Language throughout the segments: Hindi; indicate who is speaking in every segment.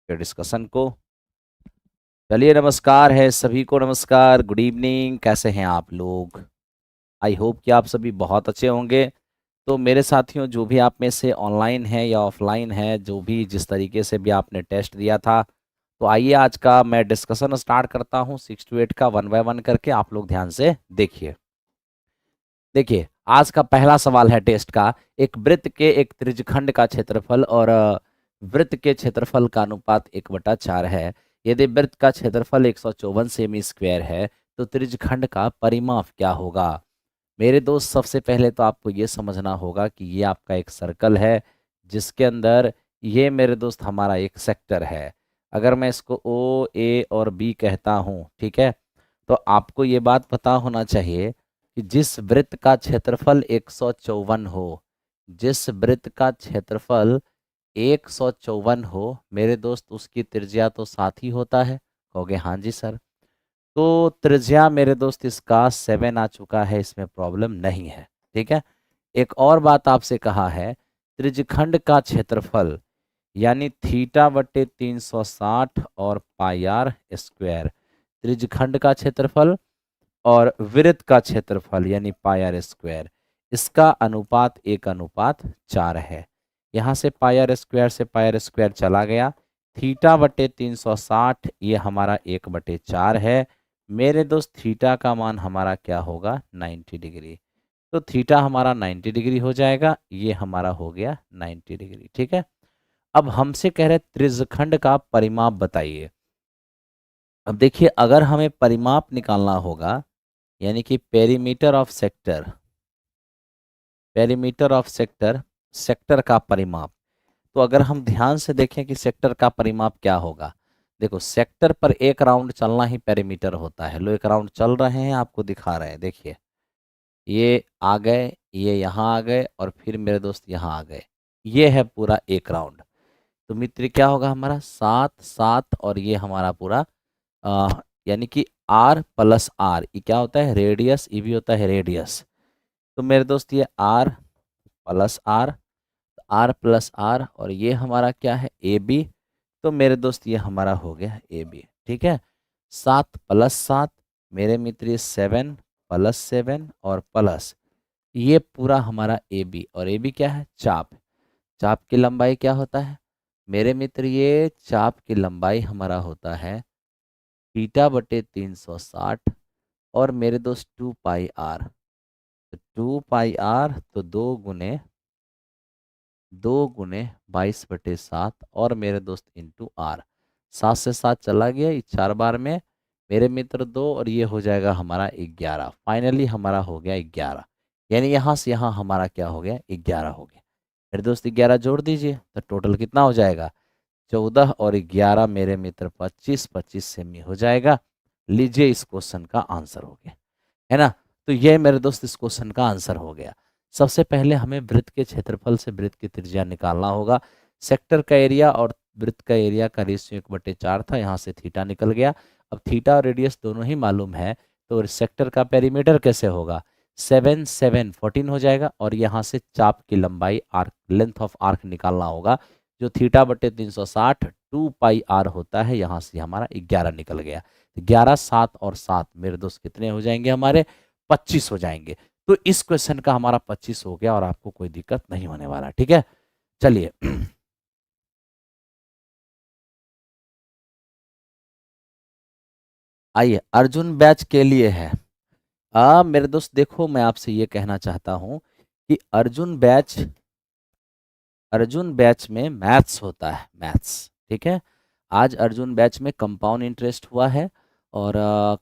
Speaker 1: के डिस्कशन को। चलिए, नमस्कार है सभी को, नमस्कार, गुड इवनिंग, कैसे हैं आप लोग। आई होप कि आप सभी बहुत अच्छे होंगे। तो मेरे साथियों, जो भी आप में से ऑनलाइन है या ऑफलाइन है, जो भी जिस तरीके से भी आपने टेस्ट दिया था, तो आइए आज का मैं डिस्कशन स्टार्ट करता हूं 6 to 8 का, 1 by 1 करके। आप लोग ध्यान से देखिए। देखिए, आज का पहला सवाल है टेस्ट का। एक वृत्त के एक त्रिज्यखंड का क्षेत्रफल और वृत्त के क्षेत्रफल का अनुपात 1/4 है। यदि वृत्त का क्षेत्रफल 154 सेमी स्क्वायर है तो त्रिज्यखंड का परिमाप क्या होगा। मेरे दोस्त, सबसे पहले तो आपको ये समझना होगा कि ये आपका एक सर्कल है, जिसके अंदर ये मेरे दोस्त हमारा एक सेक्टर है। अगर मैं इसको ओ, ए और बी कहता हूँ, ठीक है, तो आपको ये बात पता होना चाहिए कि जिस वृत्त का क्षेत्रफल 154 हो, जिस वृत्त का क्षेत्रफल 154 हो मेरे दोस्त, उसकी त्रिज्या तो 7 ही होता है। कहोगे हाँ जी सर। तो त्रिज्या मेरे दोस्त इसका 7 आ चुका है, इसमें प्रॉब्लम नहीं है। ठीक है। एक और बात आपसे कहा है, त्रिज्यखंड का क्षेत्रफल यानी θ/360 और πr²। त्रिज्यखंड का क्षेत्रफल और वृत्त का क्षेत्रफल यानी πr², इसका अनुपात 1:4 है। यहाँ से πr² से πr² चला गया। θ/360 ये हमारा 1/4 है। मेरे दोस्त, थीटा का मान हमारा क्या होगा, 90 डिग्री। तो थीटा हमारा 90 डिग्री हो जाएगा, ये हमारा हो गया 90 डिग्री। ठीक है। अब हमसे कह रहे त्रिज्यखंड का परिमाप बताइए। अब देखिए, अगर हमें परिमाप निकालना होगा, यानी कि perimeter of sector, perimeter of sector, sector का परिमाप, तो अगर हम ध्यान से देखें कि सेक्टर का परिमाप क्या होगा। देखो, सेक्टर पर एक राउंड चलना ही पेरीमीटर होता है। लो, एक राउंड चल रहे हैं, आपको दिखा रहे हैं। देखिए, ये आ गए, ये यहाँ आ गए और फिर मेरे दोस्त यहाँ आ गए। ये है पूरा एक राउंड। तो मित्र, क्या होगा हमारा 7 7 और ये हमारा पूरा यानी कि r+r, ये क्या होता है, रेडियस, ये भी होता है रेडियस। तो मेरे दोस्त, ये r+r और ये हमारा क्या है, ए बी। तो मेरे दोस्त, ये हमारा हो गया ए बी। ठीक है। 7+7 मेरे मित्र, ये 7+7 और प्लस ये पूरा हमारा ए बी। और ए बी क्या है, चाप। चाप की लंबाई क्या होता है मेरे मित्र, ये चाप की लंबाई हमारा होता है θ/360 और मेरे दोस्त 2πr। तो 2πr तो 2 गुने 22/7 और मेरे दोस्त इंटू आर। 7 से 7 चला गया, ये 4 बार में मेरे मित्र 2 और ये हो जाएगा हमारा 11। फाइनली हमारा हो गया 11, यानी यहाँ से यहाँ हमारा क्या हो गया, 11 हो गया। मेरे दोस्त 11 जोड़ दीजिए तो टोटल कितना हो जाएगा, 14 और 11 मेरे मित्र 25, 25 सेमी हो जाएगा। लीजिए, इस क्वेश्चन का आंसर हो गया, है ना। तो ये मेरे दोस्त इस क्वेश्चन का आंसर हो गया। सबसे पहले हमें वृत्त के क्षेत्रफल से वृत्त की त्रिज्या निकालना होगा। सेक्टर का एरिया और वृत्त का एरिया का रेशियो 1/4 था, यहाँ से थीटा निकल गया। अब थीटा और रेडियस दोनों ही मालूम है, तो सेक्टर का पेरीमीटर कैसे होगा, 7 7 14 हो जाएगा। और यहाँ से चाप की लंबाई, आर्क, लेंथ ऑफ आर्क निकालना होगा, जो θ/360 2πr होता है। यहाँ से हमारा 11 निकल गया। 11 7 और 7 मेरे दोस्त कितने हो जाएंगे, हमारे 25 हो जाएंगे। तो इस क्वेश्चन का हमारा 25 हो गया और आपको कोई दिक्कत नहीं होने वाला। ठीक है। चलिए आइए, अर्जुन बैच के लिए है। मेरे दोस्त देखो, मैं आपसे ये कहना चाहता हूं कि अर्जुन बैच में मैथ्स होता है, मैथ्स। ठीक है। आज अर्जुन बैच में कंपाउंड इंटरेस्ट हुआ है और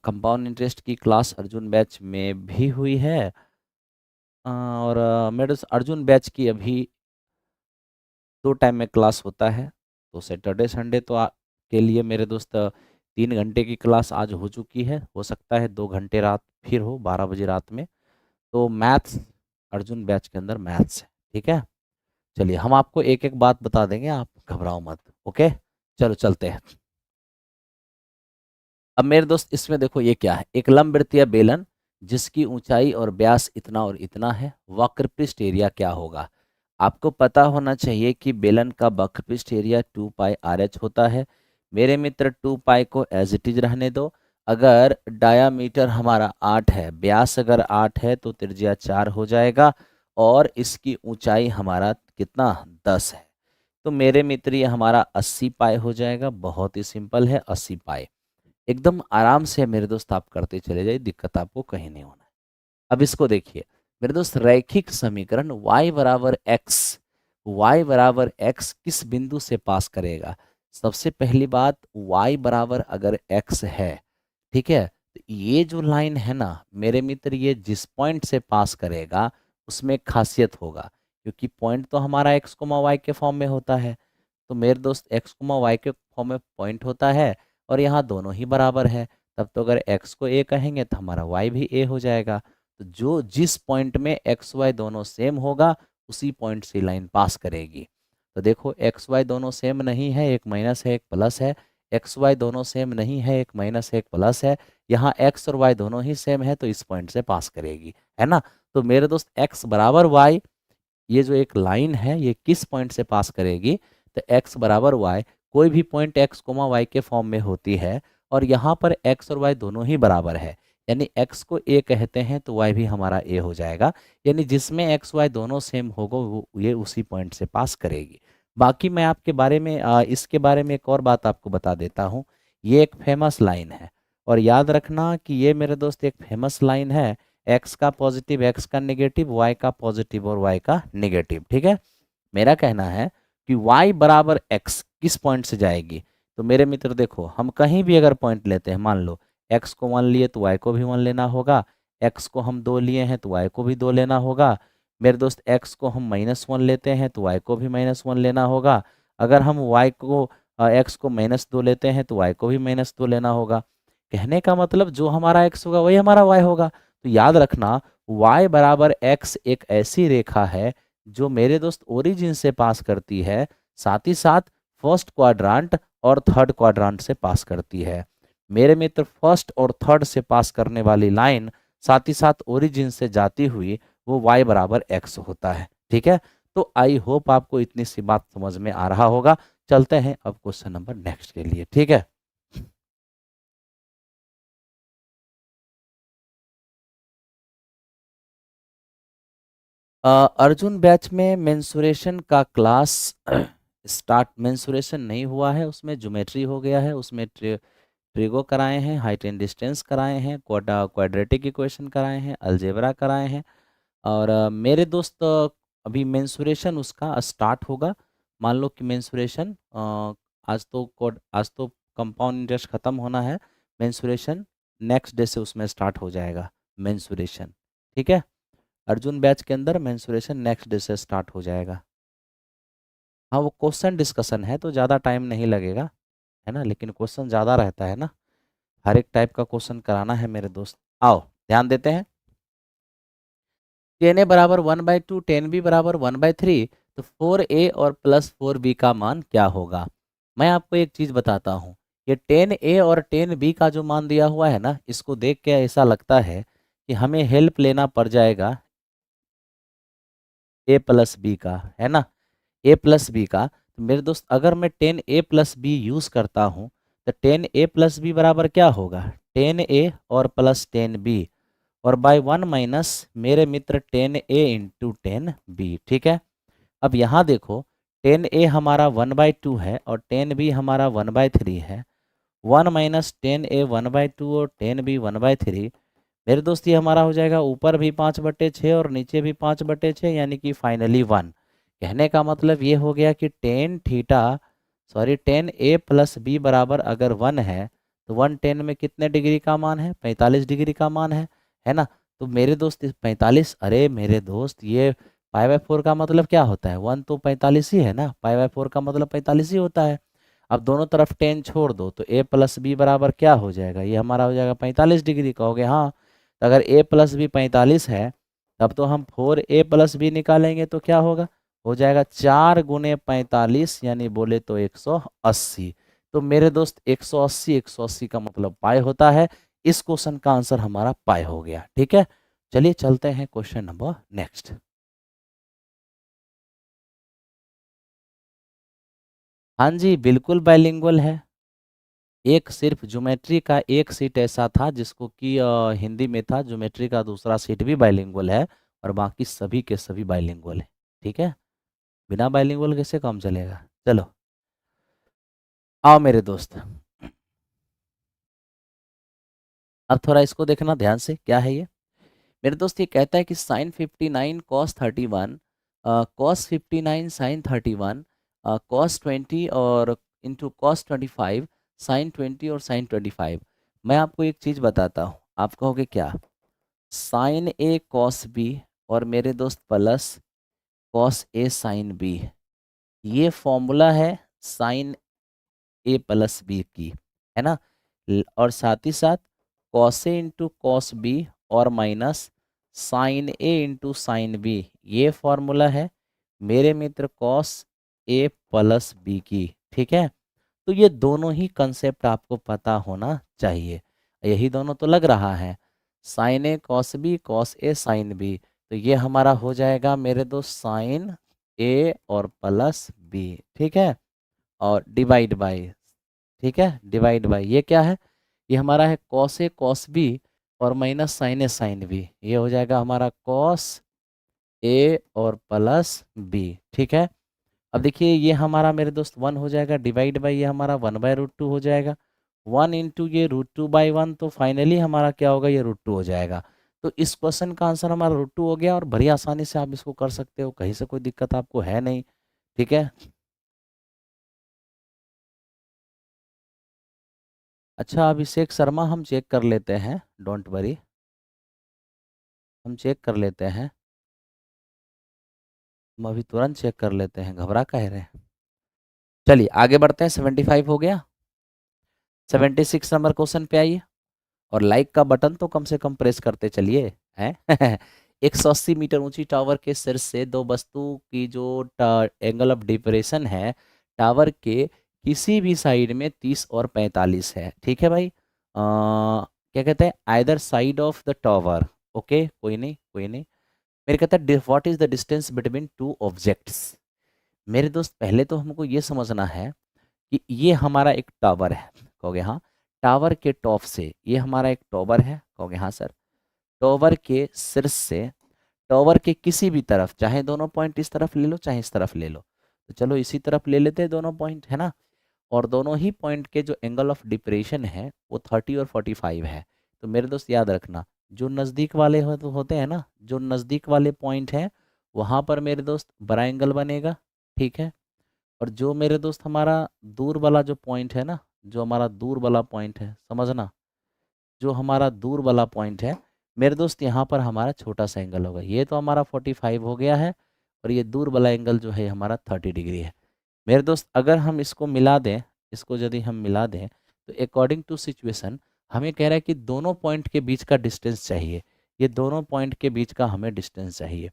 Speaker 1: कंपाउंड इंटरेस्ट की क्लास अर्जुन बैच में भी हुई है। और मेरे दोस्त, अर्जुन बैच की अभी 2 टाइम में क्लास होता है। तो सैटरडे संडे तो के लिए मेरे दोस्त 3 घंटे की क्लास आज हो चुकी है। हो सकता है 2 घंटे रात फिर हो, 12 बजे रात में। तो मैथ्स अर्जुन बैच के अंदर मैथ्स है। ठीक है। चलिए, हम आपको एक एक बात बता देंगे, आप घबराओ मत। ओके, चलो चलते हैं। अब मेरे दोस्त, इसमें देखो ये क्या है, एक लंबवृत्तीय बेलन जिसकी ऊंचाई और व्यास इतना और इतना है, वक्रपृष्ठ एरिया क्या होगा। आपको पता होना चाहिए कि बेलन का बकपिस्ट एरिया 2 पाई RH होता है। मेरे मित्र 2 पाई को एज इट इज रहने दो। अगर डायामीटर हमारा 8 है, व्यास अगर 8 है तो त्रिज्या 4 हो जाएगा और इसकी ऊंचाई हमारा कितना 10 है। तो मेरे मित्र ये हमारा 80 पाई हो जाएगा। बहुत ही सिंपल है, 80 पाई। एकदम आराम से मेरे दोस्त आप करते चले जाइए, दिक्कत आपको कहीं नहीं होना है। अब इसको देखिए मेरे दोस्त, रैखिक समीकरण y बराबर x, y बराबर x किस बिंदु से पास करेगा। सबसे पहली बात, y बराबर अगर x है, ठीक है, तो ये जो लाइन है ना मेरे मित्र, ये जिस पॉइंट से पास करेगा उसमें खासियत होगा, क्योंकि पॉइंट तो हमारा x कोमा y के फॉर्म में होता है। तो मेरे दोस्त x कोमा y के फॉर्म में पॉइंट होता है और यहाँ दोनों ही बराबर है। तब तो अगर x को a कहेंगे तो हमारा y भी a हो जाएगा। तो जो जिस पॉइंट में एक्स वाई दोनों सेम होगा उसी पॉइंट से लाइन पास करेगी। तो देखो एक्स वाई दोनों सेम नहीं है, एक माइनस है एक प्लस है। एक्स वाई दोनों सेम नहीं है, एक माइनस है एक प्लस है। यहाँ एक्स और वाई दोनों ही सेम है तो इस पॉइंट से पास करेगी, है ना। तो मेरे दोस्त एक्स बराबर वाई, ये जो एक लाइन है ये किस पॉइंट से पास करेगी, तो एक्स बराबर वाई, कोई भी पॉइंट एक्स कोमा वाई के फॉर्म में होती है और यहाँ पर एक्स और वाई दोनों ही बराबर है, यानी x को a कहते हैं तो y भी हमारा a हो जाएगा। यानी जिसमें x y दोनों सेम होगा वो ये उसी पॉइंट से पास करेगी। बाकी मैं आपके बारे में इसके बारे में एक और बात आपको बता देता हूँ। ये एक फेमस लाइन है और याद रखना कि ये मेरे दोस्त एक फेमस लाइन है। x का पॉजिटिव, x का नेगेटिव, y का पॉजिटिव और y का नेगेटिव, ठीक है। मेरा कहना है कि y बराबर x किस पॉइंट से जाएगी। तो मेरे मित्र देखो, हम कहीं भी अगर पॉइंट लेते हैं, मान लो x को 1 लिए तो y को भी 1 लेना होगा, x को हम 2 लिए हैं तो y को भी 2 लेना होगा। मेरे दोस्त x को हम -1 लेते हैं तो y को भी -1 लेना होगा। अगर हम y को x को -2 लेते हैं तो y को भी -2 लेना होगा। कहने का मतलब जो हमारा x होगा वही हमारा y होगा। तो याद रखना y बराबर x एक ऐसी रेखा है जो मेरे दोस्त ओरिजिन से पास करती है, साथ ही साथ फर्स्ट क्वाड्रांट और थर्ड क्वाड्रांट से पास करती है। मेरे मित्र फर्स्ट और थर्ड से पास करने वाली लाइन साथ ही साथ ओरिजिन से जाती हुई वो y बराबर x होता है, ठीक है। तो आई होप आपको इतनी सी बात समझ में आ रहा होगा। चलते हैं अब क्वेश्चन नंबर नेक्स्ट के लिए, ठीक है। अर्जुन बैच में मेंसुरेशन का क्लास स्टार्ट, मेंसुरेशन नहीं हुआ है, उसमें ज्योमेट्री हो गया है, उसमें ट्रिगो कराए हैं, हाइट एंड डिस्टेंस कराए हैं, क्वाड्रेटिक इक्वेशन कराए हैं, अलजेब्रा कराए हैं। और मेरे दोस्त अभी मेंसुरेशन उसका स्टार्ट होगा। मान लो कि मेंसुरेशन आज तो कंपाउंड इंटरेस्ट ख़त्म होना है। मेंसुरेशन नेक्स्ट डे से उसमें स्टार्ट हो जाएगा मेंसुरेशन, ठीक है। अर्जुन बैच के अंदर मेंसुरेशन नेक्स्ट डे से स्टार्ट हो जाएगा। हाँ, वो क्वेश्चन डिस्कशन है तो ज़्यादा टाइम नहीं लगेगा, है ना, लेकिन क्वेश्चन ज़्यादा रहता है ना, हर एक टाइप का क्वेश्चन कराना है मेरे दोस्त। आओ ध्यान देते हैं। टेन ए बराबर 1/2, टेन बी बराबर 1/3, तो 4a और +4b का मान क्या होगा। मैं आपको एक चीज़ बताता हूँ, ये 10a और 10b का जो मान दिया हुआ है ना, इसको देख के ऐसा लगता है कि हमें हेल्प लेना पड़ जाएगा a+b का, है ना, a+b का। तो मेरे दोस्त अगर मैं 10a+b यूज़ करता हूँ तो 10a+b बराबर क्या होगा, 10a और +10b, और बाय 1 माइनस मेरे मित्र 10a इंटू 10b, ठीक है। अब यहाँ देखो 10a हमारा 1/2 है और 10b हमारा 1/3 है। 1 माइनस 10a 1/2 और 10b 1/3, मेरे दोस्त ये हमारा हो जाएगा ऊपर भी 5/6 और नीचे भी 5/6, यानी कि फाइनली 1। कहने का मतलब ये हो गया कि टेन ए प्लस बी बराबर अगर 1 है तो 110 में कितने डिग्री का मान है, 45 डिग्री का मान है ना। तो मेरे दोस्त 45, अरे मेरे दोस्त ये π/4 का मतलब क्या होता है, 1 तो 45 ही है ना, π/4 का मतलब 45 ही होता है। अब दोनों तरफ 10 छोड़ दो तो a+b बराबर क्या हो जाएगा, ये हमारा हो जाएगा 45 डिग्री, कहोगे हाँ। तो अगर a+b 45 है तब तो हम 4a+b निकालेंगे तो क्या होगा, हो जाएगा 4 × 45, यानी बोले तो 180। तो मेरे दोस्त 180, 180 का मतलब पाई होता है। इस क्वेश्चन का आंसर हमारा पाई हो गया, ठीक है। चलिए चलते हैं क्वेश्चन नंबर नेक्स्ट। हाँ जी, बिल्कुल बाइलिंगुअल है। एक सिर्फ ज्योमेट्री का एक सीट ऐसा था जिसको कि हिंदी में था, ज्योमेट्री का दूसरा सीट भी बाइलिंगुअल है, और बाकी सभी के सभी बाइलिंगुअल है। ठीक है, बिना बाइलिंगुअल कैसे काम चलेगा। चलो आओ मेरे दोस्त, अब थोड़ा इसको देखना ध्यान से, क्या है ये। मेरे दोस्त ये कहता है कि sine 59 cos 31, cos 59 sine 31, cos 20 और इंटू कॉस 25, साइन 20 और साइन 25। मैं आपको एक चीज़ बताता हूँ, आप कहोगे क्या। साइन ए कॉस बी और मेरे दोस्त plus cos A sine B, ये फॉर्मूला है साइन ए प्लस बी की, है ना। और साथ ही साथ cos A into cos B और माइनस साइन ए इंटू साइन बी, ये फॉर्मूला है मेरे मित्र कॉस ए प्लस बी की। ठीक है, तो ये दोनों ही कंसेप्ट आपको पता होना चाहिए, यही दोनों तो लग रहा है, sign A cos B cos A sine B. तो ये हमारा हो जाएगा मेरे दोस्त साइन ए और प्लस बी। ठीक है, और डिवाइड बाय, ठीक है, डिवाइड बाय ये क्या है, ये हमारा है कॉस ए कॉस बी और माइनस साइन ए साइन बी, ये हो जाएगा हमारा कॉस ए और प्लस बी। ठीक है, अब देखिए ये हमारा मेरे दोस्त वन हो जाएगा, डिवाइड बाई ये हमारा वन बाय रूट टू हो जाएगा, वन इंटू ये रूट टू बाई वन, तो फाइनली हमारा क्या होगा, ये रूट टू हो जाएगा। तो इस क्वेश्चन का आंसर हमारा रूट टू हो गया, और बड़ी आसानी से आप इसको कर सकते हो, कहीं से कोई दिक्कत आपको है नहीं। ठीक है, अच्छा अभिषेक शर्मा, हम चेक कर लेते हैं, डोंट वरी, हम चेक कर लेते हैं, हम अभी तुरंत चेक कर लेते हैं, घबरा कह रहे हैं। चलिए आगे बढ़ते हैं, 75 हो गया, 76 नंबर क्वेश्चन पे आइए, और लाइक का बटन तो कम से कम प्रेस करते चलिए हैं। 180 मीटर ऊंची टावर के शीर्ष से दो वस्तु की जो एंगल ऑफ डिप्रेशन है टावर के किसी भी साइड में 30 और 45 है। ठीक है भाई, क्या कहते हैं, either side of the tower. Okay, कोई नहीं कोई नहीं। मेरे कहता है what is the distance between two objects. मेरे दोस्त पहले तो हमको ये समझना है कि ये हमारा एक टावर है, कहोगे हाँ, टावर के टॉप से ये हमारा एक टावर है, कहोगे हाँ सर, टावर के शीर्ष से टावर के किसी भी तरफ, चाहे दोनों पॉइंट इस तरफ ले लो चाहे इस तरफ ले लो, तो चलो इसी तरफ ले लेते हैं दोनों पॉइंट, है ना। और दोनों ही पॉइंट के जो एंगल ऑफ डिप्रेशन है वो 30 और 45 है। तो मेरे दोस्त याद रखना, जो नज़दीक वाले होते हैं ना, जो नज़दीक वाले पॉइंट हैं वहाँ पर मेरे दोस्त बड़ा एंगल बनेगा। ठीक है, और जो मेरे दोस्त हमारा दूर वाला जो पॉइंट है ना, जो हमारा दूर वाला पॉइंट है, समझना, जो हमारा दूर वाला पॉइंट है मेरे दोस्त, यहाँ पर हमारा छोटा सा एंगल होगा, ये तो हमारा 45 हो गया है, और ये दूर वाला एंगल जो है हमारा 30 डिग्री है। मेरे दोस्त अगर हम इसको मिला दें, इसको यदि हम मिला दें, तो अकॉर्डिंग टू सिचुएशन हमें कह रहा है कि दोनों पॉइंट के बीच का डिस्टेंस चाहिए, ये दोनों पॉइंट के बीच का हमें डिस्टेंस चाहिए।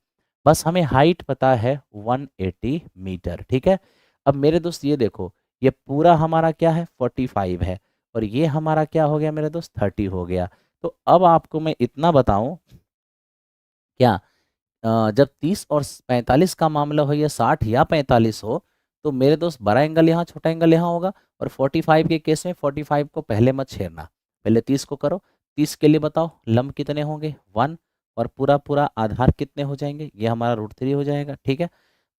Speaker 1: बस हमें हाइट पता है 180 मीटर। ठीक है, अब मेरे दोस्त ये देखो, ये पूरा हमारा क्या है 45 है, और ये हमारा क्या हो गया मेरे दोस्त 30 हो गया। तो अब आपको मैं इतना बताऊं, क्या जब 30 और 45 का मामला हो या 60 या 45 हो, तो मेरे दोस्त बड़ा एंगल यहाँ छोटा एंगल यहाँ होगा, और 45 के केस में 45 को पहले मत छेड़ना, पहले 30 को करो। 30 के लिए बताओ लंब कितने होंगे 1, और पूरा पूरा आधार कितने हो जाएंगे, ये हमारा √3 हो जाएगा। ठीक है,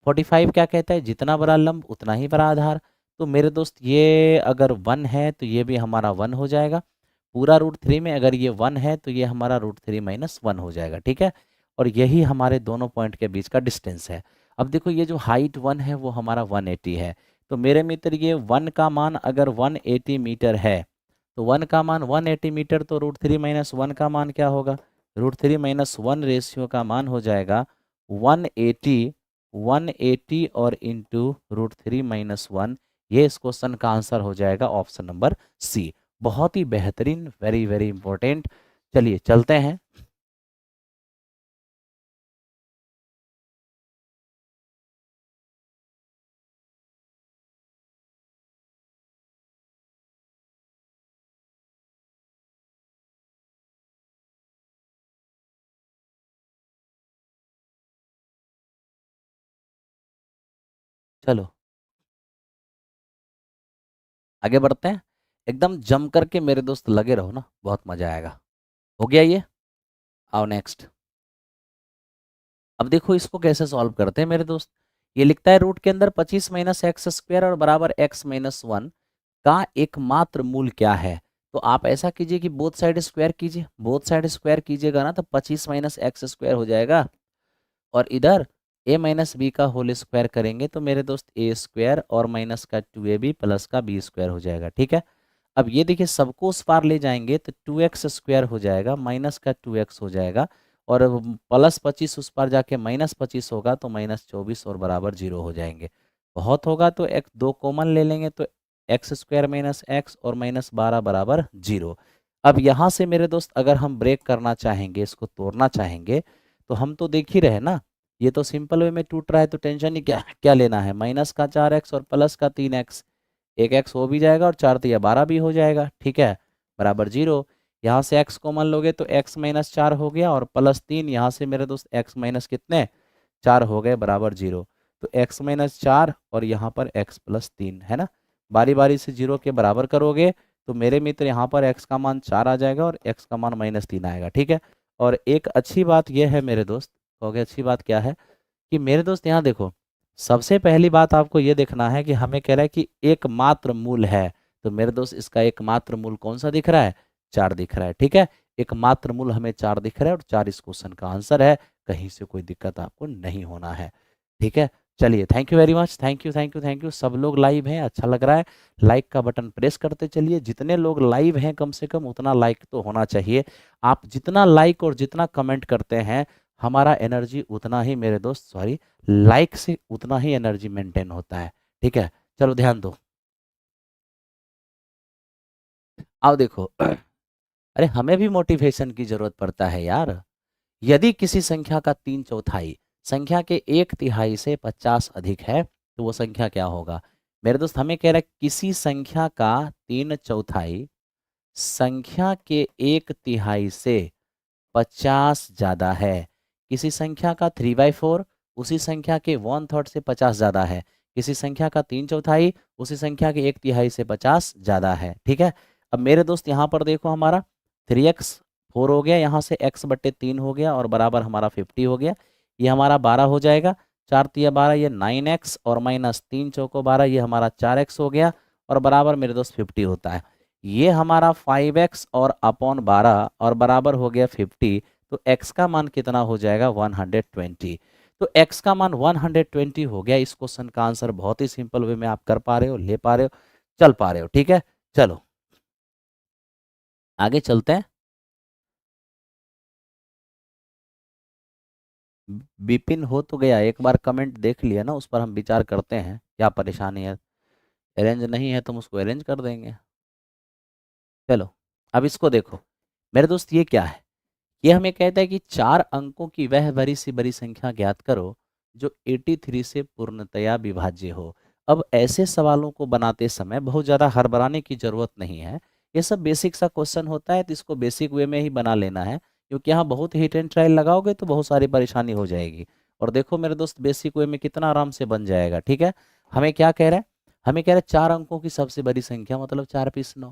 Speaker 1: 45 क्या कहता है, जितना बड़ा लंब उतना ही बड़ा आधार। तो मेरे दोस्त ये अगर 1 है तो ये भी हमारा 1 हो जाएगा, पूरा √3 में अगर ये 1 है तो ये हमारा √3 - 1 हो जाएगा। ठीक है, और यही हमारे दोनों पॉइंट के बीच का डिस्टेंस है। अब देखो ये जो हाइट 1 है वो हमारा 180 है, तो मेरे मित्र ये 1 का मान अगर 180 मीटर है, तो 1 का मान 180 मीटर, तो √3 - 1 का मान क्या होगा, √3 - 1 रेशियो का मान हो जाएगा 180, 180 और इंटू √3 - 1, ये इस क्वेश्चन का आंसर हो जाएगा ऑप्शन नंबर सी। बहुत ही बेहतरीन, वेरी वेरी इंपॉर्टेंट। चलिए चलते हैं, चलो आगे बढ़ते हैं, एकदम जम करके मेरे दोस्त लगे रहो ना, बहुत मजा आएगा। हो गया ये, आओ नेक्स्ट। अब देखो इसको कैसे सॉल्व करते हैं मेरे दोस्त। ये लिखता है रूट के अंदर 25 माइनस एक्स स्क्वायर और बराबर एक्स माइनस वन का एकमात्र मूल क्या है। तो आप ऐसा कीजिए कि बोथ साइड स्क्वायर कीजिए, बोथ साइड स्क्वायर कीजिएगा ना तो 25 माइनस एक्स स्क्वायर हो जाएगा, और इधर a माइनस बी का होल स्क्वायर करेंगे तो मेरे दोस्त ए स्क्वायर और माइनस का 2ab प्लस का बी स्क्वायर हो जाएगा। ठीक है, अब ये देखिए सबको उस पार ले जाएंगे तो 2x स्क्वायर हो जाएगा, माइनस का 2x हो जाएगा, और प्लस 25 उस पार जाके माइनस 25 होगा तो माइनस 24 और बराबर 0 हो जाएंगे। बहुत होगा तो एक दो कॉमन ले लेंगे तो एक्स स्क्वायर माइनस एक्स और माइनस 12 बराबर 0। अब यहाँ से मेरे दोस्त अगर हम ब्रेक करना चाहेंगे, इसको तोड़ना चाहेंगे, तो हम तो देख ही रहे ना, ये तो सिंपल वे में टूट रहा है तो टेंशन ही क्या क्या लेना है। माइनस का 4x और प्लस का 3x, एक x हो भी जाएगा और 4 तिया 12 भी हो जाएगा। ठीक है, बराबर 0। यहाँ से x कॉमन लोगे तो x माइनस 4 हो गया, और प्लस 3 यहाँ से मेरे दोस्त x माइनस कितने 4 हो गए, बराबर 0। तो x माइनस 4 और यहाँ पर x प्लस 3 है ना, बारी बारी से 0 के बराबर करोगे तो मेरे मित्र यहाँ पर x का मान 4 आ जाएगा और x का मान माइनस 3 आएगा। ठीक है, और एक अच्छी बात यह है मेरे दोस्त, कहोगे अच्छी बात क्या है, कि मेरे दोस्त यहाँ देखो, सबसे पहली बात आपको ये देखना है कि हमें कह रहा है कि एकमात्र मूल है, तो मेरे दोस्त इसका एकमात्र मूल कौन सा दिख रहा है, 4 दिख रहा है। ठीक है, एकमात्र मूल हमें 4 दिख रहा है और 4 इस क्वेश्चन का आंसर है, कहीं से कोई दिक्कत आपको नहीं होना है। ठीक है, चलिए thank you very much, thank you thank you thank you. सब लोग लाइव हैं, अच्छा लग रहा है, लाइक का बटन प्रेस करते चलिए, जितने लोग लाइव हैं कम से कम उतना लाइक तो होना चाहिए। आप जितना लाइक और जितना कमेंट करते हैं हमारा एनर्जी उतना ही मेरे दोस्त, सॉरी, लाइक से उतना ही एनर्जी मेंटेन होता है। ठीक है, चलो ध्यान दो, आओ देखो। अरे हमें भी मोटिवेशन की जरूरत पड़ता है यार। यदि किसी संख्या का 3/4 संख्या के 1/3 से 50 अधिक है तो वो संख्या क्या होगा। मेरे दोस्त हमें कह रहा है किसी संख्या का 3/4 संख्या के 1/3 से 50 ज्यादा है, किसी संख्या का 3/4 उसी संख्या के 1/3 से 50 ज्यादा है, किसी संख्या का 3/4 उसी संख्या के 1/3 से 50 ज्यादा है। ठीक है, अब मेरे दोस्त यहाँ पर देखो हमारा 3x 4 हो गया, यहाँ से x/3 हो गया और बराबर हमारा 50 हो गया, ये हमारा 12 हो जाएगा, 4 तिया 12 ये 9x और माइनस 3 चौको 12 ये हमारा 4x हो गया, और बराबर मेरे दोस्त 50 होता है। ये हमारा 5x और अपॉन 12 और बराबर हो गया 50, तो x का मान कितना हो जाएगा 120। तो x का मान 120 हो गया। इस क्वेश्चन का आंसर बहुत ही सिंपल वे में आप कर पा रहे हो, ले पा रहे हो, चल पा रहे हो। ठीक है, चलो आगे चलते हैं। विपिन हो तो गया, एक बार कमेंट देख लिया ना, उस पर हम विचार करते हैं, क्या परेशानी है। अरेंज नहीं है तो हम उसको अरेंज कर देंगे। चलो अब इसको देखो मेरे दोस्त, ये क्या है, ये हमें कहता है कि 4 अंकों की वह बड़ी से बड़ी संख्या ज्ञात करो जो 83 से पूर्णतया विभाज्य हो। अब ऐसे सवालों को बनाते समय बहुत ज़्यादा हड़बड़ाने की जरूरत नहीं है, ये सब बेसिक सा क्वेश्चन होता है तो इसको बेसिक वे में ही बना लेना है, क्योंकि यहाँ बहुत हिट एंड ट्रायल लगाओगे तो बहुत सारी परेशानी हो जाएगी। और देखो मेरे दोस्त बेसिक वे में कितना आराम से बन जाएगा। ठीक है, हमें क्या कह रहा है, हमें कह रहा है 4 अंकों की सबसे बड़ी संख्या मतलब 4 × 9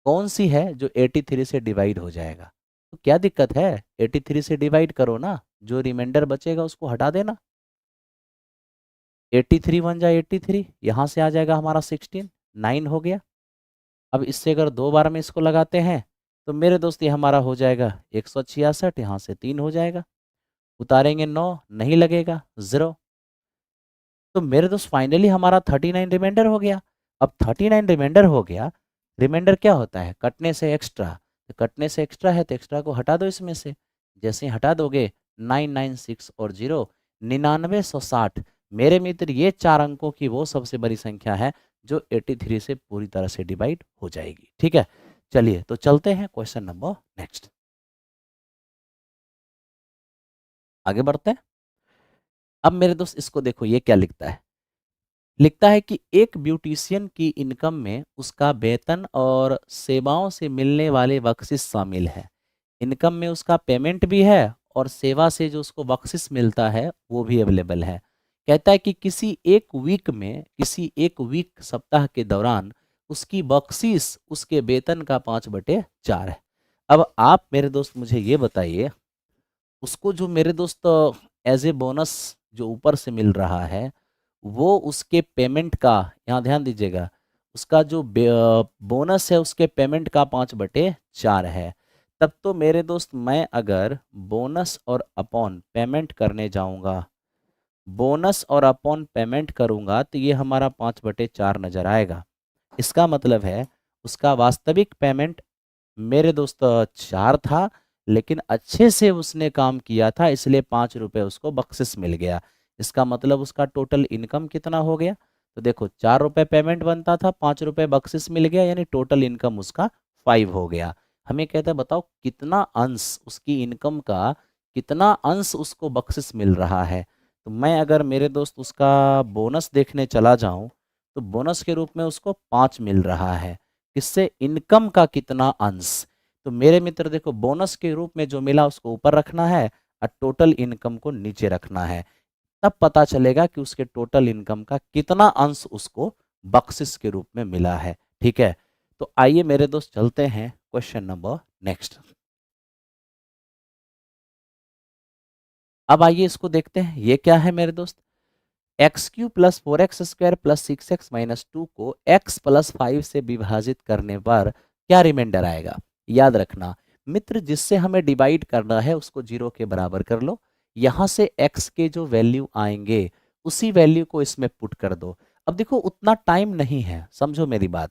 Speaker 1: कौन सी है जो 83 से डिवाइड हो जाएगा। तो क्या दिक्कत है, 83 से डिवाइड करो ना, जो रिमाइंडर बचेगा उसको हटा देना। 83 × 1 = 83, यहाँ से आ जाएगा हमारा 16, 9 हो गया। अब इससे अगर 2 बार में इसको लगाते हैं तो मेरे दोस्त ये हमारा हो जाएगा 166, यहाँ से 3 हो जाएगा, उतारेंगे 9 नहीं लगेगा 0। तो मेरे दोस्त फाइनली हमारा 39 रिमाइंडर हो गया। अब 39 रिमाइंडर हो गया, रिमाइंडर क्या होता है, कटने से एक्स्ट्रा, तो कटने से एक्स्ट्रा है तो एक्स्ट्रा को हटा दो इसमें से, जैसे ही हटा दोगे 996 और 0 9960। मेरे मित्र ये 4 अंकों की वो सबसे बड़ी संख्या है जो 83 से पूरी तरह से डिवाइड हो जाएगी। ठीक है, चलिए तो चलते हैं क्वेश्चन नंबर नेक्स्ट, आगे बढ़ते हैं। अब मेरे दोस्त इसको देखो ये क्या लिखता है, लिखता है कि एक ब्यूटिशियन की इनकम में उसका वेतन और सेवाओं से मिलने वाले बख्शिश शामिल है। इनकम में उसका पेमेंट भी है और सेवा से जो उसको बख्शिश मिलता है वो भी अवेलेबल है। कहता है कि किसी एक वीक सप्ताह के दौरान उसकी बख्शीश उसके वेतन का 5/4 है। अब आप मेरे दोस्त मुझे ये बताइए, उसको जो मेरे दोस्त एज ए बोनस जो ऊपर से मिल रहा है, वो उसके पेमेंट का, यहाँ ध्यान दीजिएगा, उसका जो बोनस है उसके पेमेंट का 5/4 है। तब तो मेरे दोस्त मैं अगर बोनस और अपॉन पेमेंट करने जाऊंगा, बोनस और अपॉन पेमेंट करूंगा, तो ये हमारा 5/4 नजर आएगा। इसका मतलब है उसका वास्तविक पेमेंट मेरे दोस्त 4 था, लेकिन अच्छे से उसने काम किया था, इसलिए 5 रुपये उसको बख्शिश मिल गया। इसका मतलब उसका टोटल इनकम कितना हो गया? तो देखो, 4 रुपये पेमेंट बनता था, 5 रुपये बख्शिश मिल गया, यानी टोटल इनकम उसका 5 हो गया। हमें कहता है बताओ कितना अंश उसकी इनकम का, कितना अंश उसको बख्शिश मिल रहा है। तो मैं अगर मेरे दोस्त उसका बोनस देखने चला जाऊं, तो बोनस के रूप में उसको 5 मिल रहा है। किससे? इनकम का कितना अंश। तो मेरे मित्र देखो, बोनस के रूप में जो मिला उसको ऊपर रखना है और टोटल इनकम को नीचे रखना है। तब पता चलेगा कि उसके टोटल इनकम का कितना अंश उसको बख्शिश के रूप में मिला है। ठीक है, तो आइए मेरे दोस्त चलते हैं क्वेश्चन नंबर नेक्स्ट। अब आइए इसको देखते हैं, ये क्या है मेरे दोस्त। x³ + 4x² + 6x - 2 को x + 5 से विभाजित करने पर क्या रिमाइंडर आएगा? याद रखना मित्र, जिससे हमें डिवाइड करना है उसको 0 के बराबर कर लो। यहां से x के जो वैल्यू आएंगे उसी वैल्यू को इसमें पुट कर दो। अब देखो उतना टाइम नहीं है, समझो मेरी बात,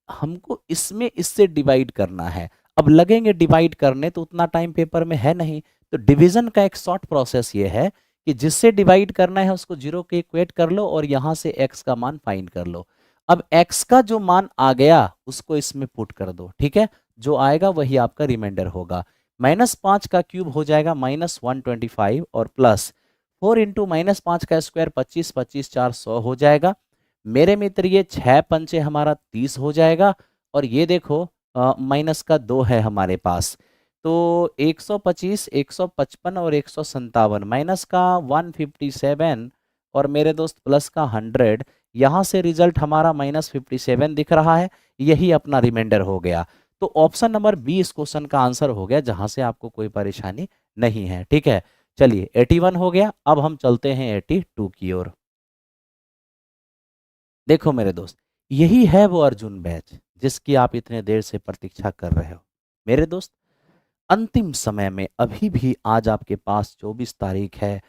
Speaker 1: हमको इसमें इससे डिवाइड करना है। अब लगेंगे डिवाइड करने तो उतना टाइम पेपर में है नहीं, तो डिवीजन का एक शॉर्ट प्रोसेस ये है कि जिससे डिवाइड करना है उसको 0 के इक्वेट कर लो और यहां से x का मान फाइंड कर लो। अब x का जो मान आ गया उसको इसमें पुट कर दो। ठीक है, जो आएगा वही आपका रिमाइंडर होगा। -5 का क्यूब हो जाएगा -125 और प्लस 4 इंटू -5 का स्क्वायर 25, 25 4 100 हो जाएगा। मेरे मित्र ये 6 पंचे हमारा 30 हो जाएगा, और ये देखो माइनस का 2 है हमारे पास, तो 125, 155 और 157, माइनस का 157 और मेरे दोस्त प्लस का 100। यहाँ से रिजल्ट हमारा -57 दिख रहा है, यही अपना रिमाइंडर हो गया। तो ऑप्शन नंबर बी इस क्वेश्चन का आंसर हो गया, जहां से आपको कोई परेशानी नहीं है। ठीक है, चलिए 81 हो गया, अब हम चलते हैं 82 की ओर। देखो मेरे दोस्त, यही है वो अर्जुन बैच जिसकी आप इतने देर से प्रतीक्षा कर रहे हो। मेरे दोस्त, अंतिम समय में अभी भी आज आपके पास 24 तारीख है,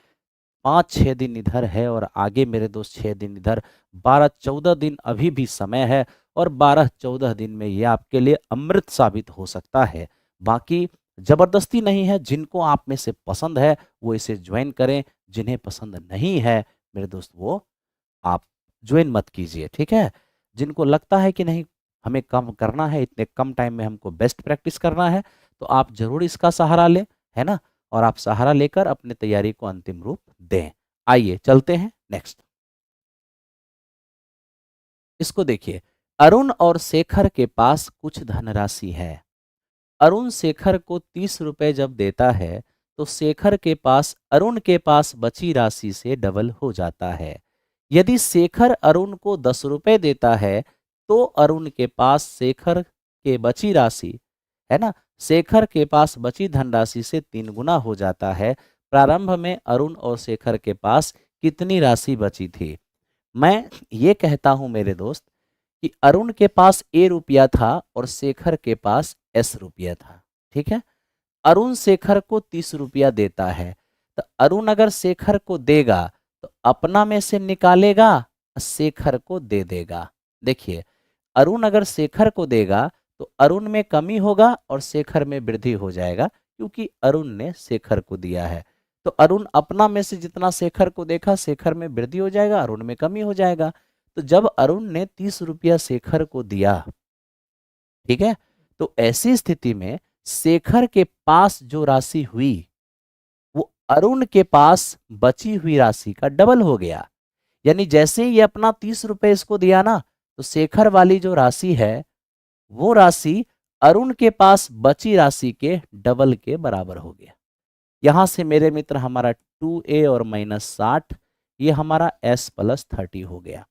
Speaker 1: 5-6 दिन इधर है और आगे मेरे दोस्त 6 दिन इधर, 12-14 दिन अभी भी समय है, और 12-14 दिन में ये आपके लिए अमृत साबित हो सकता है। बाकी जबरदस्ती नहीं है, जिनको आप में से पसंद है वो इसे ज्वाइन करें, जिन्हें पसंद नहीं है मेरे दोस्त वो आप ज्वाइन मत कीजिए। ठीक है, जिनको लगता है कि नहीं हमें कम करना है, इतने कम टाइम में हमको बेस्ट प्रैक्टिस करना है, तो आप जरूर इसका सहारा लें, है ना, और आप सहारा लेकर अपने तैयारी को अंतिम रूप दें। आइए चलते हैं नेक्स्ट। इसको देखिए, अरुण और शेखर के पास कुछ धनराशि है। अरुण शेखर को 30 रुपए जब देता है, तो शेखर के पास अरुण के पास बची राशि से डबल हो जाता है। यदि शेखर अरुण को 10 रुपए देता है, तो अरुण के पास शेखर के बची राशि, है ना, शेखर के पास बची धनराशि से 3 गुना हो जाता है। प्रारंभ में अरुण और शेखर के पास कितनी राशि बची थी? मैं ये कहता हूं मेरे दोस्त कि अरुण के पास ए रुपया था और शेखर के पास एस रुपया था। ठीक है, अरुण शेखर को 30 रुपया देता है, तो अरुण अगर शेखर को देगा तो अपना में से निकालेगा, शेखर को दे देगा। देखिए, अरुण अगर शेखर को देगा तो अरुण में कमी होगा और शेखर में वृद्धि हो जाएगा, क्योंकि अरुण ने शेखर को दिया है। तो अरुण अपना में से जितना शेखर को देखा, शेखर में वृद्धि हो जाएगा, अरुण में कमी हो जाएगा। तो जब अरुण ने 30 रुपया शेखर को दिया, ठीक है, तो ऐसी स्थिति में शेखर के पास जो राशि हुई वो अरुण के पास बची हुई राशि का डबल हो गया। यानी जैसे ही ये अपना 30 रुपए इसको दिया ना, तो शेखर वाली जो राशि है वो राशि अरुण के पास बची राशि के डबल के बराबर हो गया। यहां से मेरे मित्र हमारा 2a और -60, ये हमारा s + 30 हो गया।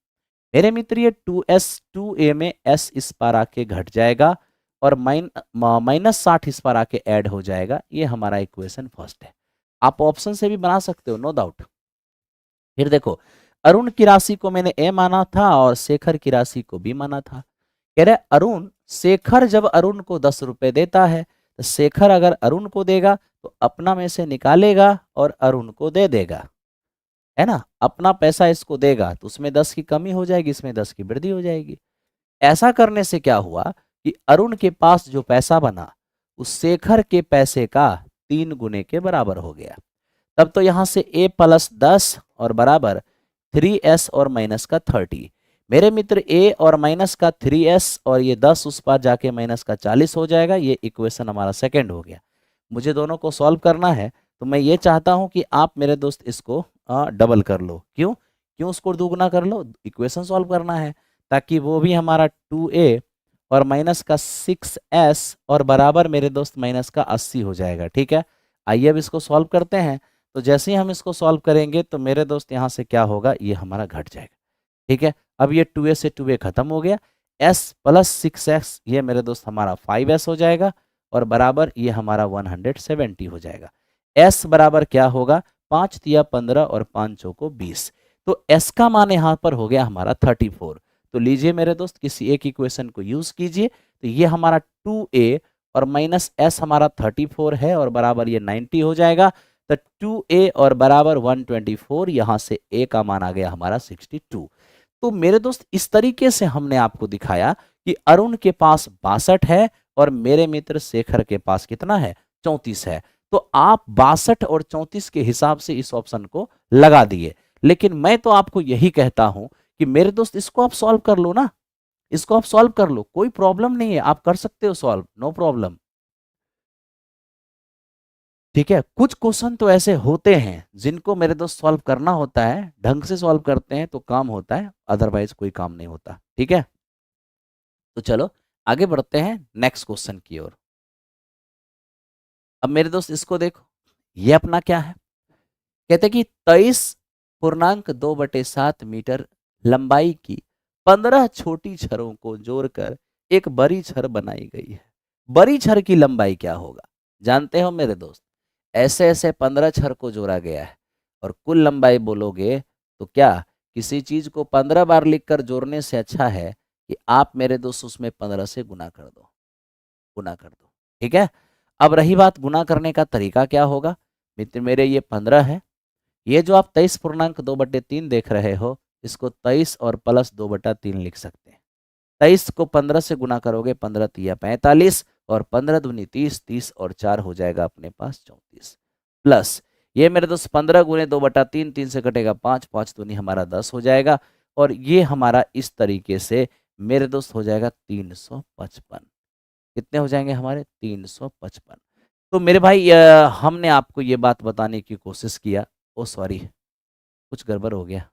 Speaker 1: मेरे मित्र ये 2s 2a में s इस पार आके घट जाएगा और -60 इस पार आके ऐड हो जाएगा। ये हमारा इक्वेशन फर्स्ट है। आप ऑप्शन से भी बना सकते हो, नो डाउट। फिर देखो, अरुण की राशि को मैंने a माना था और शेखर की राशि को b माना था। कह रहे अरुण, शेखर जब अरुण को 10 रुपए देता है तो शेखर अगर अरुण को देगा तो अपना में से निकालेगा और अरुण को दे देगा, है ना। अपना पैसा इसको देगा तो उसमें 10 की कमी हो जाएगी, इसमें 10 की वृद्धि हो जाएगी। ऐसा करने से क्या हुआ कि अरुण के पास जो पैसा बना उस शेखर के पैसे का 3 गुने के बराबर हो गया। तब तो यहां से a प्लस 10 और बराबर 3s और माइनस का 30। मेरे मित्र a और माइनस का 3s और ये 10 उस पार जाके माइनस का 40 हो जाएगा। ये इक्वेशन हमारा सेकंड हो गया। मुझे दोनों को सॉल्व करना है तो मैं ये चाहता हूं कि आप मेरे दोस्त इसको डबल कर लो। क्यों क्यों उसको दुगना कर लो, इक्वेशन सॉल्व करना है, ताकि वो भी हमारा 2a और माइनस का 6s और बराबर मेरे दोस्त माइनस का 80 हो जाएगा। ठीक है, आइए अब इसको सॉल्व करते हैं। तो जैसे ही हम इसको सॉल्व करेंगे तो मेरे दोस्त यहाँ से क्या होगा, ये हमारा घट जाएगा। ठीक है, अब ये 2a से 2a खत्म हो गया। s प्लस 6s ये मेरे दोस्त हमारा 5s हो जाएगा और बराबर ये हमारा 170 हो जाएगा। s बराबर क्या होगा, 5 तिया 15 और 5 चौको 20। तो s का मान यहाँ पर हो गया हमारा 34। तो लीजिए मेरे दोस्त किसी एक इक्वेशन को यूज कीजिए। तो ये हमारा 2a और माइनस s हमारा 34 है और बराबर ये 90 हो जाएगा। तो 2a और बराबर 124, यहां से a का मान आ गया हमारा 62। तो मेरे दोस्त इस तरीके से हमने आपको दिखाया कि अरुण के पास 62 है और मेरे मित्र शेखर के पास कितना है, 34 है। तो आप 62 और 34 के हिसाब से इस ऑप्शन को लगा दिए। लेकिन मैं तो आपको यही कहता हूं कि मेरे दोस्त इसको आप सॉल्व कर लो ना, इसको आप सॉल्व कर लो, कोई प्रॉब्लम नहीं है, आप कर सकते हो सॉल्व, नो प्रॉब्लम। ठीक है, कुछ क्वेश्चन तो ऐसे होते हैं जिनको मेरे दोस्त सॉल्व करना होता है, ढंग से सॉल्व करते हैं तो काम होता है, अदरवाइज कोई काम नहीं होता। ठीक है, तो चलो आगे बढ़ते हैं नेक्स्ट क्वेश्चन की ओर। अब मेरे दोस्त इसको देखो, ये अपना क्या है, कहते कि 23.2/7 मीटर लंबाई की 15 छोटी छरों को जोड़कर एक बड़ी छर बनाई गई है। बड़ी छर की लंबाई क्या होगा, जानते हो मेरे दोस्त। ऐसे ऐसे 15 छर को जोड़ा गया है और कुल लंबाई बोलोगे तो क्या, किसी चीज को 15 बार लिखकर जोड़ने से अच्छा है कि आप मेरे दोस्त उसमें 15 से गुना कर दो, गुना कर दो। ठीक है, अब रही बात गुना करने का तरीका क्या होगा, मित्र मेरे ये 15 है, ये जो आप 23.2/3 देख रहे हो इसको 23 और प्लस 2/3 लिख सकते हैं। 23 को 15 से गुना करोगे 15 तिया 45 और 15 दूनी 30, 30 और 4 हो जाएगा अपने पास 34, प्लस ये मेरे दोस्त 15 गुने 2/3, 3 से कटेगा 5, 5 दूनी हमारा 10 हो जाएगा और ये हमारा इस तरीके से मेरे दोस्त हो जाएगा 355। कितने हो जाएंगे हमारे, 355। तो मेरे भाई हमने आपको ये बात बताने की कोशिश किया, ओ सॉरी कुछ गड़बड़ हो गया,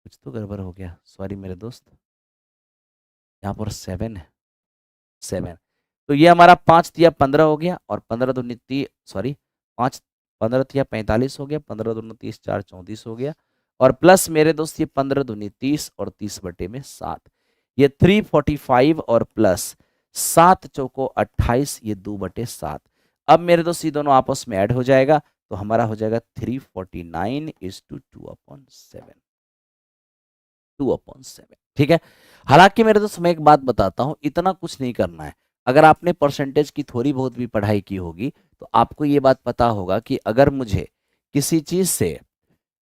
Speaker 1: कुछ तो गड़बड़ हो गया, सॉरी मेरे दोस्त। यहाँ पर 7 है, 7। तो ये हमारा 5 तिया 15 हो गया और 15 दूनी 30, सॉरी 5 15 तिया 45 हो गया, 15 दूनी 30, 4 34 हो गया और प्लस मेरे दोस्त ये 15 दूनी 30 और 30/7, ये 345 और प्लस 7 चौको 28, ये 2/7। अब मेरे दोस्त ये दोनों आपस में ऐड हो जाएगा तो हमारा हो जाएगा 349:2/7, 2/7। ठीक है, हालांकि मेरे दोस्त मैं एक बात बताता हूं, इतना कुछ नहीं करना है। अगर आपने परसेंटेज की थोड़ी बहुत भी पढ़ाई की होगी तो आपको ये बात पता होगा कि अगर मुझे किसी चीज से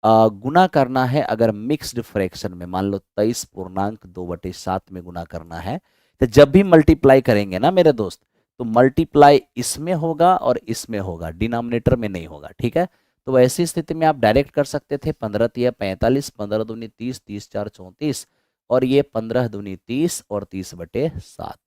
Speaker 1: गुना करना है, अगर मिक्स्ड फ्रैक्शन में मान लो 23.2/7 में गुना करना है, तो जब भी मल्टीप्लाई करेंगे ना मेरे दोस्त, तो मल्टीप्लाई इसमें होगा और इसमें होगा, डिनोमिनेटर में नहीं होगा। ठीक है, तो ऐसी स्थिति में आप डायरेक्ट कर सकते थे 15 तिया 45, 15 दूनी 30, 30 4 34 और ये 15 दूनी 30 और 30/7।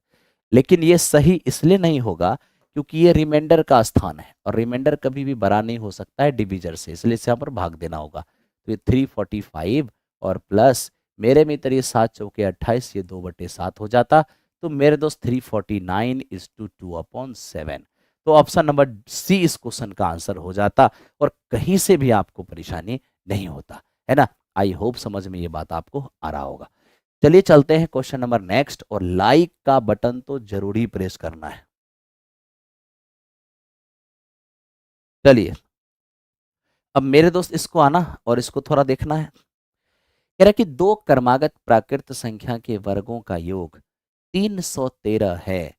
Speaker 1: लेकिन ये सही इसलिए नहीं होगा क्योंकि ये रिमाइंडर का स्थान है और रिमाइंडर कभी भी बड़ा नहीं हो सकता है डिविजर से, इसलिए इसे यहाँ पर भाग देना होगा। तो ये 345 और प्लस मेरे मित्र ये 7 चौके 28, ये 2/7 हो जाता। तो मेरे दोस्त 349:2/7। तो ऑप्शन नंबर सी इस क्वेश्चन का आंसर हो जाता और कहीं से भी आपको परेशानी नहीं होता, है ना। आई होप समझ में ये बात आपको आ रहा होगा। चलिए चलते हैं क्वेश्चन नंबर नेक्स्ट, और लाइक का बटन तो जरूरी प्रेस करना है। चलिए अब मेरे दोस्त इसको आना और इसको थोड़ा देखना है। कह रहा है कि दो क्रमागत प्राकृत संख्या के वर्गों का योग 313 है।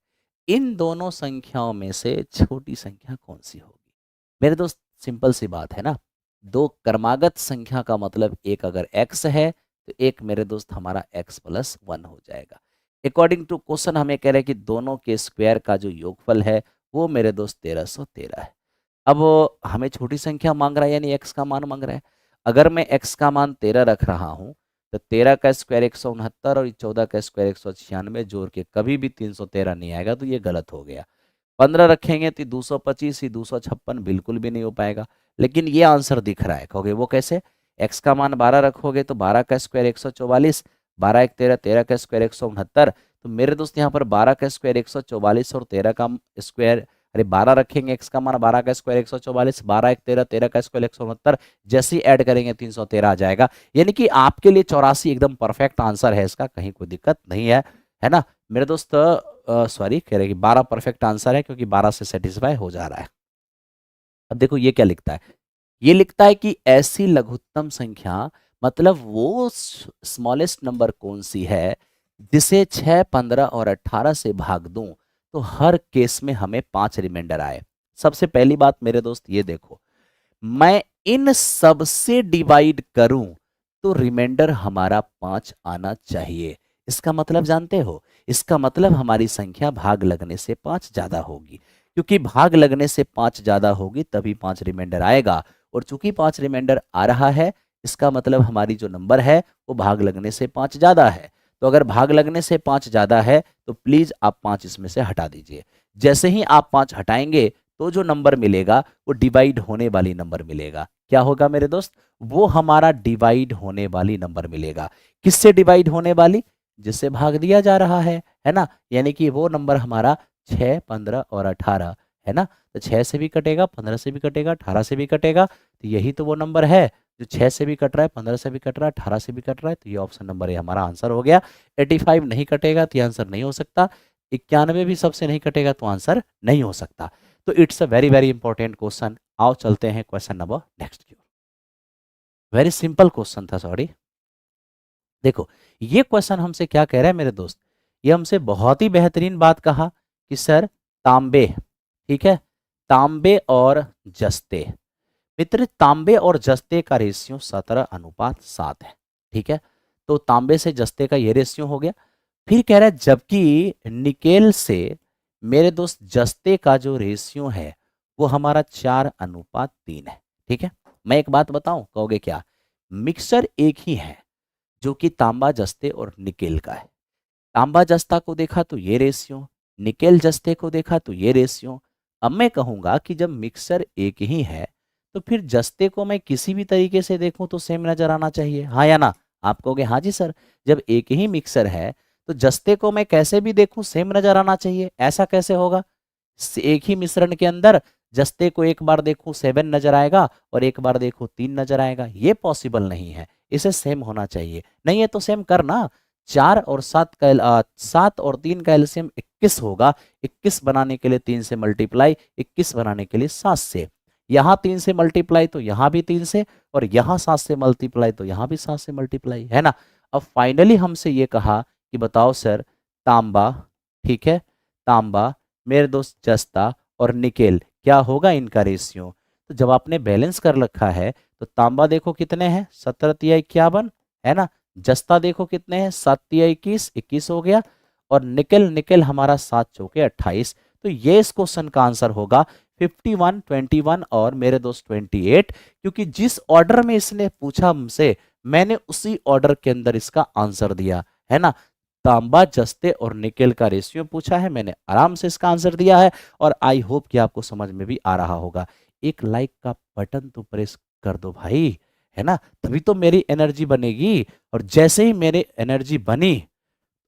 Speaker 1: इन दोनों संख्याओं में से छोटी संख्या कौन सी होगी? मेरे दोस्त सिंपल सी बात है ना, दो क्रमागत संख्या का मतलब एक अगर x है तो एक मेरे दोस्त हमारा x+1 हो जाएगा। अकॉर्डिंग टू क्वेश्चन हमें कह रहे हैं कि दोनों के स्क्वायर का जो योगफल है वो मेरे दोस्त 1313 है। अब हमें छोटी संख्या मांग रहा है, यानी x का मान मांग रहा है। अगर मैं x का मान 13 रख रहा हूँ तो 13 का स्क्वायर 169 और 14 का स्क्वायर 196 जोड़ के कभी भी 313 नहीं आएगा, तो ये गलत हो गया। 15 रखेंगे तो 225 ही 256 बिल्कुल भी नहीं हो पाएगा। लेकिन ये आंसर दिख रहा है, कहोगे वो कैसे? x का मान 12 रखोगे तो 12 का स्क्वायर 144, 12 एक 13, 13 का स्क्वायर 169। तो मेरे दोस्त यहाँ पर 12 का स्क्वायर 144 और 13 का स्क्वायर, अरे 12 रखेंगे, x का मान 12 का स्क्वायर 144, 12 एक 13, 13 का स्क्वायर 169, जैसे ही ऐड करेंगे 313 आ जाएगा। यानी कि आपके लिए 84 एकदम परफेक्ट आंसर है, इसका कहीं कोई दिक्कत नहीं है ना मेरे दोस्त? सॉरी, कह रहे कि 12 परफेक्ट आंसर है, क्योंकि 12 से सेटिस्फाई हो जा रहा है। अब देखो ये क्या लिखता है, ये लिखता है कि ऐसी लघुत्तम संख्या, मतलब वो स्मॉलेस्ट नंबर कौन सी है जिसे 6, 15 और 18 से भाग दूं तो हर केस में हमें 5 रिमाइंडर आए। सबसे पहली बात मेरे दोस्त ये देखो, मैं इन सब से डिवाइड करूं तो रिमाइंडर हमारा 5 आना चाहिए। इसका मतलब जानते हो, इसका मतलब हमारी संख्या भाग लगने से 5 ज्यादा होगी, क्योंकि भाग लगने से 5 ज्यादा होगी तभी 5 रिमाइंडर आएगा। और चूंकि 5 रिमाइंडर आ रहा है, इसका मतलब हमारी जो नंबर है वो भाग लगने से 5 ज्यादा है। तो अगर भाग लगने से 5 ज्यादा है तो प्लीज आप 5 इसमें से हटा दीजिए। जैसे ही आप 5 हटाएंगे तो जो नंबर मिलेगा वो डिवाइड होने वाली नंबर मिलेगा। क्या होगा मेरे दोस्त? वो हमारा डिवाइड होने वाली नंबर मिलेगा। किससे डिवाइड होने वाली? जिससे भाग दिया जा रहा है ना? यानी कि वो नंबर हमारा 6, 15 और 18 है ना? तो 6 से भी कटेगा, 15 से भी कटेगा, 18 से भी कटेगा, तो यही तो वो नंबर है जो 6 से भी कट रहा है, 15 से भी कट रहा है, 18 से भी कट रहा है। तो ये ऑप्शन नंबर ये हमारा आंसर हो गया। 85 नहीं कटेगा तो ये आंसर नहीं हो सकता। 91 भी सबसे नहीं कटेगा तो आंसर नहीं हो सकता। तो it's a very very important question. आओ चलते हैं क्वेश्चन नंबर नेक्स्ट की ओर। वेरी सिंपल क्वेश्चन था, सॉरी। देखो ये क्वेश्चन हमसे क्या कह रहा है मेरे दोस्त, ये हमसे बहुत ही बेहतरीन बात कहा कि सर तांबे, ठीक है, तांबे और जस्ते, मित्र तांबे और जस्ते का रेशियो 17:7 है, ठीक है। तो तांबे से जस्ते का ये रेशियो हो गया। फिर कह रहा है जबकि निकेल से मेरे दोस्त जस्ते का जो रेशियो है वो हमारा 4:3 है, ठीक है। मैं एक बात बताऊं, कहोगे क्या? मिक्सचर एक ही है जो कि तांबा जस्ते और निकेल का है। तांबा जस्ता को देखा तो ये रेशियो, निकेल जस्ते को देखा तो ये रेशियो। अब मैं कहूंगा कि जब मिक्सचर एक ही है तो फिर जस्ते को मैं किसी भी तरीके से देखूं तो सेम नजर आना चाहिए, हाँ या ना? आप कहोगे हाँ जी सर, जब एक ही मिक्सर है तो जस्ते को मैं कैसे भी देखूं सेम नजर आना चाहिए, ऐसा कैसे होगा? एक ही मिश्रण के अंदर जस्ते को एक बार देखूं 7 नजर आएगा और एक बार देखूं 3 नजर आएगा, ये पॉसिबल नहीं है। इसे सेम होना चाहिए। नहीं है तो सेम करना। 4 और 7 का 7 और 3 का एलसीएम 21 होगा। 21 बनाने के लिए 3 से मल्टीप्लाई, 21 बनाने के लिए 7 से। यहाँ 3 से मल्टीप्लाई तो यहाँ भी 3 से, और यहाँ 7 से मल्टीप्लाई तो यहाँ भी 7 से मल्टीप्लाई, है ना? अब फाइनली हमसे ये कहा कि बताओ सर तांबा, ठीक है, तांबा, मेरे दोस्त जस्ता और निकेल क्या होगा इनका रेशियो? तो जब आपने बैलेंस कर रखा है तो तांबा देखो कितने हैं, 17 तिया 51, है ना? जस्ता देखो कितने हैं, 7 तिया 21, 21 हो गया। और निकेल, निकेल हमारा 7 चौके 28। तो ये इस क्वेश्चन का आंसर होगा 51, 21 और मेरे दोस्त 28, क्योंकि जिस ऑर्डर में इसने पूछा हमसे मैंने उसी ऑर्डर के अंदर इसका आंसर दिया, है ना? तांबा जस्ते और निकेल का रेशियो पूछा है, मैंने आराम से इसका आंसर दिया है। और आई होप कि आपको समझ में भी आ रहा होगा। एक लाइक का बटन तो प्रेस कर दो भाई, है ना? तभी तो मेरी एनर्जी बनेगी। और जैसे ही मेरी एनर्जी बनी,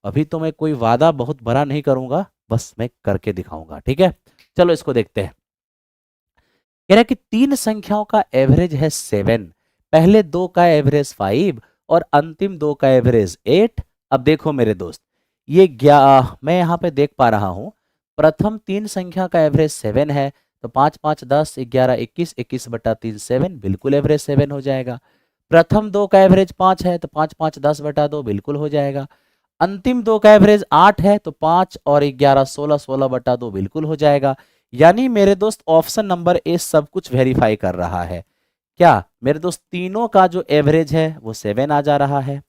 Speaker 1: अभी तो मैं कोई वादा बहुत बड़ा नहीं करूंगा, बस मैं करके दिखाऊंगा, ठीक है। चलो इसको देखते हैं। कह रहा है कि 3 संख्याओं का एवरेज है 7, पहले दो का एवरेज 5 और अंतिम दो का एवरेज 8। अब देखो मेरे दोस्त, ये मैं यहाँ पे देख पा रहा हूँ प्रथम तीन संख्या का एवरेज 7 है, तो 5 5 10 11 21, 21 बटा 3 7, बिल्कुल एवरेज 7 हो जाएगा। प्रथम दो का एवरेज 5 है, तो 5 5 10 बटा 2 बिल्कुल हो जाएगा। अंतिम दो का एवरेज 8 है, तो 5 और 11 16, 16 बटा 2 बिल्कुल हो जाएगा। यानी मेरे दोस्त ऑप्शन नंबर ए सब कुछ वेरीफाई कर रहा है। क्या मेरे दोस्त तीनों का जो एवरेज है वो 7 आ जा रहा है,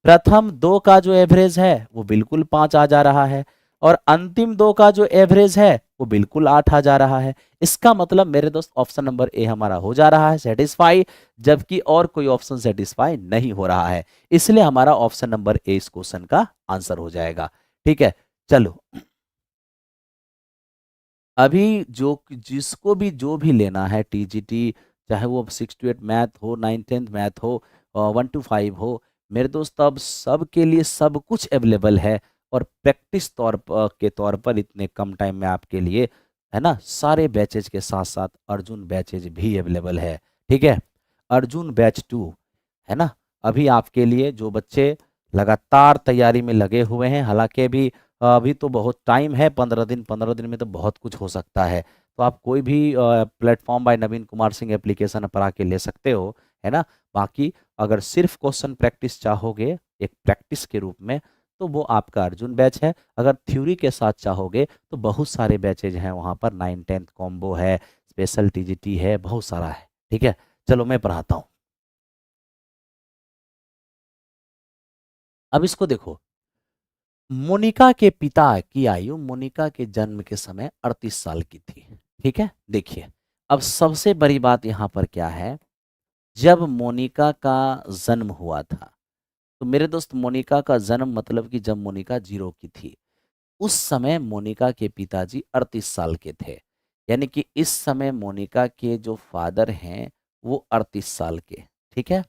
Speaker 1: प्रथम दो का जो एवरेज है वो बिल्कुल 5 आ जा रहा है, और अंतिम दो का जो एवरेज है वो बिल्कुल 8 आ जा रहा है। इसका मतलब मेरे दोस्त ऑप्शन नंबर ए हमारा हो जा रहा है सेटिस्फाई, जबकि और कोई ऑप्शन सेटिस्फाई नहीं हो रहा है, इसलिए हमारा ऑप्शन नंबर ए इस क्वेश्चन का आंसर हो जाएगा। ठीक है, चलो अभी जो जिसको भी जो भी लेना है टीजीटी, चाहे वो 6 to 8 मैथ हो, 9 10 मैथ हो, 1 to 5 हो, मेरे दोस्त अब सब के लिए सब कुछ अवेलेबल है। और प्रैक्टिस के तौर पर इतने कम टाइम में आपके लिए, है ना, सारे बैचेज के साथ साथ अर्जुन बैचेज भी अवेलेबल है। ठीक है, अर्जुन बैच 2, है ना, अभी आपके लिए जो बच्चे लगातार तैयारी में लगे हुए हैं, हालांकि अभी तो बहुत टाइम है, 15 दिन, 15 दिन में तो बहुत कुछ हो सकता है। तो आप कोई भी प्लेटफॉर्म बाय नवीन कुमार सिंह एप्लीकेशन पर आके ले सकते हो, है ना। बाकी अगर सिर्फ क्वेश्चन प्रैक्टिस चाहोगे एक प्रैक्टिस के रूप में, तो वो आपका अर्जुन बैच है। अगर थ्योरी के साथ चाहोगे तो बहुत सारे बैचेज हैं वहाँ पर, 9 10 कॉम्बो है, स्पेशल टीजीटी है, बहुत सारा है। ठीक है, चलो मैं पढ़ाता हूँ। अब इसको देखो, मोनिका के पिता की आयु मोनिका के जन्म के समय 38 साल की थी। ठीक है, देखिए अब सबसे बड़ी बात यहाँ पर क्या है, जब मोनिका का जन्म हुआ था, तो मेरे दोस्त मोनिका का जन्म मतलब कि जब मोनिका 0 की थी, उस समय मोनिका के पिताजी 38 साल के थे। यानी कि इस समय मोनिका के जो फादर हैं वो 38 साल के। ठीक है,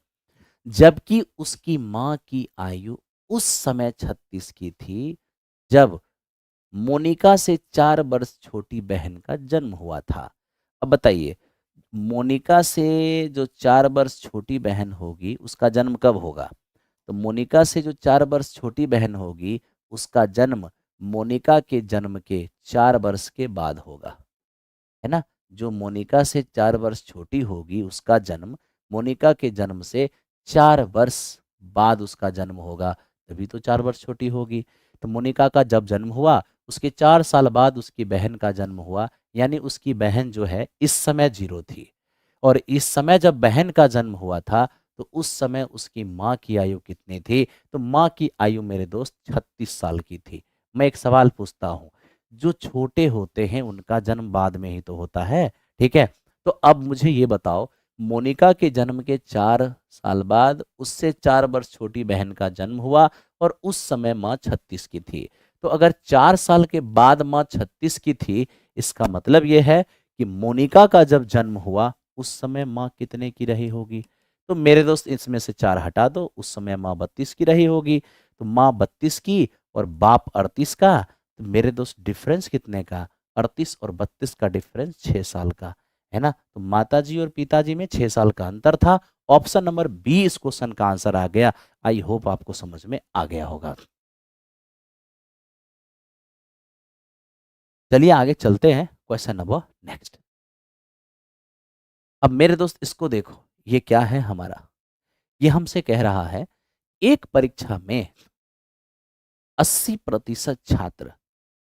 Speaker 1: जबकि उसकी माँ की आयु उस समय 36 की थी, जब मोनिका से 4 वर्ष छोटी बहन का जन्म हुआ था। अब बताइए, मोनिका से जो 4 वर्ष छोटी बहन होगी उसका जन्म कब होगा? तो मोनिका से जो 4 वर्ष छोटी बहन होगी उसका जन्म मोनिका के जन्म के 4 वर्ष के बाद होगा, है ना। जो मोनिका से 4 वर्ष छोटी होगी उसका जन्म मोनिका के जन्म से 4 वर्ष बाद उसका जन्म होगा, तभी तो 4 वर्ष छोटी होगी। तो मोनिका का जब जन्म हुआ उसके 4 साल बाद उसकी बहन का जन्म हुआ, यानी उसकी बहन जो है इस समय 0 थी। और इस समय जब बहन का जन्म हुआ था तो उस समय उसकी माँ की आयु कितनी थी? तो माँ की आयु मेरे दोस्त 36 साल की थी। मैं एक सवाल पूछता हूँ, जो छोटे होते हैं उनका जन्म बाद में ही तो होता है। ठीक है, तो अब मुझे ये बताओ, मोनिका के जन्म के 4 साल बाद उससे 4 वर्ष छोटी बहन का जन्म हुआ और उस समय माँ 36 की थी। तो अगर 4 साल के बाद माँ 36 की थी, इसका मतलब यह है कि मोनिका का जब जन्म हुआ उस समय माँ कितने की रही होगी? तो मेरे दोस्त इसमें से 4 हटा दो, उस समय माँ 32 की रही होगी। तो माँ 32 की और बाप 38 का, तो मेरे दोस्त डिफरेंस कितने का? 38 और 32 का डिफरेंस 6 साल का, है ना। तो माताजी और पिताजी में 6 साल का अंतर था। ऑप्शन नंबर बी इस क्वेश्चन का आंसर आ गया। आई होप आपको समझ में आ गया होगा। चलिए आगे चलते हैं, क्वेश्चन नंबर नेक्स्ट। अब मेरे दोस्त इसको देखो, ये क्या है हमारा, ये हमसे कह रहा है एक परीक्षा में 80% छात्र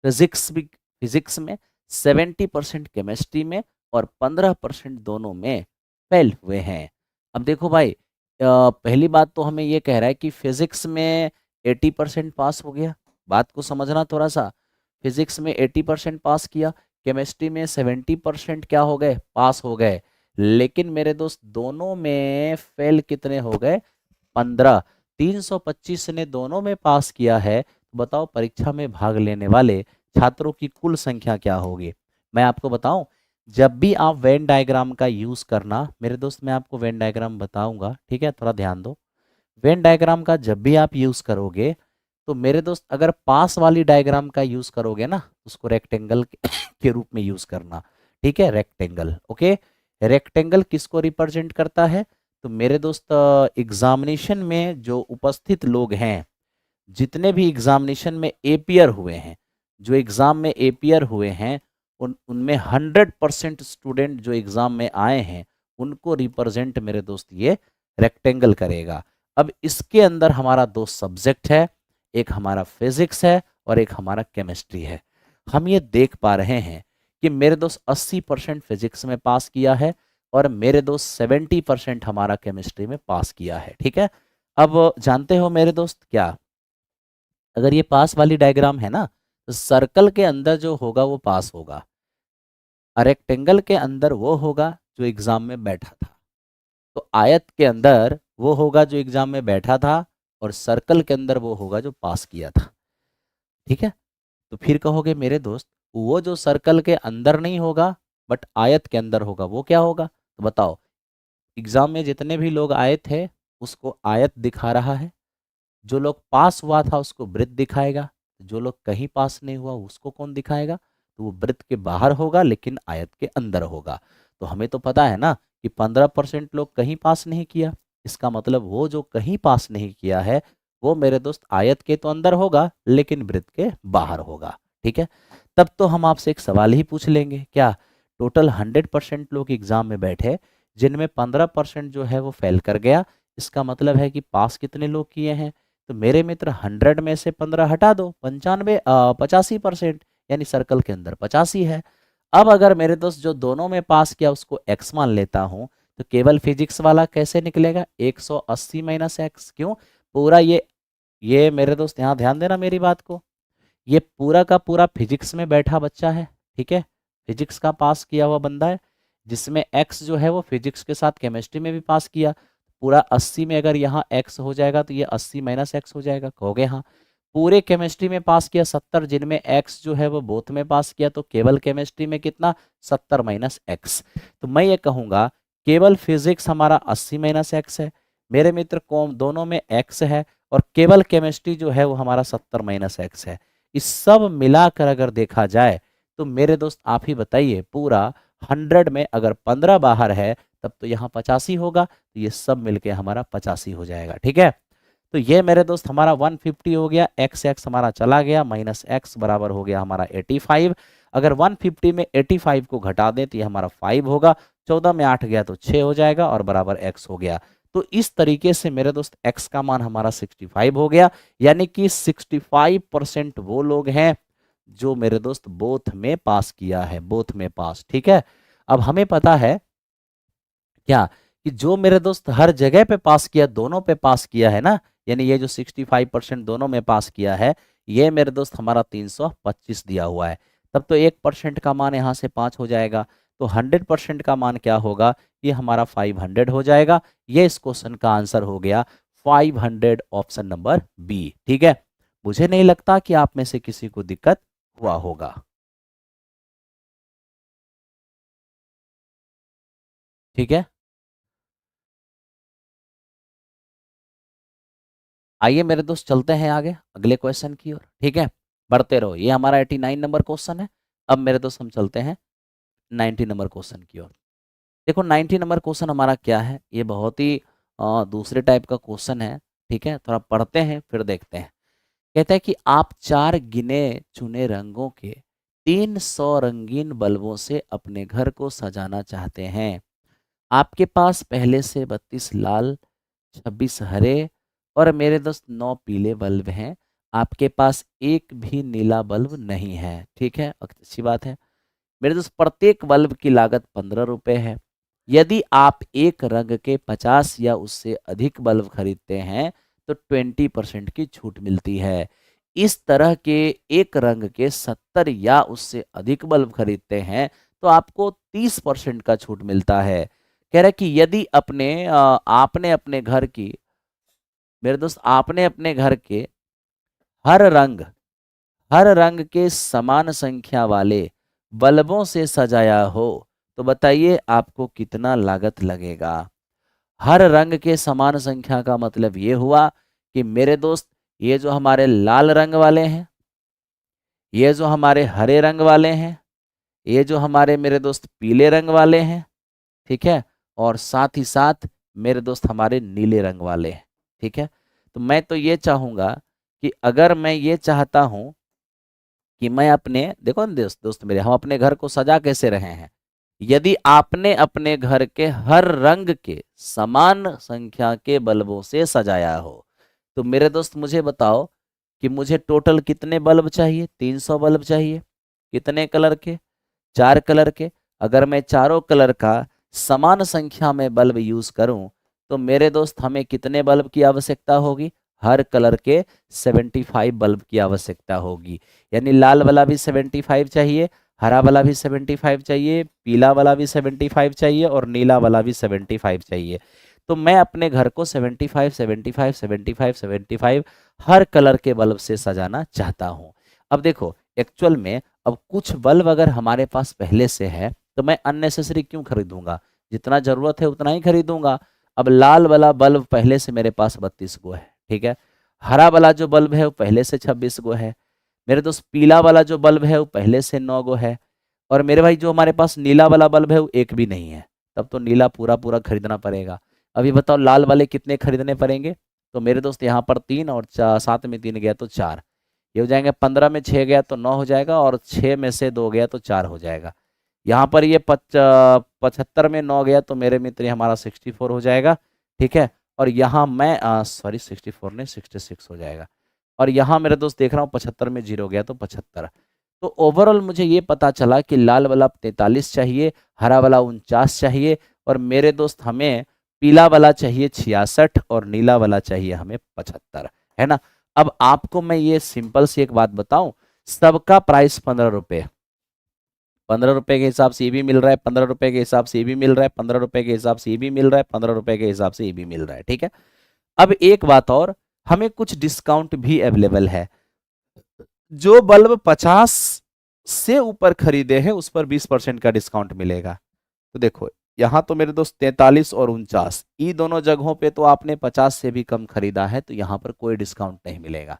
Speaker 1: फिजिक्स में, 70% केमिस्ट्री में और 15% दोनों में फेल हुए हैं। अब देखो भाई, पहली बात तो हमें ये कह रहा है कि फिजिक्स में 80% पास हो गया, बात को समझना थोड़ा सा। फिजिक्स में 80% पास किया, केमिस्ट्री में 70% क्या हो गए? पास हो गए। लेकिन मेरे दोस्त दोनों में फेल कितने हो गए? 15। 325 ने दोनों में पास किया है, तो बताओ परीक्षा में भाग लेने वाले छात्रों की कुल संख्या क्या होगी? मैं आपको बताऊं, जब भी आप वेन डायग्राम का यूज करना, मेरे दोस्त मैं आपको वेन डायग्राम बताऊंगा, ठीक है, थोड़ा ध्यान दो। वेन डायग्राम का जब भी आप यूज करोगे, तो मेरे दोस्त अगर पास वाली डायग्राम का यूज करोगे ना, उसको रेक्टेंगल के रूप में यूज करना। ठीक है, रेक्टेंगल, ओके। रेक्टेंगल किसको रिप्रेजेंट करता है? तो मेरे दोस्त एग्जामिनेशन में जो उपस्थित लोग हैं, जितने भी एग्जामिनेशन में एपियर हुए हैं, जो एग्जाम में एपियर हुए हैं, उनमें 100% स्टूडेंट जो एग्जाम में आए हैं उनको रिप्रेजेंट मेरे दोस्त ये रेक्टेंगल करेगा। अब इसके अंदर हमारा दो सब्जेक्ट है, एक हमारा फिजिक्स है और एक हमारा केमिस्ट्री है। हम ये देख पा रहे हैं कि मेरे दोस्त 80% फिजिक्स में पास किया है और मेरे दोस्त 70% हमारा केमिस्ट्री में पास किया है। ठीक है, अब जानते हो मेरे दोस्त क्या, अगर ये पास वाली डायग्राम है ना, तो सर्कल के अंदर जो होगा वो पास होगा और रेक्टेंगल के अंदर वो होगा जो एग्जाम में बैठा था। तो आयत के अंदर वो होगा जो एग्जाम में बैठा था और सर्कल के अंदर वो होगा जो पास किया था। ठीक है, तो फिर कहोगे मेरे दोस्त वो जो सर्कल के अंदर नहीं होगा बट आयत के अंदर होगा, वो क्या होगा? तो बताओ, एग्जाम में जितने भी लोग आए थे उसको आयत दिखा रहा है, जो लोग पास हुआ था उसको वृत्त दिखाएगा, जो लोग कहीं पास नहीं हुआ उसको कौन दिखाएगा? तो वो वृत्त के बाहर होगा लेकिन आयत के अंदर होगा। तो हमें तो पता है ना कि 15% लोग कहीं पास नहीं किया, इसका मतलब वो जो कहीं पास नहीं किया है वो मेरे दोस्त आयत के तो अंदर होगा लेकिन वृत्त के बाहर होगा। ठीक है, तब तो हम आपसे एक सवाल ही पूछ लेंगे, क्या टोटल 100% लोग एग्जाम में बैठे जिनमें 15% जो है वो फेल कर गया, इसका मतलब है कि पास कितने लोग किए हैं? तो मेरे मित्र 100 में से 15 हटा दो, 85% यानी सर्कल के अंदर 85 है। अब अगर मेरे दोस्त जो दोनों में पास किया उसको x मान लेता हूं, तो केवल फिजिक्स वाला कैसे निकलेगा? 180 माइनस एक्स। क्यों? पूरा ये मेरे दोस्त यहाँ ध्यान देना मेरी बात को, ये पूरा का पूरा फिजिक्स में बैठा बच्चा है। ठीक है, फिजिक्स का पास किया हुआ बंदा है, जिसमें x जो है वो फिजिक्स के साथ केमिस्ट्री में भी पास किया। पूरा 80 में अगर यहाँ x हो जाएगा तो ये 80 माइनस एक्स हो जाएगा, कहोगे हाँ। पूरे केमिस्ट्री में पास किया 70, जिनमें x जो है वो बोथ में पास किया, तो केवल केमिस्ट्री में कितना? 70 माइनस एक्स। तो मैं ये कहूँगा केवल फिजिक्स हमारा 80 माइनस एक्स है, मेरे मित्र कौन दोनों में x है, और केवल केमिस्ट्री जो है वो हमारा 70 माइनस एक्स है। इस सब मिलाकर अगर देखा जाए तो मेरे दोस्त आप ही बताइए, पूरा 100 में अगर 15 बाहर है तब तो यहाँ 85 होगा, तो ये सब मिलके हमारा 85 हो जाएगा। ठीक है, तो ये मेरे दोस्त हमारा 150 हो गया, एक्स एक्स हमारा चला गया, माइनस एक्स बराबर हो गया हमारा 85। अगर 150 में 85 को घटा दें तो ये हमारा 5 होगा, 14 में 8 गया तो 6 हो जाएगा और बराबर एक्स हो गया। तो इस तरीके से मेरे दोस्त x का मान हमारा 65 हो गया, यानी कि 65% वो लोग हैं जो मेरे दोस्त बोथ में पास किया है, बोथ में पास। ठीक है, अब हमें पता है क्या कि जो मेरे दोस्त हर जगह पे पास किया, दोनों पे पास किया है ना, यानी ये जो 65% दोनों में पास किया है, ये मेरे दोस्त हमारा 325 दिया हुआ है। तब तो 1% का मान यहाँ से 5 हो जाएगा, तो 100% का मान क्या होगा? ये हमारा 500 हो जाएगा। ये इस क्वेश्चन का आंसर हो गया 500, ऑप्शन नंबर बी। ठीक है, मुझे नहीं लगता कि आप में से किसी को दिक्कत हुआ होगा। ठीक है, आइए मेरे दोस्त चलते हैं आगे अगले क्वेश्चन की ओर। ठीक है, बढ़ते रहो, ये हमारा 89 नंबर क्वेश्चन है। अब मेरे दोस्त हम चलते हैं 90 नंबर क्वेश्चन की ओर। देखो 90 नंबर क्वेश्चन हमारा क्या है, ये बहुत ही दूसरे टाइप का क्वेश्चन है। ठीक है, थोड़ा पढ़ते हैं फिर देखते हैं। कहता है कि आप 4 गिने चुने रंगों के 300 रंगीन बल्बों से अपने घर को सजाना चाहते हैं। आपके पास पहले से 32 लाल, 26 हरे और मेरे दोस्त 9 पीले बल्ब हैं। आपके पास एक भी नीला बल्ब नहीं है। ठीक है, अच्छी बात है। मेरे दोस्त प्रत्येक बल्ब की लागत 15 रुपए है। यदि आप एक रंग के 50 या उससे अधिक बल्ब खरीदते हैं तो 20% की छूट मिलती है। इस तरह के एक रंग के 70 या उससे अधिक बल्ब खरीदते हैं तो आपको 30% का छूट मिलता है। कह रहा है कि यदि आपने अपने घर की, मेरे दोस्त आपने अपने घर के हर रंग हर रंग के समान संख्या वाले बल्बों से सजाया हो तो बताइए आपको कितना लागत लगेगा। हर रंग के समान संख्या का मतलब ये हुआ कि मेरे दोस्त ये जो हमारे लाल रंग वाले हैं, ये जो हमारे हरे रंग वाले हैं, ये जो हमारे मेरे दोस्त पीले रंग वाले हैं, ठीक है, और साथ ही साथ मेरे दोस्त हमारे नीले रंग वाले हैं। ठीक है, तो मैं तो ये चाहूंगा कि अगर मैं ये चाहता हूं कि मैं अपने, देखो ना दोस्त दोस्त मेरे, हम अपने घर को सजा कैसे रहे हैं। यदि आपने अपने घर के हर रंग के समान संख्या के बल्बों से सजाया हो, तो मेरे दोस्त मुझे बताओ कि मुझे टोटल कितने बल्ब चाहिए। 300 बल्ब चाहिए। कितने कलर के? 4 कलर के। अगर मैं चारों कलर का समान संख्या में बल्ब यूज करूं, तो मेरे दोस्त हमें कितने बल्ब की आवश्यकता होगी? हर कलर के 75 बल्ब की आवश्यकता होगी। यानी लाल वाला भी 75 चाहिए, हरा वाला भी 75 चाहिए, पीला वाला भी 75 चाहिए और नीला वाला भी 75 चाहिए। तो मैं अपने घर को 75 75 75 75 हर कलर के बल्ब से सजाना चाहता हूँ। अब देखो एक्चुअल में, अब कुछ बल्ब अगर हमारे पास पहले से है तो मैं अननेसेसरी क्यों खरीदूंगा, जितना जरूरत है उतना ही खरीदूंगा। अब लाल वाला बल्ब पहले से मेरे पास 32 गो है। ठीक है, हरा वाला जो बल्ब है वो पहले से 26 गो है। मेरे दोस्त पीला वाला जो बल्ब है वो पहले से 9 गो है। और मेरे भाई जो हमारे पास नीला वाला बल्ब है वो एक भी नहीं है। तब तो नीला पूरा पूरा खरीदना पड़ेगा। अभी बताओ लाल वाले कितने खरीदने पड़ेंगे? तो मेरे दोस्त यहाँ पर 3 और 7 में 3 गया तो 4, ये हो जाएंगे। 15 में 6 गया तो 9 हो जाएगा और 6 में से 2 गया तो 4 हो जाएगा। यहाँ पर ये 75 में 9 गया तो मेरे मित्र ये हमारा 64 हो जाएगा। ठीक है, और यहाँ मैं सॉरी 64 नहीं 66 हो जाएगा। और यहाँ मेरे दोस्त देख रहा हूँ 75 में 0 गया तो 75। तो ओवरऑल मुझे ये पता चला कि लाल वाला 43 चाहिए, हरा वाला 49 चाहिए और मेरे दोस्त हमें पीला वाला चाहिए 66 और नीला वाला चाहिए हमें 75, है ना। अब आपको मैं ये सिंपल सी एक बात बताऊं, सबका प्राइस 15 रुपए, 15 रुपए के हिसाब से ये भी मिल रहा है, 15 रुपए के हिसाब से ये भी मिल रहा है, 15 रुपए के हिसाब से ये भी मिल रहा है, 15 रुपए के हिसाब से ये भी मिल रहा है। ठीक है, अब एक बात और, हमें कुछ डिस्काउंट भी अवेलेबल है। जो बल्ब 50 से ऊपर खरीदे हैं उस पर 20% का डिस्काउंट मिलेगा। तो देखो यहाँ तो मेरे दोस्त 43 और 49 ये दोनों जगहों पे तो आपने 50 से भी कम खरीदा है तो यहाँ पर कोई डिस्काउंट नहीं मिलेगा।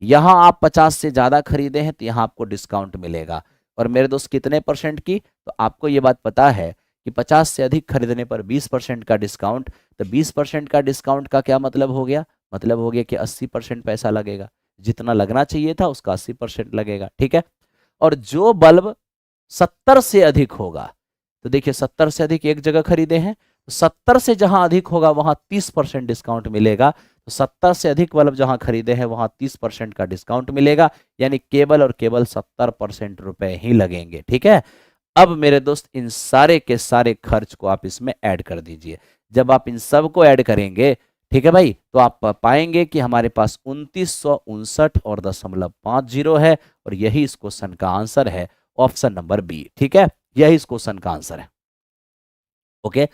Speaker 1: यहाँ आप 50 से ज्यादा खरीदे हैं तो यहाँ आपको डिस्काउंट मिलेगा। और मेरे दोस्त कितने परसेंट की? तो आपको ये बात पता है कि 50 से अधिक खरीदने पर 20% का डिस्काउंट। तो 20% का डिस्काउंट का क्या मतलब हो गया? मतलब हो गया कि 80% पैसा लगेगा। जितना लगना चाहिए था उसका 80% लगेगा। ठीक है, और जो बल्ब 70 से अधिक होगा, तो देखिए 70 से अधिक एक जगह खरीदे हैं तो 70 से जहां अधिक होगा वहां 30% डिस्काउंट मिलेगा। तो 70 से अधिक बल्ब जहां खरीदे हैं वहां 30% का डिस्काउंट मिलेगा, यानी केवल और केवल 70% रुपए ही लगेंगे। ठीक है, अब मेरे दोस्त इन सारे के सारे खर्च को आप इसमें ऐड कर दीजिए। जब आप इन सब को ऐड करेंगे, ठीक है भाई, तो आप पाएंगे कि हमारे पास 2959 और 0.50 है और यही इस क्वेश्चन का आंसर है, ऑप्शन नंबर बी। ठीक है, यही इस क्वेश्चन का आंसर है। ओके,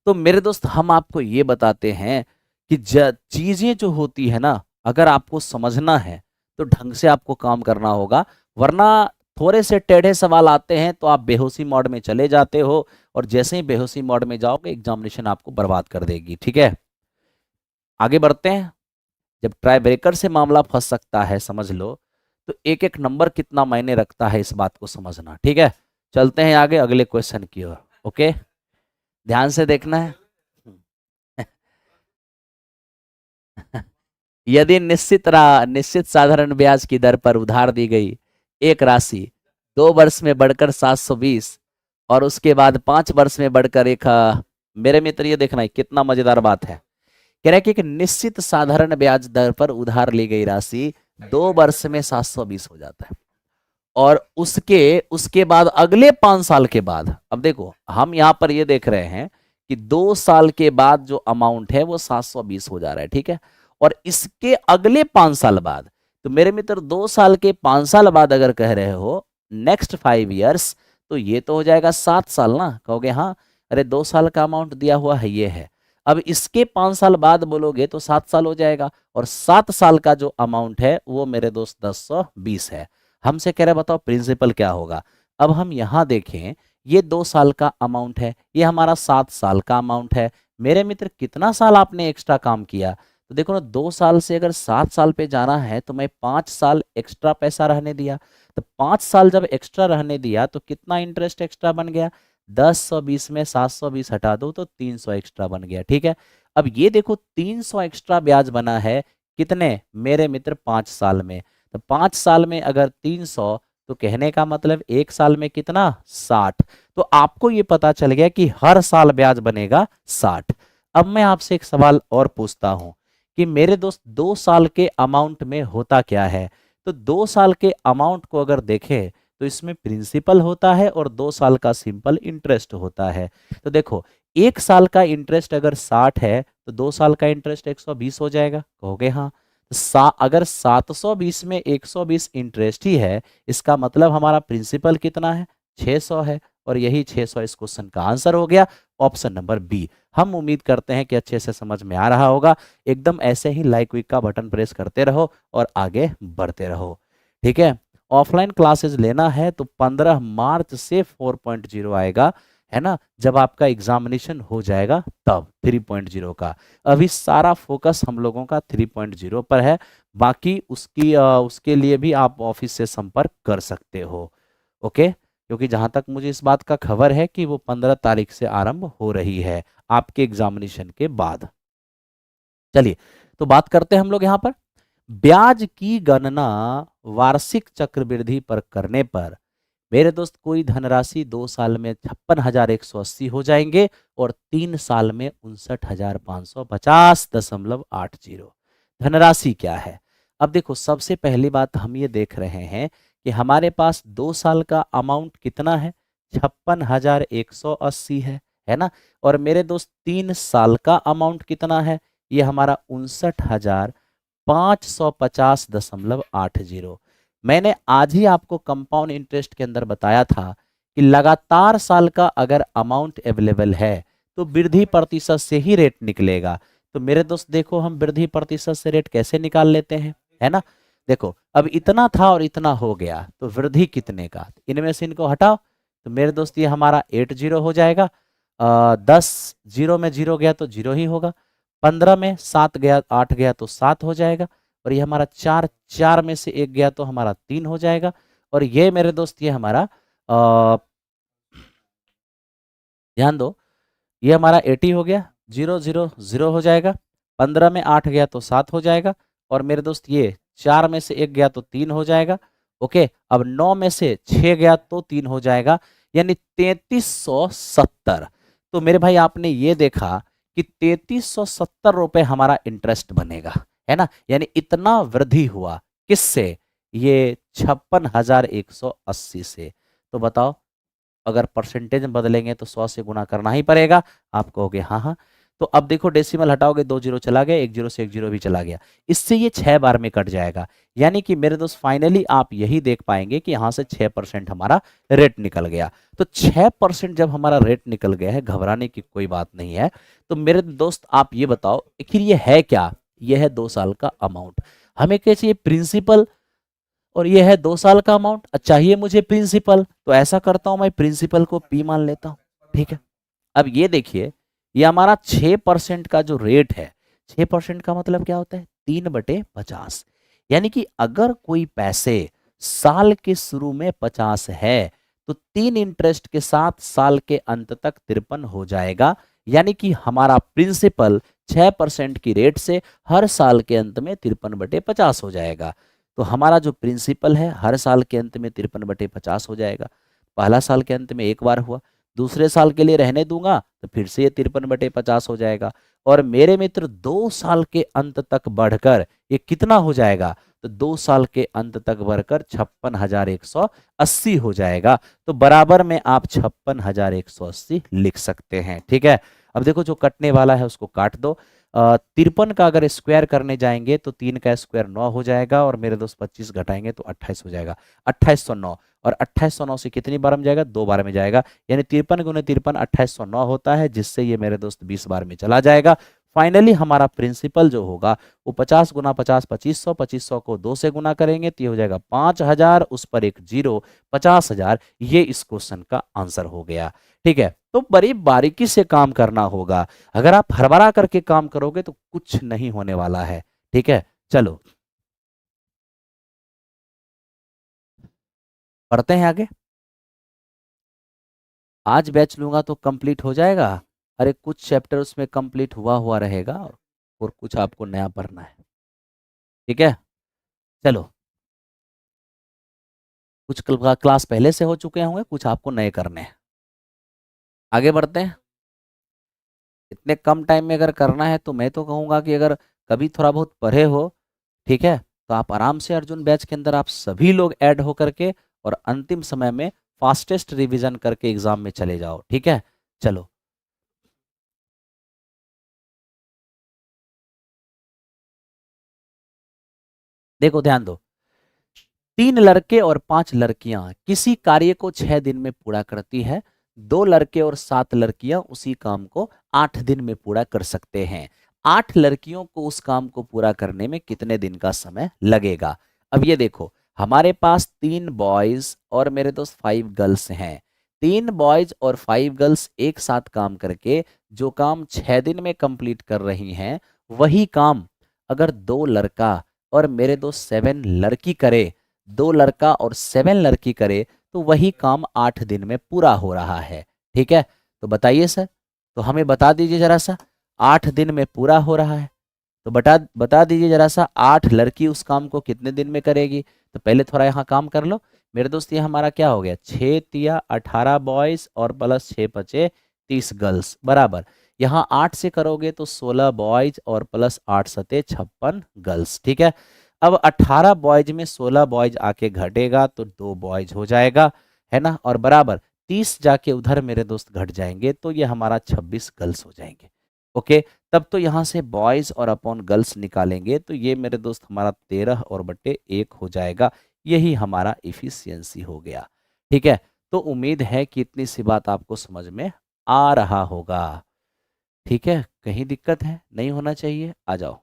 Speaker 1: तो मेरे दोस्त हम आपको ये बताते हैं कि चीजें जो होती है ना, अगर आपको समझना है तो ढंग से आपको काम करना होगा, वरना थोड़े से टेढ़े सवाल आते हैं तो आप बेहोशी मोड में चले जाते हो और जैसे ही बेहोशी मोड में जाओगे एग्जामिनेशन आपको बर्बाद कर देगी। ठीक है, आगे बढ़ते हैं। जब ट्राई ब्रेकर से मामला फंस सकता है समझ लो, तो एक एक नंबर कितना मायने रखता है इस बात को समझना। ठीक है, चलते हैं आगे अगले क्वेश्चन की ओर। ओके, ध्यान से देखना है। यदि निश्चित साधारण ब्याज की दर पर उधार दी गई एक राशि 2 वर्ष में बढ़कर 720 और उसके बाद 5 वर्ष में बढ़कर मेरे मित्र ये देखना है कितना मजेदार बात है। कह रहा है कि एक निश्चित साधारण ब्याज दर पर उधार ली गई राशि 2 वर्ष में 720 हो जाता है और उसके उसके बाद अगले 5 साल के बाद, अब देखो हम यहाँ पर ये देख रहे हैं कि 2 साल के बाद जो अमाउंट है वो 720 हो जा रहा है। ठीक है, और इसके अगले 5 साल बाद, तो मेरे मित्र 2 साल के 5 साल बाद अगर कह रहे हो नेक्स्ट 5 years, तो ये तो हो जाएगा 7 साल ना। कहोगे हाँ, अरे 2 साल का अमाउंट दिया हुआ है ये है। अब इसके 5 साल बाद बोलोगे तो 7 साल हो जाएगा और 7 साल का जो अमाउंट है वो मेरे दोस्त 1020 है। हमसे कह रहे बताओ प्रिंसिपल क्या होगा। अब हम यहाँ देखें, ये 2 साल का अमाउंट है, ये हमारा 7 साल का अमाउंट है। मेरे मित्र कितना साल आपने एक्स्ट्रा काम किया? तो देखो ना, 2 साल से अगर 7 साल पे जाना है तो मैं 5 साल एक्स्ट्रा पैसा रहने दिया। तो 5 साल जब एक्स्ट्रा रहने दिया तो कितना इंटरेस्ट एक्स्ट्रा बन गया? 1020 में 720 हटा दो तो 300 एक्स्ट्रा बन गया। ठीक है, अब ये देखो 300 एक्स्ट्रा ब्याज बना है कितने मेरे मित्र 5 साल में। तो 5 साल में अगर 300, तो कहने का मतलब 1 साल में कितना 60। तो आपको ये पता चल गया कि हर साल ब्याज बनेगा 60। अब मैं आपसे एक सवाल और पूछता हूं कि मेरे दोस्त 2 साल के अमाउंट में होता क्या है। तो 2 साल के अमाउंट को अगर देखें तो इसमें प्रिंसिपल होता है और 2 साल का सिंपल इंटरेस्ट होता है। तो देखो 1 साल का इंटरेस्ट अगर 60 है तो 2 साल का इंटरेस्ट 120 हो जाएगा, कहोगे हाँ। तो अगर 720 में 120 इंटरेस्ट ही है, इसका मतलब हमारा प्रिंसिपल कितना है 600 है, और यही 600 इस क्वेश्चन का आंसर हो गया, ऑप्शन नंबर बी। हम उम्मीद करते हैं कि अच्छे से समझ में आ रहा होगा। एकदम ऐसे ही लाइक क्विक का बटन प्रेस करते रहो और आगे बढ़ते रहो। ठीक है, ऑफलाइन क्लासेस लेना है तो 15 मार्च से 4.0 आएगा, है ना, जब आपका एग्जामिनेशन हो जाएगा तब 3.0 का। अभी सारा फोकस हम लोगों का 3.0 पर है, बाकी उसके लिए भी आप ऑफिस से संपर्क कर सकते हो। ओके, क्योंकि जहां तक मुझे इस बात का खबर है कि वो 15 तारीख से आरंभ हो रही है आपके एग्जामिनेशन के बाद। चलिए, तो बात करते हैं हम लोग यहाँ पर ब्याज की गणना वार्षिक चक्रवृद्धि पर करने पर मेरे दोस्त कोई धनराशि 2 साल में 56,180 हो जाएंगे और 3 साल में 59,550.80। धनराशि क्या है। अब देखो सबसे पहली बात हम ये देख रहे हैं कि हमारे पास 2 साल का अमाउंट कितना है 56,180 है ना। और मेरे दोस्त 3 साल का अमाउंट कितना है, ये हमारा 59,550.80। मैंने आज ही आपको कंपाउंड इंटरेस्ट के अंदर बताया था कि लगातार साल का अगर अमाउंट अवेलेबल है तो वृद्धि प्रतिशत से ही रेट निकलेगा। तो मेरे दोस्त देखो हम वृद्धि प्रतिशत से रेट कैसे निकाल लेते हैं, है ना। देखो अब इतना था और इतना हो गया तो वृद्धि कितने का, इनमें से इनको हटाओ तो मेरे दोस्त ये हमारा 80 हो जाएगा। 10 जीरो में जीरो गया तो जीरो ही होगा। 15 में 7 गया 8 गया तो 7 हो जाएगा। और ये हमारा 4, 4 में से 1 गया तो हमारा 3 हो जाएगा। और ये मेरे दोस्त ये हमारा ध्यान दो, ये हमारा 80 हो गया, 0 0 0 हो जाएगा। 15 में 8 गया तो 7 हो जाएगा। और मेरे दोस्त ये 4 में से 1 गया तो 3 हो जाएगा। ओके, अब 9 में से 6 गया तो 3 हो जाएगा, यानी 3370। तो मेरे भाई आपने ये देखा कि 3370 रुपये हमारा इंटरेस्ट बनेगा, है ना, यानी इतना वृद्धि हुआ किससे, ये 56,180 से। तो बताओ अगर परसेंटेज में बदलेंगे तो 100 से गुना करना ही पड़ेगा। आप कहोगे हाँ हाँ। तो अब देखो डेसिमल हटाओगे 2 जीरो चला गया, 1 जीरो से 1 जीरो भी चला गया, इससे ये 6 बार में कट जाएगा। यानी कि मेरे दोस्त फाइनली आप यही देख पाएंगे कि यहाँ से 6% हमारा रेट निकल गया। तो 6% जब हमारा रेट निकल गया है, घबराने की कोई बात नहीं है। तो मेरे दोस्त आप ये बताओ आखिर ये है क्या, ये है 2 साल का अमाउंट। हमें क्या चाहिए प्रिंसिपल, और ये है 2 साल का अमाउंट। चाहिए मुझे प्रिंसिपल, तो ऐसा करता हूं मैं प्रिंसिपल को पी मान लेता हूं। ठीक है, अब ये देखिए ये हमारा 6% का जो रेट है, 6% का मतलब क्या होता है 3/50। यानी कि अगर कोई पैसे साल के शुरू में 50 है तो 3 इंटरेस्ट के साथ साल के अंत तक 53 हो जाएगा। यानी कि हमारा प्रिंसिपल 6% की रेट से हर साल के अंत में 53/50 हो जाएगा। तो हमारा जो प्रिंसिपल है हर साल के अंत में 53/50 हो जाएगा। पहला साल के अंत में एक बार हुआ, दूसरे साल के लिए रहने दूंगा तो फिर से ये 53/50 हो जाएगा। और मेरे मित्र 2 साल के अंत तक बढ़कर ये कितना हो जाएगा, तो 2 साल के अंत तक बढ़कर 56,180 हो जाएगा। तो बराबर में आप 56,180 लिख सकते हैं। ठीक है, अब देखो जो कटने वाला है उसको काट दो। 53 का अगर स्क्वायर करने जाएंगे तो 3 का स्क्वायर 9 हो जाएगा, और मेरे दोस्त 25 घटाएंगे तो 28 हो जाएगा। 2809, और 2809 से कितनी बार में जाएगा, 2 बार में जाएगा। यानी 53 गुने 53 2809 होता है, जिससे ये मेरे दोस्त 20 बार में चला जाएगा। फाइनली हमारा प्रिंसिपल जो होगा वो 50 गुना 50 2500, 2500 को 2 से गुना करेंगे तो ये हो जाएगा 5000, उस पर एक जीरो 50,000। ये इस क्वेश्चन का आंसर हो गया। ठीक है, तो बड़ी बारीकी से काम करना होगा। अगर आप हड़बड़ा करके काम करोगे तो कुछ नहीं होने वाला है। ठीक है, चलो पढ़ते हैं आगे। आज बैच लूंगा तो कंप्लीट हो जाएगा। अरे कुछ चैप्टर उसमें कंप्लीट हुआ हुआ रहेगा और कुछ आपको नया पढ़ना है। ठीक है, चलो। कुछ क्लास पहले से हो चुके होंगे, कुछ आपको नए करने हैं। आगे बढ़ते हैं। इतने कम टाइम में अगर करना है तो मैं तो कहूँगा कि अगर कभी थोड़ा बहुत पढ़े हो, ठीक है, तो आप आराम से अर्जुन बैच के अंदर आप सभी लोग ऐड हो करके और अंतिम समय में फास्टेस्ट रिवीजन करके एग्जाम में चले जाओ। ठीक है, चलो। देखो ध्यान दो, 3 लड़के और 5 लड़कियां किसी कार्य को 6 दिन में पूरा करती है। 2 लड़के और 7 लड़कियां उसी काम को 8 दिन में पूरा कर सकते हैं। 8 लड़कियों को उस काम को पूरा करने में कितने दिन का समय लगेगा? अब ये देखो, हमारे पास 3 बॉयज और मेरे दोस्त 5 गर्ल्स हैं। 3 बॉयज और 5 गर्ल्स एक साथ काम करके जो काम 6 दिन में कंप्लीट कर रही हैं, वही काम अगर 2 लड़का और मेरे दोस्त 7 लड़की करे, 2 लड़का और 7 लड़की करे, तो वही काम 8 दिन में पूरा हो रहा है। ठीक है, तो बताइए सर, तो हमें बता दीजिए जरा सा, 8 दिन में पूरा हो रहा है तो बता दीजिए जरा सा, 8 लड़की उस काम को कितने दिन में करेगी? तो पहले थोड़ा यहाँ काम कर लो मेरे दोस्त। ये हमारा क्या हो गया, 6 तिया 18 बॉयज और प्लस 6 × 5 = 30 गर्ल्स बराबर। यहाँ 8 से करोगे तो 16 बॉयज और प्लस 8 × 7 = 56 गर्ल्स। ठीक है, अब 18 बॉयज में 16 बॉयज आके घटेगा तो 2 बॉयज हो जाएगा, है ना, और बराबर 30 जाके उधर मेरे दोस्त घट जाएंगे तो ये हमारा 26 गर्ल्स हो जाएंगे। ओके, तब तो यहाँ से बॉयज और अपॉन गर्ल्स निकालेंगे तो ये मेरे दोस्त हमारा 13 और बटे 1 हो जाएगा। यही हमारा इफिशियंसी हो गया। ठीक है, तो उम्मीद है कि इतनी सी बात आपको समझ में आ रहा होगा। ठीक है, कहीं दिक्कत है? नहीं होना चाहिए, आ जाओ।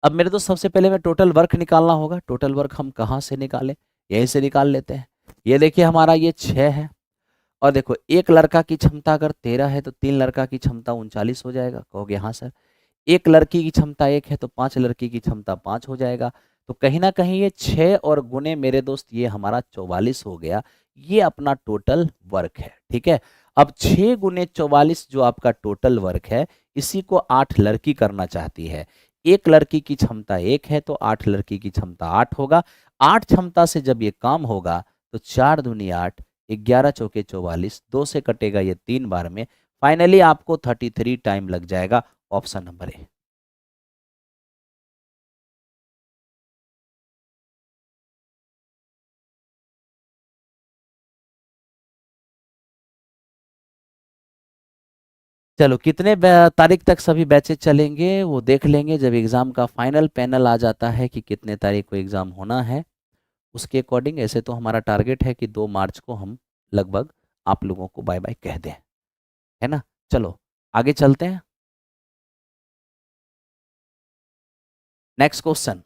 Speaker 1: अब मेरे दोस्त सबसे पहले मैं टोटल वर्क निकालना होगा। टोटल वर्क हम कहाँ से निकालें? यहीं से निकाल लेते हैं। ये देखिए हमारा ये 6 है, और देखो एक लड़का की क्षमता अगर 13 है तो 3 लड़का की क्षमता 39 हो जाएगा। कहोगे हाँ सर। एक लड़की की क्षमता 1 है तो 5 लड़की की क्षमता 5 हो जाएगा। तो कहीं ना कहीं ये 6 और गुने मेरे दोस्त ये हमारा 44 हो गया। ये अपना टोटल वर्क है। ठीक है, अब 6 × 44 जो आपका टोटल वर्क है, इसी को 8 लड़की करना चाहती है। एक लड़की की क्षमता 1 है तो 8 लड़की की क्षमता 8 होगा। 8 क्षमता से जब ये काम होगा तो 4 दूनी 8, 11 × 4 = 44, 2 से कटेगा ये 3 बार में। फाइनली आपको 33 टाइम लग जाएगा। Option number A. चलो, कितने तारीख तक सभी बैचेज चलेंगे वो देख लेंगे जब एग्ज़ाम का फाइनल पैनल आ जाता है कि कितने तारीख को एग्ज़ाम होना है। उसके अकॉर्डिंग ऐसे तो हमारा टारगेट है कि 2 मार्च को हम लगभग आप लोगों को बाय बाय कह दें, है ना। चलो आगे चलते हैं। Next question.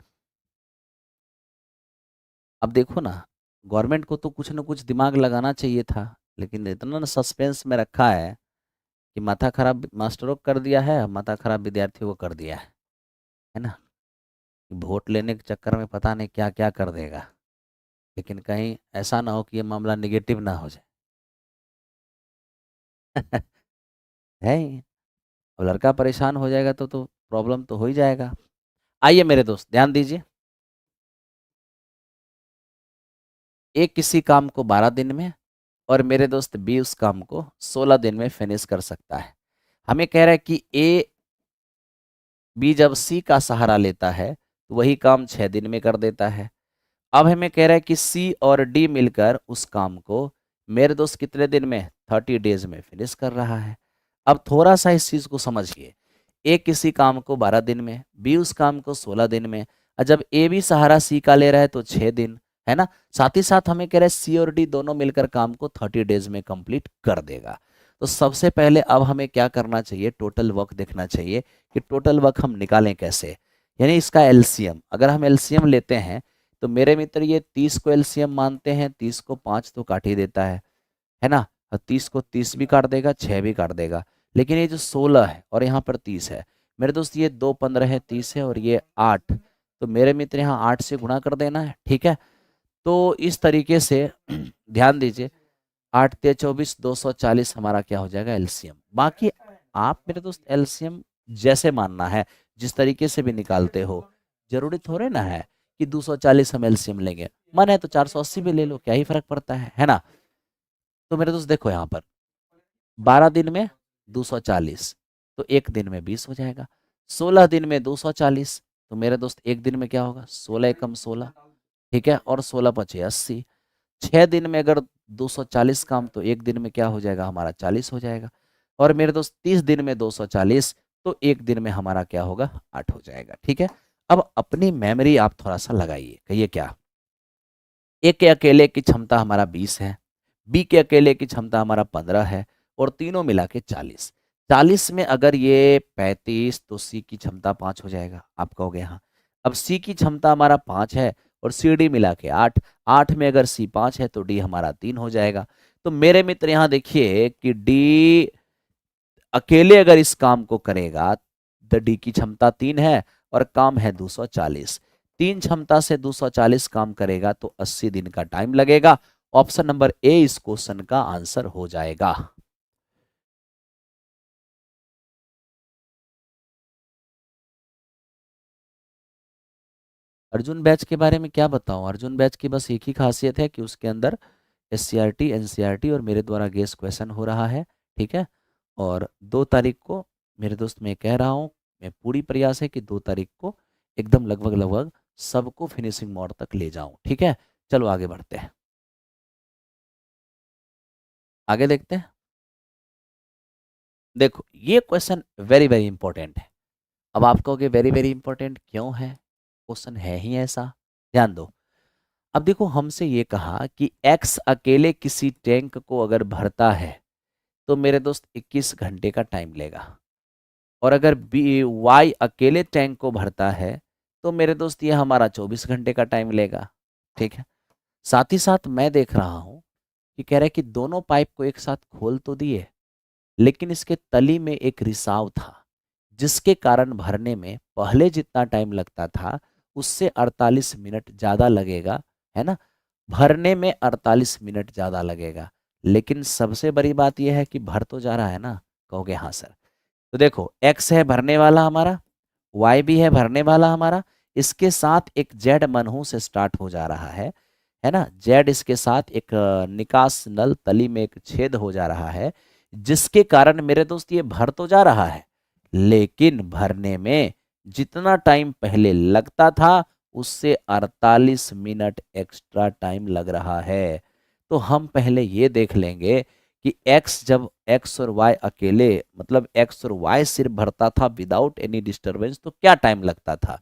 Speaker 1: अब देखो ना, गवर्नमेंट को तो कुछ ना कुछ दिमाग लगाना चाहिए था, लेकिन इतना ना सस्पेंस में रखा है कि माथा खराब मास्टरों को कर दिया है, माथा खराब विद्यार्थियों को कर दिया है ना। वोट लेने के चक्कर में पता नहीं क्या क्या कर देगा, लेकिन कहीं ऐसा ना हो कि ये मामला निगेटिव ना हो जाए। है ही। अब लड़का परेशान हो जाएगा तो प्रॉब्लम तो हो ही जाएगा। आइए मेरे दोस्त ध्यान दीजिए। ए किसी काम को 12 दिन में और मेरे दोस्त बी उस काम को 16 दिन में फिनिश कर सकता है। हमें कह रहा है कि ए बी जब सी का सहारा लेता है तो वही काम 6 दिन में कर देता है। अब हमें कह रहा है कि सी और डी मिलकर उस काम को मेरे दोस्त कितने दिन में, 30 डेज में फिनिश कर रहा है। अब थोड़ा सा इस चीज को समझिए। ए किसी काम को 12 दिन में, बी उस काम को 16 दिन में, और जब ए भी सहारा सी का ले रहा है तो 6 दिन, है ना। साथ ही साथ हमें कह रहा है सी और डी दोनों मिलकर काम को 30 डेज में कंप्लीट कर देगा। तो सबसे पहले अब हमें क्या करना चाहिए, टोटल वर्क देखना चाहिए कि टोटल वर्क हम निकालें कैसे, यानी इसका एलसीएम। अगर हम एलसीएम लेते हैं तो मेरे मित्र ये 30 को एलसीएम मानते हैं, 30 को 5 तो काट ही देता है ना। और 30 को 30 भी काट देगा, 6 भी काट देगा। लेकिन ये जो 16 है और यहाँ पर 30 है मेरे दोस्त, ये 2 15 है, 30 है और ये 8, तो मेरे मित्र यहाँ 8 से गुणा कर देना है। ठीक है, तो इस तरीके से ध्यान दीजिए, 8 × 24 240 हमारा क्या हो जाएगा एलसीएम। बाकी आप मेरे दोस्त एलसीएम जैसे मानना है, जिस तरीके से भी निकालते हो, जरूरी थोड़े ना है कि 240 हम एलसीएम लेंगे। मन है तो 480 भी ले लो, क्या ही फर्क पड़ता है ना। तो मेरे दोस्त देखो यहाँ पर 12 दिन में 240, तो एक दिन में 20 हो जाएगा। 16 दिन में 240, तो मेरे दोस्त एक दिन में क्या होगा 16 एकम 16, ठीक है, और 16 पचे 80। 6 दिन में अगर 240 काम, तो एक दिन में क्या हो जाएगा हमारा 40 हो जाएगा। और मेरे दोस्त 30 दिन में 240, तो एक दिन में हमारा क्या होगा 8 हो जाएगा। ठीक है, अब अपनी मेमोरी आप थोड़ा सा लगाइए, कहिए क्या। ए के अकेले की क्षमता हमारा 20 है, बी के अकेले की क्षमता हमारा 15 है, और तीनों मिला के 40। 40 में अगर ये 35, तो सी की क्षमता 5 हो जाएगा, आप कहोगे हाँ। अब सी की क्षमता हमारा 5 है और सी डी मिला के 8। 8 में अगर सी 5 है तो डी हमारा 3 हो जाएगा। तो मेरे मित्र यहाँ देखिए कि डी अकेले अगर इस काम को करेगा, तो डी की क्षमता 3 है और काम है 240। 3 क्षमता से 240 काम करेगा तो 80 दिन का टाइम लगेगा। ऑप्शन नंबर ए इस क्वेश्चन का आंसर हो जाएगा। अर्जुन बैच के बारे में क्या बताऊं, अर्जुन बैच की बस एक ही खासियत है कि उसके अंदर एससीईआरटी, एनसीईआरटी और मेरे द्वारा गेस क्वेश्चन हो रहा है। ठीक है, और 2 तारीख को मेरे दोस्त मैं कह रहा हूँ, मैं पूरी प्रयास है कि 2 तारीख को एकदम लगभग लगभग सबको फिनिशिंग मोड तक ले जाऊं। ठीक है, चलो आगे बढ़ते हैं, आगे देखते हैं। देखो ये क्वेश्चन वेरी वेरी इंपॉर्टेंट है। अब आप कहोगे वेरी वेरी इंपॉर्टेंट क्यों है, क्वेश्चन है ही ऐसा, ध्यान दो। अब देखो हमसे ये कहा कि एक्स अकेले किसी टैंक को अगर भरता है तो मेरे दोस्त 21 घंटे का टाइम लेगा, और अगर बी वाई अकेले टैंक को भरता है तो मेरे दोस्त ये हमारा 24 घंटे का टाइम लेगा। ठीक है, साथ ही साथ मैं देख रहा हूं कि कह रहे कि दोनों पाइप को एक साथ खोल तो दिए, लेकिन इसके तली में एक रिसाव था, जिसके कारण भरने में पहले जितना टाइम लगता था उससे 48 मिनट ज़्यादा लगेगा, है ना। भरने में 48 मिनट ज़्यादा लगेगा, लेकिन सबसे बड़ी बात यह है कि भर तो जा रहा है ना, कहोगे हाँ सर। तो देखो एक्स है भरने वाला हमारा, वाई भी है भरने वाला हमारा, इसके साथ एक जेड मनहू से स्टार्ट हो जा रहा है ना। जेड इसके साथ एक निकास नल तली में एक छेद हो जा रहा है, जिसके कारण मेरे दोस्त ये भर तो जा रहा है, लेकिन भरने में जितना टाइम पहले लगता था उससे 48 मिनट एक्स्ट्रा टाइम लग रहा है। तो हम पहले ये देख लेंगे कि x, जब x और y अकेले, मतलब x और y सिर्फ भरता था विदाउट एनी डिस्टरबेंस, तो क्या टाइम लगता था।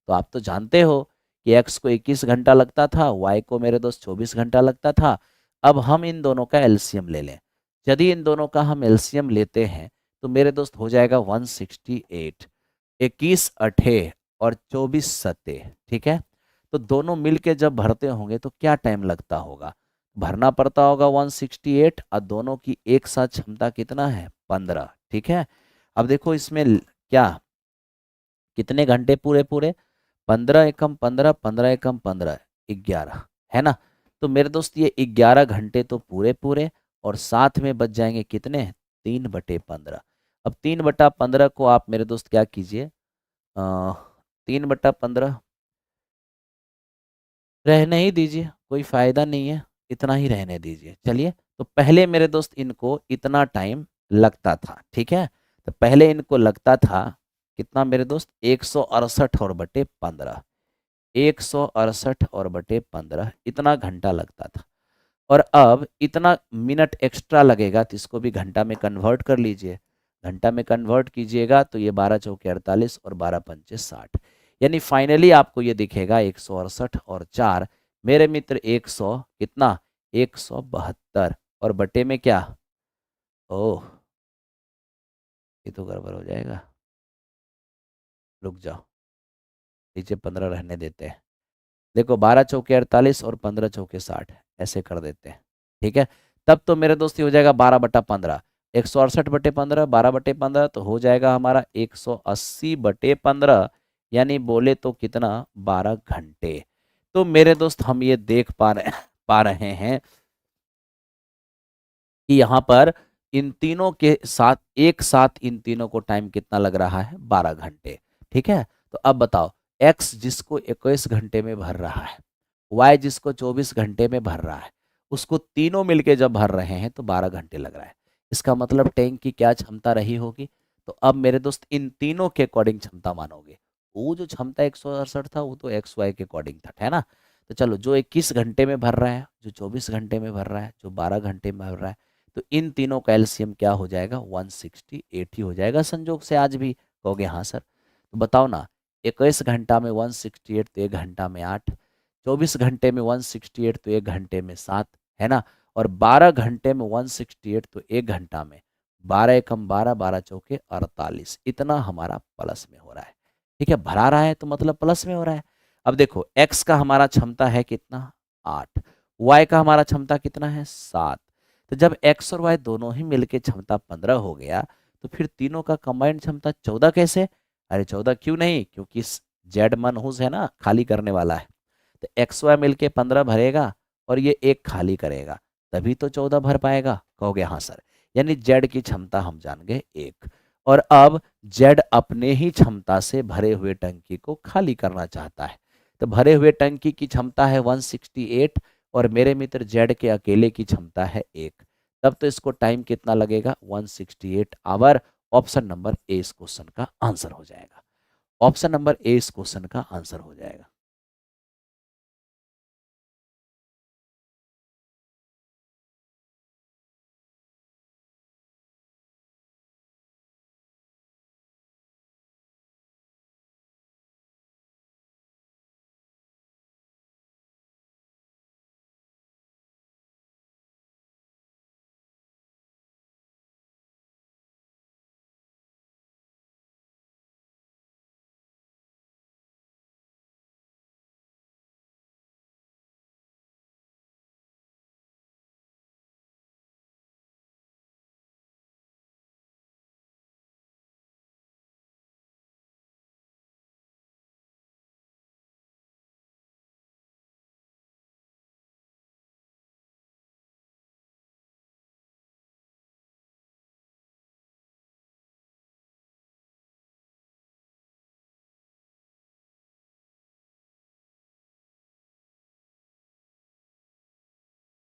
Speaker 1: तो आप तो जानते हो कि x को 21 घंटा लगता था, y को मेरे दोस्त 24 घंटा लगता था। अब हम इन दोनों का एलसीएम ले लें। यदि इन दोनों का हम एलसीएम लेते हैं तो मेरे दोस्त हो जाएगा 168। 21 अठे और 24 सत्ते, ठीक है। तो दोनों मिलके जब भरते होंगे तो क्या टाइम लगता होगा, भरना पड़ता होगा 168, और दोनों की एक साथ क्षमता कितना है 15। ठीक है, अब देखो इसमें क्या कितने घंटे पूरे पूरे, 15 एकम 15, 15 एकम 15, 11, है ना। तो मेरे दोस्त ये 11 घंटे तो पूरे पूरे, और साथ में बच जाएंगे कितने 3/15। अब 3/15 को आप मेरे दोस्त क्या कीजिए, 3/15 रहने ही दीजिए, कोई फायदा नहीं है, इतना ही रहने दीजिए। चलिए, तो पहले मेरे दोस्त इनको इतना टाइम लगता था, ठीक है। तो पहले इनको लगता था कितना मेरे दोस्त 168 और बटे 15, 168 और बटे 15 इतना घंटा लगता था। और अब इतना मिनट एक्स्ट्रा लगेगा, तो इसको भी घंटा में कन्वर्ट कर लीजिए। घंटा में कन्वर्ट कीजिएगा तो ये 12 चौके 48 और 12 पंचे 60, यानी फाइनली आपको ये दिखेगा 168 और 4 मेरे मित्र 100 कितना 172, और बटे में क्या, ओह ये तो गड़बड़ हो जाएगा, रुक जाओ, नीचे 15 रहने देते हैं। देखो 12 चौके 48 और 15 चौके 60 ऐसे कर देते हैं। ठीक है, तब तो मेरे दोस्त ये हो जाएगा 12/15, 168/15, 12/15 तो हो जाएगा हमारा 180/15, यानी बोले तो कितना 12 घंटे। तो मेरे दोस्त हम ये देख पा रहे हैं कि यहाँ पर इन तीनों के साथ एक साथ इन तीनों को टाइम कितना लग रहा है, 12 घंटे। ठीक है, तो अब बताओ, एक्स जिसको 21 घंटे में भर रहा है, वाई जिसको 24 घंटे में भर रहा है, उसको तीनों मिलके जब भर रहे हैं तो 12 घंटे लग रहा है। इसका मतलब टैंक की क्या क्षमता रही होगी? तो अब मेरे दोस्त इन तीनों के अकॉर्डिंग क्षमता मानोगे। वो जो क्षमता 168 था वो तो एक्स वाई के अकॉर्डिंग था, है ना। तो चलो, जो 21 घंटे में भर रहा है, जो 24 घंटे में भर रहा है, जो 12 घंटे में भर रहा है, तो इन तीनों का एलसीएम क्या हो जाएगा, 168 ही हो जाएगा संजोग से। आज भी कहोगे हाँ सर, तो बताओ ना, 21 घंटा में 168 तो 1 घंटा में 8, 24 घंटे में 168 तो 1 घंटे में 7, है ना। और 12 घंटे में 168 तो 1 घंटा में 12 एकम 12, 12 चौके 48, इतना हमारा प्लस में हो रहा है। ठीक है, भरा रहा है तो मतलब प्लस में हो रहा है। अब देखो, एक्स का हमारा क्षमता है कितना, 8, वाई का हमारा क्षमता कितना है, 7। तो जब एक्स और वाई दोनों ही मिलके क्षमता 15 हो गया, तो फिर तीनों का कंबाइंड क्षमता 14 कैसे? अरे 14 क्यों नहीं, क्योंकि जेड मनहूस है ना, खाली करने वाला है। तो एक्स वाई मिलके 15 भरेगा और ये एक खाली करेगा, तभी तो 14 भर पाएगा। कहोगे हाँ सर, यानी जेड की क्षमता हम जान गए 1। और अब जेड अपने ही क्षमता से भरे हुए टंकी को खाली करना चाहता है। तो भरे हुए टंकी की क्षमता है 168 और मेरे मित्र जेड के अकेले की क्षमता है 1। तब तो इसको टाइम कितना लगेगा, 168 आवर। ऑप्शन नंबर ए इस क्वेश्चन का आंसर हो जाएगा। ऑप्शन नंबर ए इस क्वेश्चन का आंसर हो जाएगा।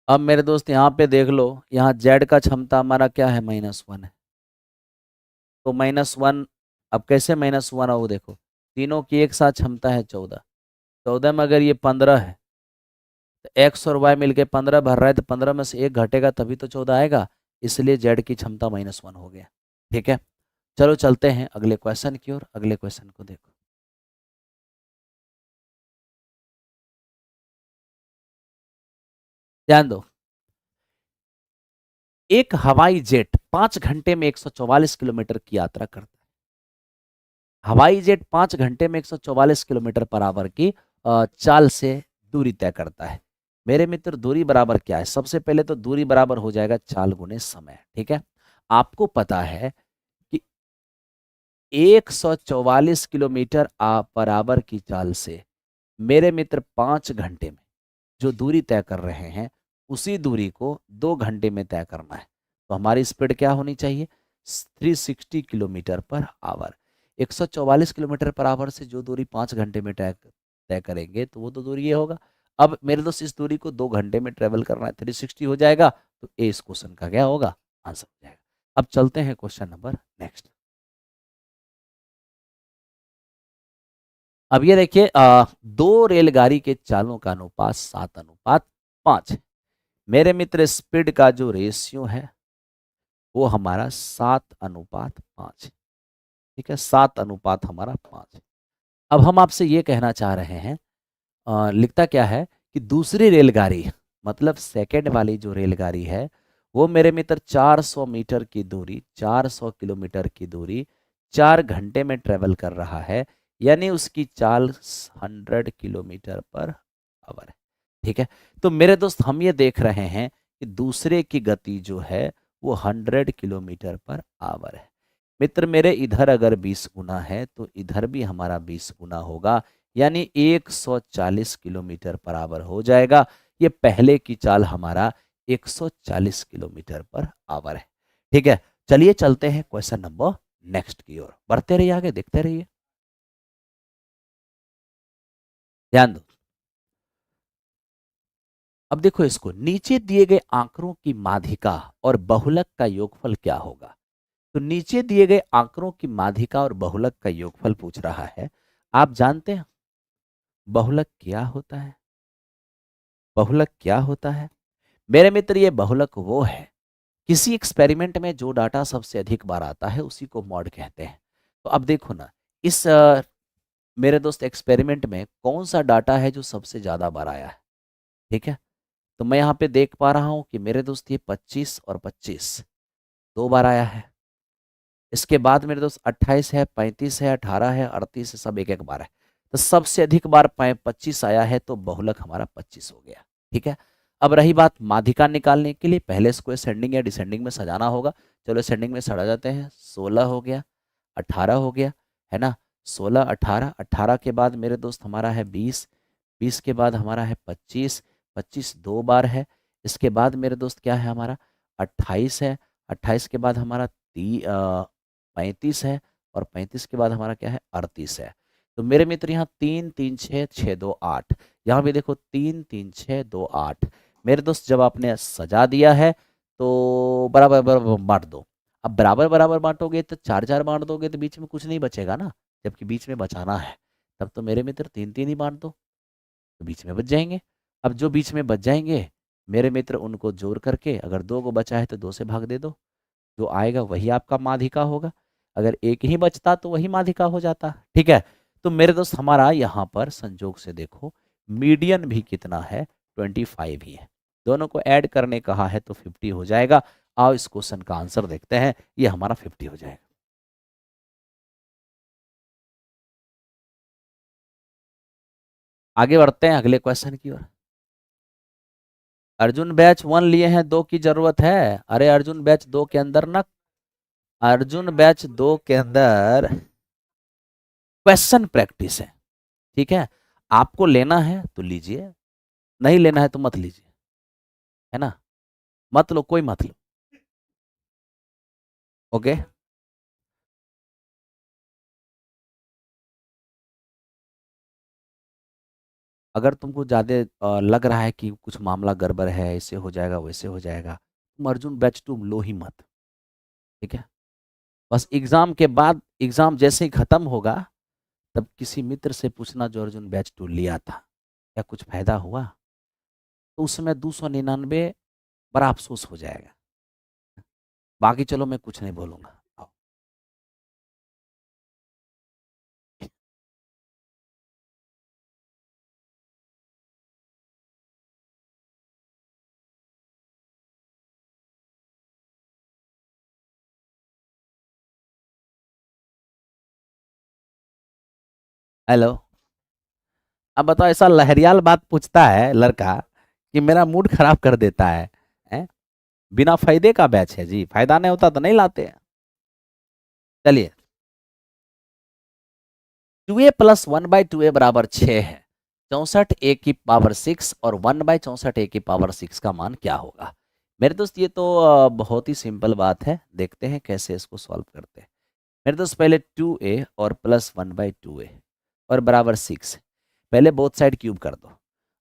Speaker 1: अब मेरे दोस्त यहाँ पे देख लो, यहाँ जेड का क्षमता हमारा क्या है, -1 है। तो -1, अब कैसे -1 हो, देखो तीनों की एक साथ क्षमता है 14। 14 में अगर ये 15 है, तो एक्स और वाई मिलके 15 भर रहा है, तो 15 में से एक घटेगा तभी तो 14 आएगा। इसलिए जेड की क्षमता -1 हो गया। ठीक है, चलो चलते हैं अगले क्वेश्चन की ओर। अगले क्वेश्चन को देखो, ध्यान दो। एक हवाई जेट 5 घंटे में 144 किलोमीटर की यात्रा करता है। हवाई जेट 5 घंटे में 144 किलोमीटर पर आवर की चाल से दूरी तय करता है। मेरे मित्र, दूरी बराबर क्या है? सबसे पहले तो दूरी बराबर हो जाएगा चाल गुने समय। ठीक है, आपको पता है कि 144 किलोमीटर पर आवर की चाल से मेरे मित्र 5 घंटे में जो दूरी तय कर रहे हैं, उसी दूरी को 2 घंटे में तय करना है। तो हमारी स्पीड क्या होनी चाहिए, 360 kilometre per hour. 144 kilometre per hour से जो दूरी 5 घंटे में तय तय करेंगे, तो वो तो दूरी ये होगा। अब मेरे दोस्त, इस दूरी को 2 घंटे में ट्रेवल करना है, 360 हो जाएगा। तो ए इस क्वेश्चन का क्या होगा, आंसर हो जाएगा। अब चलते हैं क्वेश्चन नंबर नेक्स्ट। अब ये देखिए, दो रेलगाड़ी के चालों का अनुपात 7:5 है। मेरे मित्र, स्पीड का जो रेशियो है वो हमारा 7:5 है। ठीक है, 7:5 हमारा 5 है। अब हम आपसे ये कहना चाह रहे हैं, लिखता क्या है कि दूसरी रेलगाड़ी, मतलब सेकंड वाली जो रेलगाड़ी है, वो मेरे मित्र 400 मीटर की दूरी, 400 किलोमीटर की दूरी 4 घंटे में ट्रेवल कर रहा है। यानी उसकी चाल 100 किलोमीटर पर आवर है। ठीक है, तो मेरे दोस्त, हम ये देख रहे हैं कि दूसरे की गति जो है वो 100 किलोमीटर पर आवर है। मित्र मेरे, इधर अगर 20 गुना है तो इधर भी हमारा 20 गुना होगा, यानी 140 किलोमीटर पर आवर हो जाएगा। ये पहले की चाल हमारा 140 किलोमीटर पर आवर है। ठीक है, चलिए चलते हैं क्वेश्चन नंबर नेक्स्ट की ओर, बढ़ते रहिए आगे, देखते रहिए, ध्यान दो। अब देखो इसको, नीचे दिए गए आंकड़ों की माध्यिका और बहुलक का योगफल क्या होगा। तो नीचे दिए गए आंकड़ों की माध्यिका और बहुलक का योगफल पूछ रहा है। आप जानते हैं बहुलक क्या होता है? बहुलक क्या होता है मेरे मित्र? ये बहुलक वो है, किसी एक्सपेरिमेंट में जो डाटा सबसे अधिक बार आता है उसी को मॉड कहते हैं। तो अब देखो ना, इस मेरे दोस्त एक्सपेरिमेंट में कौन सा डाटा है जो सबसे ज्यादा बार आया है? ठीक है, तो मैं यहाँ पे देख पा रहा हूँ कि मेरे दोस्त ये 25 और 25 दो बार आया है। इसके बाद मेरे दोस्त 28 है, 35 है, 18 है, 38 है, सब एक एक बार है। तो सबसे अधिक बार 25 आया है, तो बहुलक हमारा 25 हो गया। ठीक है, अब रही बात माध्यिका निकालने के लिए, पहले इसको असेंडिंग या डिसेंडिंग में सजाना होगा। चलो असेंडिंग में सजा जाते हैं। 16 हो गया, 18 हो गया, है ना, 16, 18, 18 के बाद मेरे दोस्त हमारा है 20, 20 के बाद हमारा है 25, 25 दो बार है। इसके बाद मेरे दोस्त क्या है हमारा, 28 है, 28 के बाद हमारा 35 है, और 35 के बाद हमारा क्या है, 38 है। तो मेरे मित्र यहाँ 3 3 6 6 2 8, यहाँ भी देखो 3 3 6 2 8। मेरे दोस्त जब आपने सजा दिया है तो बराबर बराबर बांट दो। अब बराबर बराबर बांटोगे तो 4 4 बांट दोगे तो बीच में कुछ नहीं बचेगा ना, जबकि बीच में बचाना है। तब तो मेरे मित्र 3 3 ही बांट दो, तो बीच में बच जाएंगे। अब जो बीच में बच जाएंगे मेरे मित्र, उनको जोड़ करके अगर 2 को बचा है तो 2 से भाग दे दो, जो आएगा वही आपका माध्यिका होगा। अगर एक ही बचता तो वही माध्यिका हो जाता। ठीक है, तो मेरे दोस्त हमारा यहाँ पर संजोग से देखो मीडियन भी कितना है, 25 ही है। दोनों को ऐड करने कहा है तो 50 हो जाएगा। आओ इस क्वेश्चन का आंसर देखते हैं, ये हमारा 50 हो जाएगा। आगे बढ़ते हैं अगले क्वेश्चन की ओर। अर्जुन बैच 1 लिए हैं, 2 की जरूरत है। अरे अर्जुन बैच 2 के अंदर ना, अर्जुन बैच 2 के अंदर क्वेश्चन प्रैक्टिस है। ठीक है, आपको लेना है तो लीजिए, नहीं लेना है तो मत लीजिए, है ना, मत लो, कोई मत लो। ओके, अगर तुमको ज्यादा लग रहा है कि कुछ मामला गड़बड़ है, ऐसे हो जाएगा वैसे हो जाएगा, तुम अर्जुन बैच टू लो ही मत। ठीक है, बस एग्जाम के बाद, एग्जाम जैसे ही खत्म होगा तब किसी मित्र से पूछना जो अर्जुन बैच टू लिया था, क्या कुछ फायदा हुआ? तो उस समय 299 बड़ा अफसोस हो जाएगा। बाकी चलो मैं कुछ नहीं बोलूंगा, आओ। हेलो, अब बताओ, ऐसा लहरियाल बात पूछता है लड़का कि मेरा मूड खराब कर देता है, हैं? बिना फायदे का बैच है जी, फायदा नहीं होता तो नहीं लाते हैं। चलिए, 2a प्लस 1/2a बराबर 6 है। 64a⁶ और 1/64a⁶ का मान क्या होगा? मेरे दोस्त ये तो बहुत ही सिंपल बात है, देखते हैं कैसे इसको सॉल्व करते हैं। मेरे दोस्त पहले 2a और प्लस 1/2a और बराबर 6, पहले बोथ साइड क्यूब कर दो।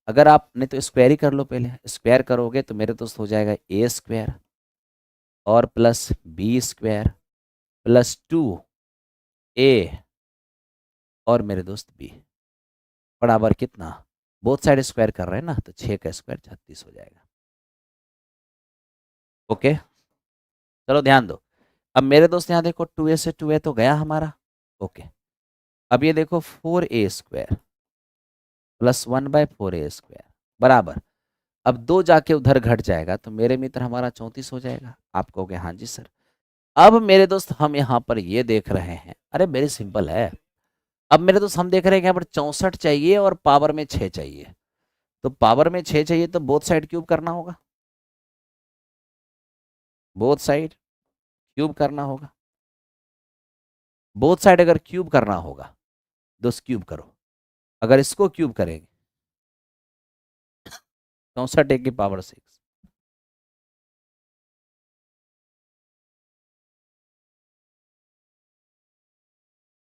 Speaker 1: अगर आप नहीं तो स्क्वायर ही कर लो, पहले स्क्वायर करोगे तो मेरे दोस्त हो जाएगा a² और प्लस b² प्लस 2a और मेरे दोस्त b बराबर कितना, बोथ साइड स्क्वायर कर रहे हैं ना, तो 6 का स्क्वायर 36 हो जाएगा। ओके, चलो ध्यान दो। अब मेरे दोस्त यहाँ देखो 2a से 2a तो गया हमारा। ओके, अब ये देखो 4a² प्लस 1/4a² बराबर, अब 2 जाके उधर घट जाएगा तो मेरे मित्र हमारा 34 हो जाएगा। आप कहोगे हाँ जी सर। अब मेरे दोस्त हम यहाँ पर ये देख रहे हैं, अरे वेरी सिंपल है। अब मेरे दोस्त हम देख रहे हैं कि यहाँ पर 64 चाहिए और पावर में 6 चाहिए। तो पावर में 6 चाहिए तो बोथ साइड क्यूब करना होगा, बोथ साइड क्यूब करना होगा। बोथ साइड अगर क्यूब करना होगा, दोस्त क्यूब करो। अगर इसको क्यूब करेंगे 64 a⁶,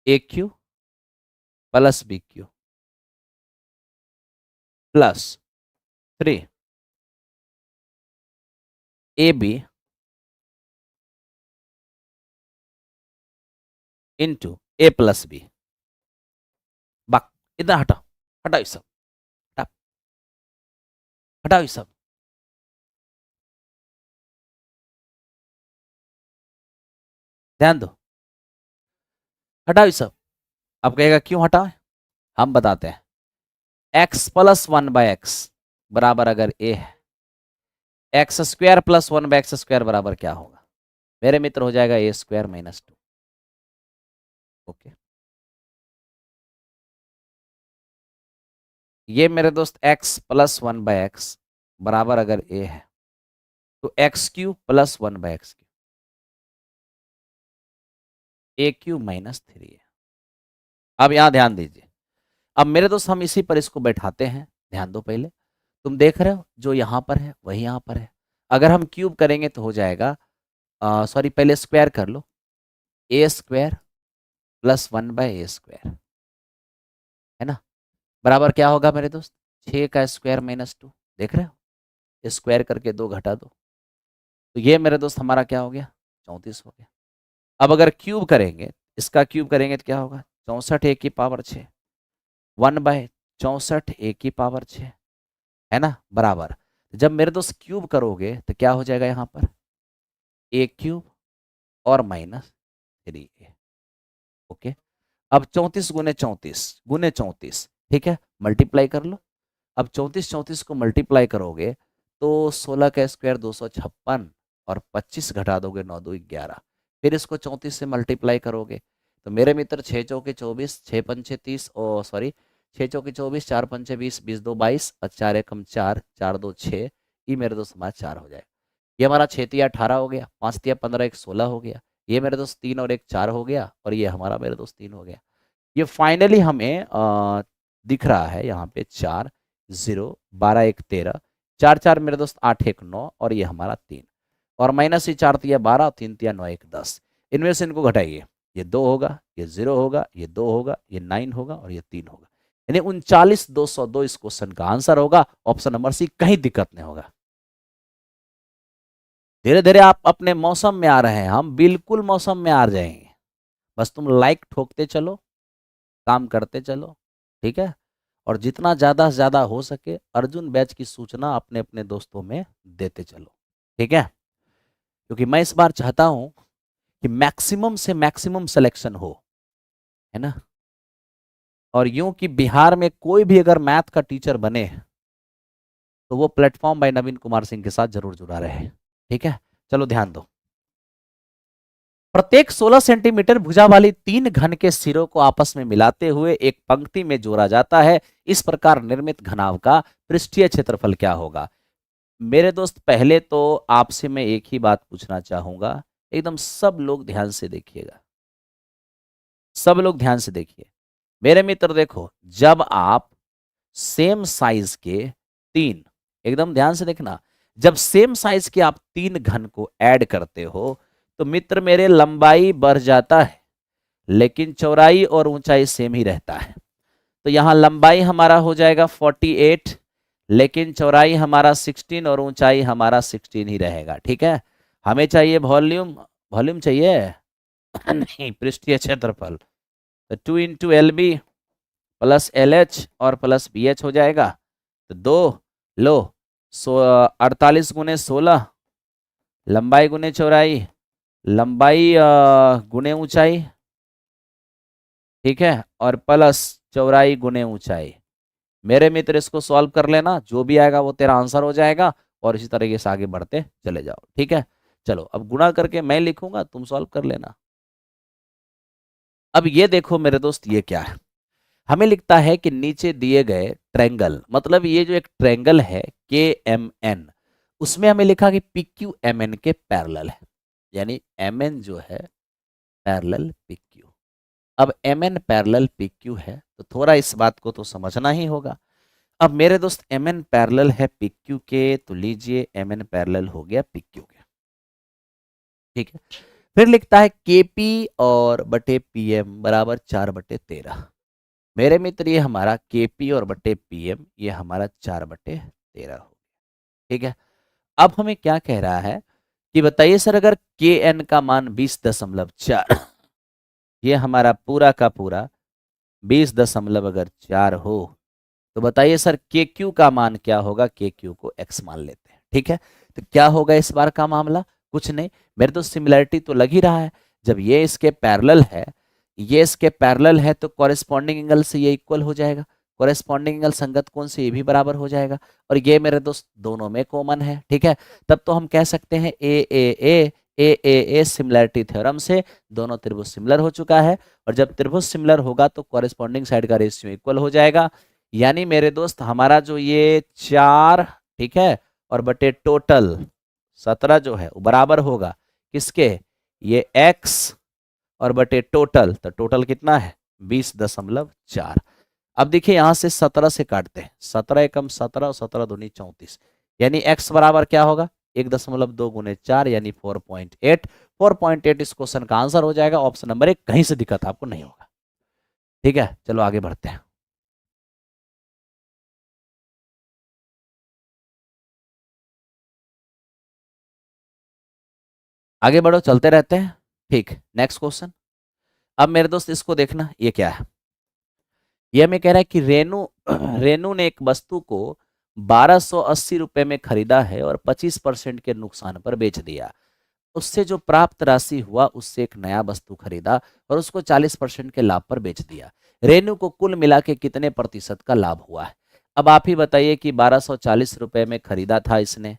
Speaker 1: a cube plus b cube plus 3 a b into a plus b. बक इधर हटाओ, हटाओ ये सब, हटाओ, हटाओ ये सब। ध्यान दो, हटाओ ये सब। अब कहेगा क्यों हटाओ, हम बताते हैं। एक्स प्लस 1/x बराबर अगर ए है, एक्स स्क्वायर प्लस 1/x² बराबर क्या होगा मेरे मित्र, हो जाएगा a² - 2। ओके, ये मेरे दोस्त x प्लस 1/x बराबर अगर a है तो x³ प्लस 1/x³ a³ - 3 है। अब यहां ध्यान दीजिए, अब मेरे दोस्त हम इसी पर इसको बैठाते हैं। ध्यान दो, पहले तुम देख रहे हो जो यहां पर है वही यहां पर है। अगर हम क्यूब करेंगे तो हो जाएगा, सॉरी पहले स्क्वायर कर लो, a² प्लस 1/a², है ना, बराबर क्या होगा मेरे दोस्त, 6 का स्क्वायर -2। देख रहे हो, स्क्वायर करके 2 घटा दो, तो ये मेरे दोस्त हमारा क्या हो गया, 34 हो गया। अब अगर क्यूब करेंगे, इसका क्यूब करेंगे तो क्या होगा, 64 a की पावर 6, 1/64 a की पावर 6, है ना, बराबर। जब मेरे दोस्त क्यूब करोगे तो क्या हो जाएगा यहाँ पर, a³ और -3a। ओके, अब 34 गुने 34, ठीक है, मल्टीप्लाई कर लो। अब 34 को मल्टीप्लाई करोगे तो 16 का स्क्वायर 256 और 25 घटा दोगे 9 2 11, फिर इसको 34 से मल्टीप्लाई करोगे तो मेरे मित्र 6 चौके 24, 6 पंचे 30, और सॉरी 6 चौके 24, 4 पंचे 20, 20 2 22 और 4 एकम 4, 4 2 6, ये मेरे दोस्त हमारा 4 हो जाएगा। ये हमारा 6 तिया 18 हो गया, 5 तिया 15, 1 16 हो गया। ये मेरे दोस्त 3 और 1 4 हो गया, और ये हमारा मेरे दोस्त 3 हो गया। ये फाइनली हमें दिख रहा है यहाँ पे 4 0 12 1 13, 4 4 मेरे दोस्त 8 1 9, और ये हमारा 3, और माइनस ही 4 तिया 12, 3 तिया 9 1 10। इनमें से इनको घटाइए, ये 2 होगा, ये 0 होगा, ये 2 होगा, ये 9 होगा, और ये 3 होगा, यानी 39,202 इस क्वेश्चन का आंसर होगा। ऑप्शन नंबर सी, कहीं दिक्कत नहीं होगा। धीरे धीरे आप अपने मौसम में आ रहे हैं, हम बिल्कुल मौसम में आ जाएंगे। बस तुम लाइक ठोकते चलो, काम करते चलो, ठीक है, और जितना ज़्यादा से ज़्यादा हो सके अर्जुन बैच की सूचना अपने अपने दोस्तों में देते चलो, ठीक है, क्योंकि मैं इस बार चाहता हूं कि मैक्सिमम से मैक्सिमम सिलेक्शन हो, है ना, और यूं कि बिहार में कोई भी अगर मैथ का टीचर बने तो वो प्लेटफॉर्म बाय नवीन कुमार सिंह के साथ जरूर जुड़ा रहे, ठीक है। चलो ध्यान दो, प्रत्येक 16 सेंटीमीटर भुजा वाली 3 घन के सिरों को आपस में मिलाते हुए एक पंक्ति में जोड़ा जाता है। इस प्रकार निर्मित घनाभ का पृष्ठीय क्षेत्रफल क्या होगा। मेरे दोस्त पहले तो आपसे मैं एक ही बात पूछना चाहूंगा, एकदम सब लोग ध्यान से देखिएगा, सब लोग ध्यान से देखिए मेरे मित्र। देखो, जब आप सेम साइज के 3, एकदम ध्यान से देखना, जब सेम साइज के आप 3 घन को ऐड करते हो तो मित्र मेरे लंबाई बढ़ जाता है लेकिन चौड़ाई और ऊंचाई सेम ही रहता है। तो यहां लंबाई हमारा हो जाएगा 48, लेकिन चौड़ाई हमारा 16 और ऊंचाई हमारा 16 ही रहेगा, ठीक है। हमें चाहिए वॉल्यूम, वॉल्यूम चाहिए नहीं, पृष्ठीय क्षेत्रफल। तो 2 into L B plus L H और प्लस बी एच हो जाएगा। तो 2 लो 48 गुने 16, लंबाई गुने चौड़ाई, लंबाई गुने ऊंचाई, ठीक है, और प्लस चौड़ाई गुने ऊंचाई। मेरे मित्र इसको सॉल्व कर लेना, जो भी आएगा वो तेरा आंसर हो जाएगा, और इसी तरीके से आगे बढ़ते चले जाओ, ठीक है। चलो अब गुणा करके मैं लिखूंगा, तुम सॉल्व कर लेना। अब ये देखो मेरे दोस्त, ये क्या है, हमें लिखता है कि नीचे दिए गए ट्रायंगल, मतलब ये जो एक ट्रायंगल है के एम एन, उसमें हमें लिखा कि पी क्यू एम एन के पैरेलल है, यानी एम एन जो है पैरेलल पी क्यू। अब M N parallel P Q है तो थोड़ा इस बात को तो समझना ही होगा। अब मेरे दोस्त एम एन पैरेलल है पी क्यू के, तो लीजिए एम एन पैरेलल हो गया पी क्यू के, ठीक है। फिर लिखता है केपी और बटे पीएम बराबर 4/13। मेरे मित्र ये हमारा केपी और बटे पीएम ये हमारा 4/13 हो। ठीक है, अब हमें क्या कह रहा है कि बताइए सर अगर के एन का मान 20.4 ये हमारा पूरा का पूरा 20.4 हो, तो बताइए सर के क्यू का मान क्या होगा। के क्यू को एक्स मान लेते हैं। ठीक है, तो क्या होगा इस बार का मामला, कुछ नहीं, मेरे तो सिमिलरिटी तो लग ही रहा है। जब ये इसके पैरेलल है, ये इसके पैरेलल है, तो कॉरेस्पॉन्डिंग एंगल से ये इक्वल हो जाएगा। कॉरेस्पॉन्डिंग एंगल संगत कोण से ये भी बराबर हो जाएगा, और ये मेरे दोस्त दोनों में कॉमन है। ठीक है, तब तो हम कह सकते हैं ए सिमिलरिटी थ्योरम से दोनों त्रिभुज सिमिलर हो चुका है, और जब त्रिभुज सिमिलर होगा तो कॉरेस्पॉन्डिंग साइड का रेशियो इक्वल हो जाएगा। यानी मेरे दोस्त हमारा जो ये 4, ठीक है, और बटे टोटल 17 जो है वो बराबर होगा किसके, ये x और बटे टोटल, तो टोटल कितना है 20.4। अब देखिए यहां से 17 से काटते हैं, 17 एकम 17 और 17 दूनी 34, यानी x बराबर क्या होगा 1.2 गुने 4 यानी 4.8। 4.8 इस क्वेश्चन का आंसर हो जाएगा। ऑप्शन नंबर 1, कहीं से दिक्कत आपको नहीं होगा। ठीक है, चलो आगे बढ़ते हैं। आगे बढ़ो, चलते रहते हैं। ठीक, नेक्स्ट क्वेश्चन। अब मेरे दोस्त इसको देखना, ये क्या है। ये हमें कह रहा है कि रेनू रेनू ने एक वस्तु को 1280 रुपए में खरीदा है और 25% के नुकसान पर बेच दिया। उससे जो प्राप्त राशि हुआ उससे एक नया वस्तु खरीदा और उसको 40% के लाभ पर बेच दिया। रेनू को कुल मिला के कितने प्रतिशत का लाभ हुआ है। अब आप ही बताइए कि 1240 रुपए में खरीदा था इसने,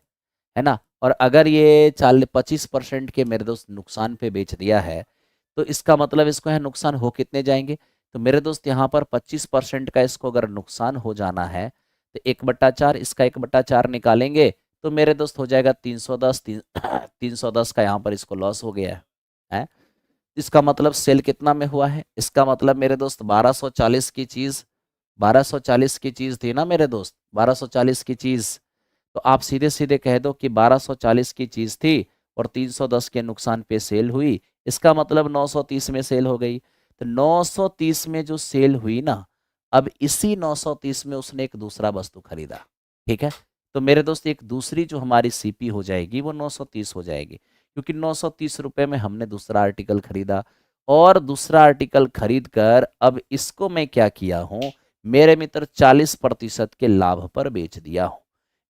Speaker 1: है ना, और अगर ये 25% के मेरे दोस्त नुकसान पे बेच दिया है, तो इसका मतलब इसको है नुकसान हो कितने जाएंगे। तो मेरे दोस्त यहाँ पर 25% का इसको अगर नुकसान हो जाना है, तो 1/4, इसका 1/4 निकालेंगे तो मेरे दोस्त हो जाएगा 310। 310 का यहाँ पर इसको लॉस हो गया है। इसका मतलब सेल कितना में हुआ है, इसका मतलब मेरे दोस्त 1240 की चीज, 1240 की चीज थी ना मेरे दोस्त, 1240 की चीज, तो आप सीधे सीधे कह दो कि 1240 की चीज थी और 310 के नुकसान पे सेल हुई, इसका मतलब 930 में सेल हो गई। तो 930 में जो सेल हुई ना, अब इसी 930 में उसने एक दूसरा वस्तु खरीदा। ठीक है, तो मेरे दोस्त एक दूसरी जो हमारी सीपी हो जाएगी वो 930 हो जाएगी, क्योंकि 930 रुपए में हमने दूसरा आर्टिकल खरीदा। और दूसरा आर्टिकल खरीद कर अब इसको मैं क्या किया हूं मेरे मित्र, 40% के लाभ पर बेच दिया हूं।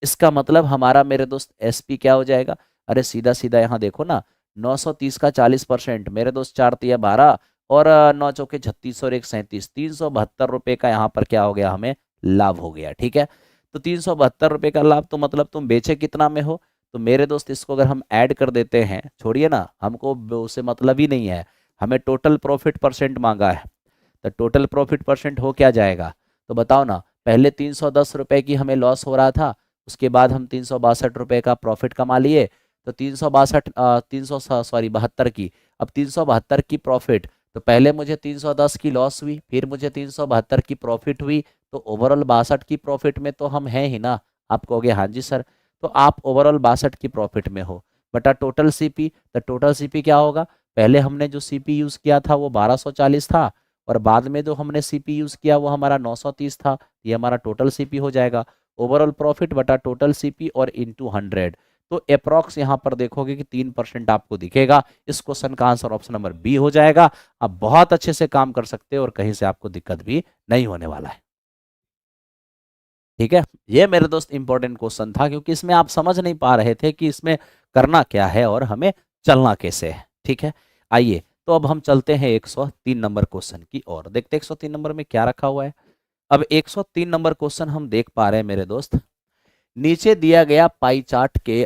Speaker 1: इसका मतलब हमारा मेरे दोस्त एसपी क्या हो जाएगा, अरे सीधा सीधा यहाँ देखो ना, 930 का 40%, मेरे दोस्त 4×3=12 और 9×4=36 और 1×37, 372 रुपए का यहाँ पर क्या हो गया, हमें लाभ हो गया। ठीक है, तो 372 रुपए का लाभ, तो मतलब तुम बेचे कितना में हो, तो मेरे दोस्त इसको अगर हम ऐड कर देते हैं, छोड़िए ना, हमको उससे मतलब ही नहीं है, हमें टोटल प्रॉफिट परसेंट मांगा है, तो टोटल प्रॉफिट परसेंट हो क्या जाएगा, तो बताओ ना। पहले 310 रुपए की हमें लॉस हो रहा था, उसके बाद हम 362 रुपए का प्रॉफिट कमा लिए, तो 362 300 सॉरी 72 की, अब 372 की प्रॉफिट, तो पहले मुझे 310 की लॉस हुई, फिर मुझे 372 की प्रॉफिट हुई, तो ओवरऑल 62 की प्रॉफिट में तो हम हैं ही ना। आप कहोगे हाँ जी सर, तो आप ओवरऑल 62 की प्रॉफिट में हो, बटा टोटल सीपी, तो टोटल सीपी क्या होगा, पहले हमने जो सीपी यूज किया था वो 1240 था, और बाद में जो हमने सीपी यूज किया वो हमारा 930 था, ये हमारा टोटल सीपी हो जाएगा। ओवरऑल प्रॉफिट बटा टोटल सीपी और इनटू 100, तो अप्रॉक्स यहाँ पर देखोगे कि 3% आपको दिखेगा। इस क्वेश्चन का आंसर ऑप्शन नंबर बी हो जाएगा। आप बहुत अच्छे से काम कर सकते हो और कहीं से आपको दिक्कत भी नहीं होने वाला है। ठीक है, ये मेरे दोस्त इंपॉर्टेंट क्वेश्चन था, क्योंकि इसमें आप समझ नहीं पा रहे थे कि इसमें करना क्या है और हमें चलना कैसे है। ठीक है, आइए तो अब हम चलते हैं 103 नंबर क्वेश्चन की ओर, देखते हैं 103 नंबर में क्या रखा हुआ है। अब 103 नंबर क्वेश्चन हम देख पा रहे हैं मेरे दोस्त, नीचे दिया गया पाई चार्ट के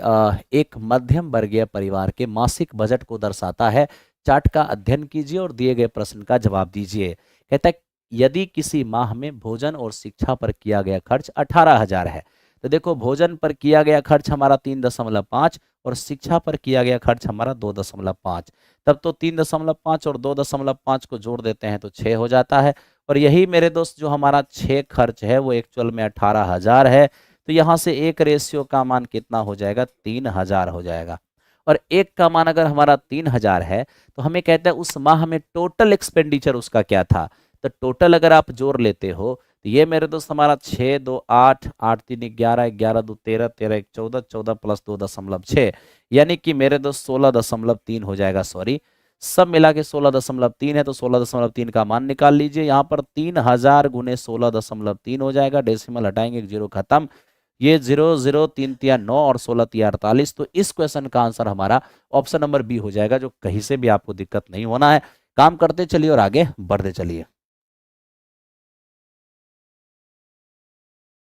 Speaker 1: एक मध्यम वर्गीय परिवार के मासिक बजट को दर्शाता है। चार्ट का अध्ययन कीजिए और दिए गए प्रश्न का जवाब दीजिए। कहता है यदि किसी माह में भोजन और शिक्षा पर किया गया खर्च 18,000 है, तो देखो भोजन पर किया गया खर्च हमारा 3.5 और शिक्षा पर किया गया खर्च हमारा 2.5, तब तो 3.5 और 2.5 को जोड़ देते हैं तो 6 हो जाता है। और यही मेरे दोस्त जो हमारा 6 खर्च है वो एक्चुअल में 18,000 है, तो यहाँ से एक रेशियो का मान कितना हो जाएगा, 3000 हो जाएगा। और एक का मान अगर हमारा 3000 है तो हमें कहता है उस माह में टोटल एक्सपेंडिचर उसका क्या था। तो टोटल अगर आप जोड़ लेते हो तो ये मेरे दोस्त हमारा 6 2 8 8 3 11 11 2 13 13 1 14 14 प्लस 2.6 यानी कि मेरे दोस्त 16.3 हो जाएगा। सॉरी, सब मिला के 16.3 है तो 16.3 का मान निकाल लीजिए। यहाँ पर 3000 गुने 16.3 हो जाएगा, डेसिमल हटाएंगे, एक जीरो खत्म। ये 0 0 3 तिया 9 और 16 तिया 48। तो इस क्वेश्चन का आंसर हमारा ऑप्शन नंबर बी हो जाएगा, जो कहीं से भी आपको दिक्कत नहीं होना है। काम करते चलिए और आगे बढ़ते चलिए।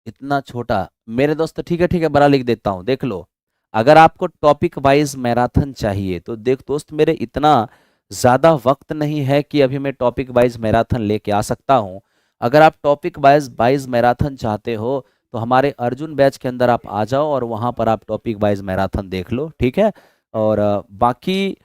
Speaker 1: इतना छोटा मेरे दोस्त, ठीक है ठीक है, बड़ा लिख देता हूं, देख लो। अगर आपको टॉपिक वाइज मैराथन चाहिए तो देख दोस्त मेरे, इतना ज्यादा वक्त नहीं है कि अभी मैं टॉपिक वाइज मैराथन लेके आ सकता हूं। अगर आप टॉपिक वाइज वाइज मैराथन चाहते हो तो हमारे अर्जुन बैच के अंदर आप आ जाओ और वहां पर आप टॉपिक वाइज मैराथन देख लो, ठीक है। और बाकी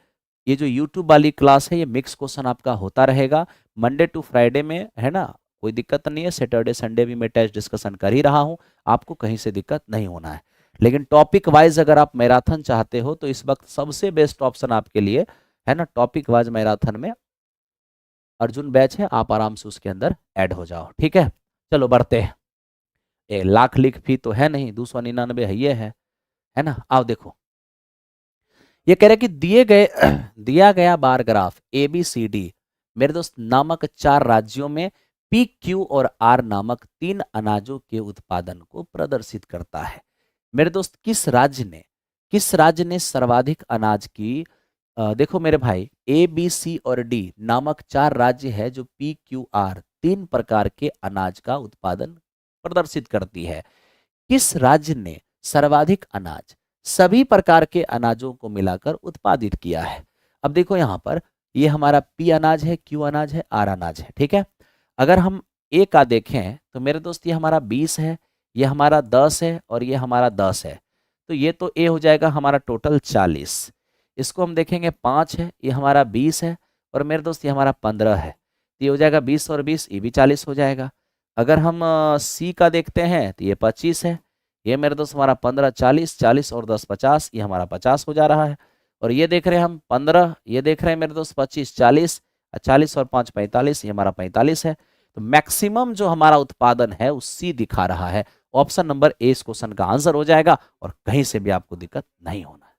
Speaker 1: ये जो यूट्यूब वाली क्लास है ये मिक्स क्वेश्चन आपका होता रहेगा मंडे टू फ्राइडे में, है ना। कोई दिक्कत नहीं है, सैटरडे संडे भी मैं टेस्ट डिस्कशन कर ही रहा हूँ, आपको कहीं से दिक्कत नहीं होना है। लेकिन टॉपिक वाइज अगर आप मैराथन चाहते हो तो इस वक्त सबसे बेस्ट ऑप्शन आपके लिए है ना, टॉपिक वाइज मैराथन में अर्जुन बैच है, आप आराम से उसके अंदर ऐड हो जाओ, ठीक है। चलो बढ़ते हैं। 1 लाख लिख फी तो है नहीं, 299 है, ये है ना। आओ देखो, ये कह रहे कि दिए गए दिया गया bar graph A B C D मेरे दोस्त नामक 4 राज्यों में पी क्यू और आर नामक 3 अनाजों के उत्पादन को प्रदर्शित करता है। मेरे दोस्त किस राज्य ने सर्वाधिक अनाज की, देखो मेरे भाई, ए बी सी और डी नामक 4 राज्य है जो पी क्यू आर 3 प्रकार के अनाज का उत्पादन प्रदर्शित करती है। किस राज्य ने सर्वाधिक अनाज सभी प्रकार के अनाजों को मिलाकर उत्पादित किया है। अब देखो यहां पर ये हमारा पी अनाज है, क्यू अनाज है, आर अनाज है, ठीक है। अगर हम ए का देखें तो मेरे दोस्त ये हमारा 20 है, ये हमारा 10 है और ये हमारा 10 है। तो ये तो ए हो जाएगा हमारा टोटल 40। इसको हम देखेंगे 5 है, ये हमारा 20 है और मेरे दोस्त ये हमारा 15 है। तो ये हो जाएगा 20 और 20, ये भी 40 हो जाएगा। अगर हम सी का देखते हैं तो ये 25 है, ये मेरे दोस्त हमारा 15 40, 40 और 10 50, ये हमारा 50 हो जा रहा है। और ये देख रहे हैं हम 15, ये देख रहे हैं मेरे दोस्त 25 40, 40 और 5 45, ये हमारा 45 है। तो मैक्सिमम जो हमारा उत्पादन है वो सी दिखा रहा है। ऑप्शन नंबर ए इस क्वेश्चन का आंसर हो जाएगा और कहीं से भी आपको दिक्कत नहीं होना है।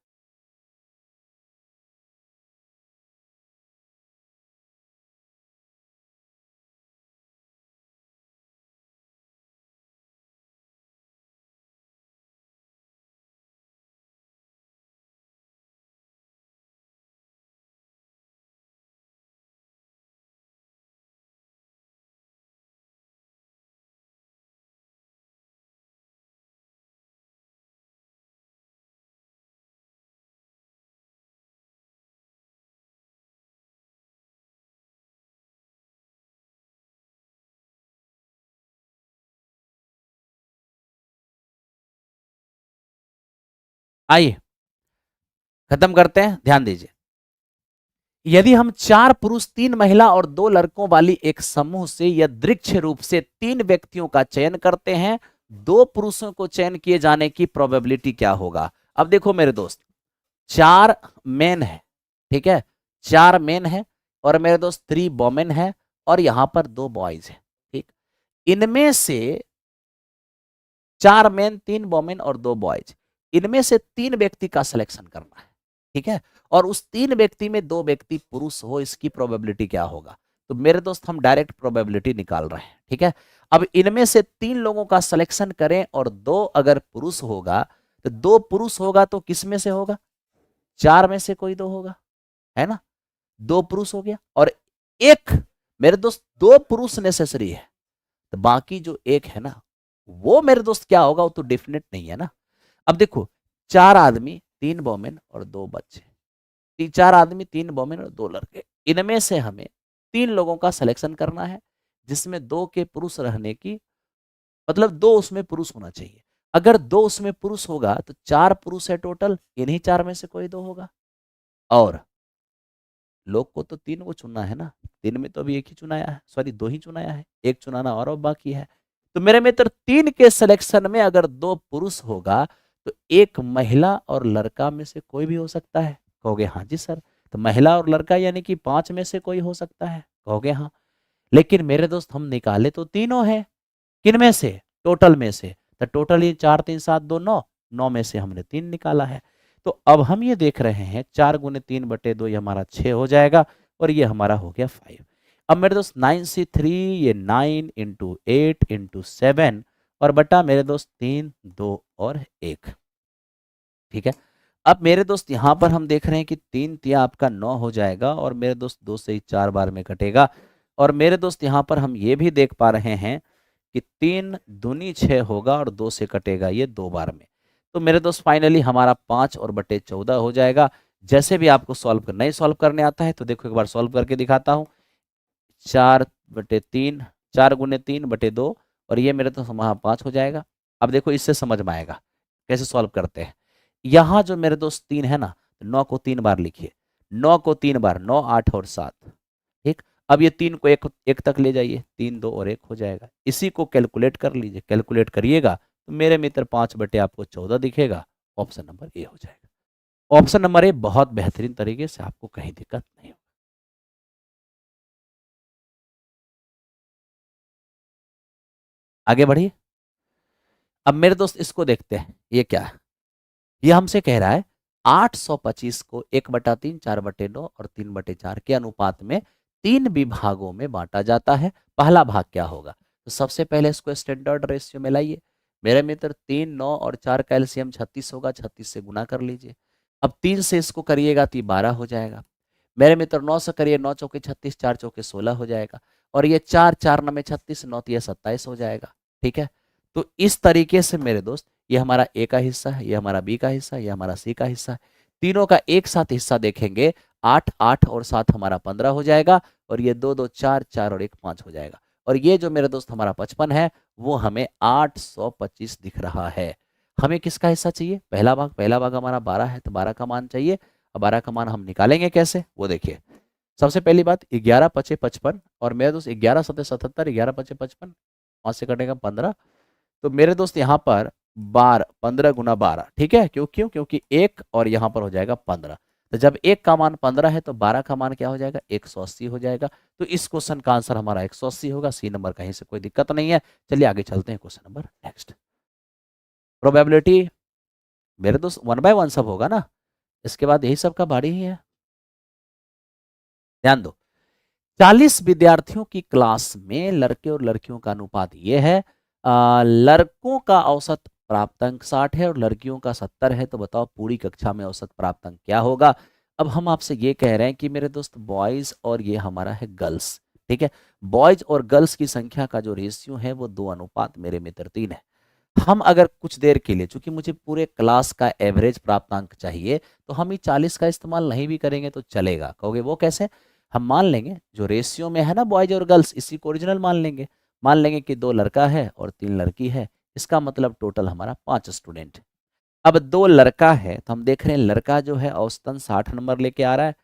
Speaker 1: आइए खत्म करते हैं, ध्यान दीजिए। यदि हम 4 पुरुष 3 महिला और 2 लड़कों वाली एक समूह से यदृच्छ रूप से 3 व्यक्तियों का चयन करते हैं, 2 पुरुषों को चयन किए जाने की प्रोबेबिलिटी क्या होगा। अब देखो मेरे दोस्त, 4 मेन है, ठीक है, 4 मेन है और मेरे दोस्त 3 वोमेन है और यहां पर 2 बॉयज है, ठीक। इनमें से 4 मेन 3 वोमेन और 2 बॉयज, इनमें से 3 व्यक्ति का सिलेक्शन करना है, ठीक है। और उस 3 व्यक्ति में 2 व्यक्ति पुरुष हो, इसकी प्रोबेबिलिटी क्या होगा। तो मेरे दोस्त हम डायरेक्ट प्रोबेबिलिटी निकाल रहे हैं, ठीक है। अब इनमें से 3 लोगों का सिलेक्शन करें और 2 अगर पुरुष होगा तो 2 पुरुष होगा तो किस में से होगा, 4 में से कोई 2 होगा, है ना। 2 पुरुष हो गया और एक, मेरे दोस्त 2 पुरुष नेसेसरी है, तो बाकी जो एक है ना वो मेरे दोस्त क्या होगा, वो तो डेफिनेट नहीं है ना। अब देखो, 4 आदमी 3 वोमेन और 2 बच्चे, 4 आदमी 3 वोमेन और 2 लड़के, इनमें से हमें 3 लोगों का सिलेक्शन करना है जिसमें 2 के पुरुष रहने की, मतलब 2 उसमें पुरुष होना चाहिए। अगर 2 उसमें पुरुष होगा तो 4 पुरुष है टोटल, इन्हीं 4 में से कोई 2 होगा। और लोग को तो 3 को चुनना है ना, 3 में तो अभी एक ही चुनाया है, सॉरी 2 ही चुनाया है, एक चुनाना और अब बाकी है। तो मेरे मित्र 3 के सिलेक्शन में अगर 2 पुरुष होगा तो एक महिला और लड़का में से कोई भी हो सकता है? कहोगे हाँ जी सर। तो महिला और लड़का यानी कि 5 में से कोई हो सकता है? कहोगे हाँ। लेकिन मेरे दोस्त हम निकाले तो तीनों हैं। किन में से? टोटल में से। तो टोटल ये 4 3 7 2 9, 9 में से हमने 3 निकाला है। तो अब हम ये देख रहे हैं 4 गुने 3 बटे 2, ये हमारा 6 हो जाएगा और ये हमारा हो गया 5। अब मेरे दोस्त 9 से 3, ये 9 इंटू 8 इंटू 7 और बटा मेरे दोस्त 3 2 और 1। ठीक है। अब मेरे दोस्त यहाँ पर हम देख रहे हैं कि 3 तिया आपका 9 हो जाएगा और मेरे दोस्त 2 से ही 4 बार में कटेगा। और मेरे दोस्त यहाँ पर हम ये भी देख पा रहे हैं कि 3 दूनी 6 होगा और 2 से कटेगा ये 2 बार में। तो मेरे दोस्त फाइनली हमारा 5 और बटे 14 हो जाएगा। जैसे भी आपको नहीं सॉल्व करने आता है तो देखो एक बार सॉल्व करके दिखाता हूँ। 4/3, 4 गुने 3/2 और ये मेरे तो वहाँ 5 हो जाएगा। अब देखो इससे समझ में आएगा कैसे सॉल्व करते हैं। यहाँ जो मेरे दोस्त 3 है ना, 9 को 3 बार लिखिए। 9 को 3 बार, 9 8 और 7। ठीक। अब ये 3 को एक तक ले जाइए, 3 2 और 1 हो जाएगा। इसी को कैलकुलेट कर लीजिए। कैलकुलेट करिएगा तो मेरे मित्र 5 बटे आपको 14 दिखेगा। ऑप्शन नंबर ए हो जाएगा। ऑप्शन नंबर ए बहुत बेहतरीन तरीके से, आपको कहीं दिक्कत नहीं होगी। आगे बढ़िए। अब मेरे दोस्त इसको देखते हैं, ये क्या है। ये हमसे कह रहा है 825 को 1/3, 4/9 और 3/4 के अनुपात में 3 विभागों में बांटा जाता है। पहला भाग क्या होगा? तो सबसे पहले इसको स्टैंडर्ड रेशियो में लाइए। मेरे मित्र 3 9 और 4 का एलसीएम 36 होगा। 36 से गुना कर लीजिए। अब 3 से इसको करिएगा तो 12 हो जाएगा। मेरे मित्र 9 से करिए, 9 चौके 36, 4 चौके 16 हो जाएगा। और ये 4 4 9 में 36, 9 तिया 27 हो जाएगा। ठीक है। तो इस तरीके से मेरे दोस्त ये हमारा ए का हिस्सा है, ये हमारा बी का हिस्सा है, ये हमारा सी का हिस्सा है। तीनों का एक साथ हिस्सा देखेंगे, 8 8 और 7 हमारा 15 हो जाएगा। और ये 2 2 4 4 और 1 5 हो जाएगा। और ये जो मेरे दोस्त हमारा 55 है वो हमें 825 दिख रहा है। हमें किसका हिस्सा चाहिए? पहला भाग हमारा 12 है तो 12 का मान चाहिए। अब 12 का मान हम निकालेंगे कैसे वो देखिए। सबसे पहली बात 11 पचे 55 और मेरे दोस्त 11 सते 77, 11 पचे 55, 5 से कटेगा 15। तो मेरे दोस्त यहाँ पर 15 गुना 12। ठीक है। क्यों? क्योंकि 1 और यहाँ पर हो जाएगा 15। तो जब 1 का मान 15 है तो 12 का मान क्या हो जाएगा? 180 हो जाएगा। तो इस क्वेश्चन का आंसर हमारा 180 होगा। सी नंबर कहीं से कोई दिक्कत नहीं है। चलिए आगे चलते हैं। Question number next. प्रोबेबिलिटी मेरे दोस्त 1 बाय 1 सब होगा ना, इसके बाद यही सब का बाड़ी ही है। ध्यान दो। 40 विद्यार्थियों की क्लास में लड़के और लड़कियों का अनुपात ये है। लड़कों का औसत प्राप्तांक 60 है और लड़कियों का 70 है। तो बताओ पूरी कक्षा में औसत प्राप्तांक क्या होगा? अब हम आपसे ये कह रहे हैं कि मेरे दोस्त बॉयज और ये हमारा है गर्ल्स। ठीक है। बॉयज और गर्ल्स की संख्या का जो रेशियो है वो 2 अनुपात मेरे मित्र 3 है। हम अगर कुछ देर के लिए, चूंकि मुझे पूरे क्लास का एवरेज प्राप्तांक चाहिए, तो हम ये 40 का इस्तेमाल नहीं भी करेंगे तो चलेगा। कहोगे वो कैसे? हम मान लेंगे जो रेशियो में है ना बॉयज और गर्ल्स, इसी को ओरिजिनल मान लेंगे। मान लेंगे कि 2 लड़का है और 3 लड़की है। इसका मतलब टोटल हमारा 5 स्टूडेंट। अब 2 लड़का है तो हम देख रहे हैं लड़का जो है औसतन 60 नंबर लेके आ रहा है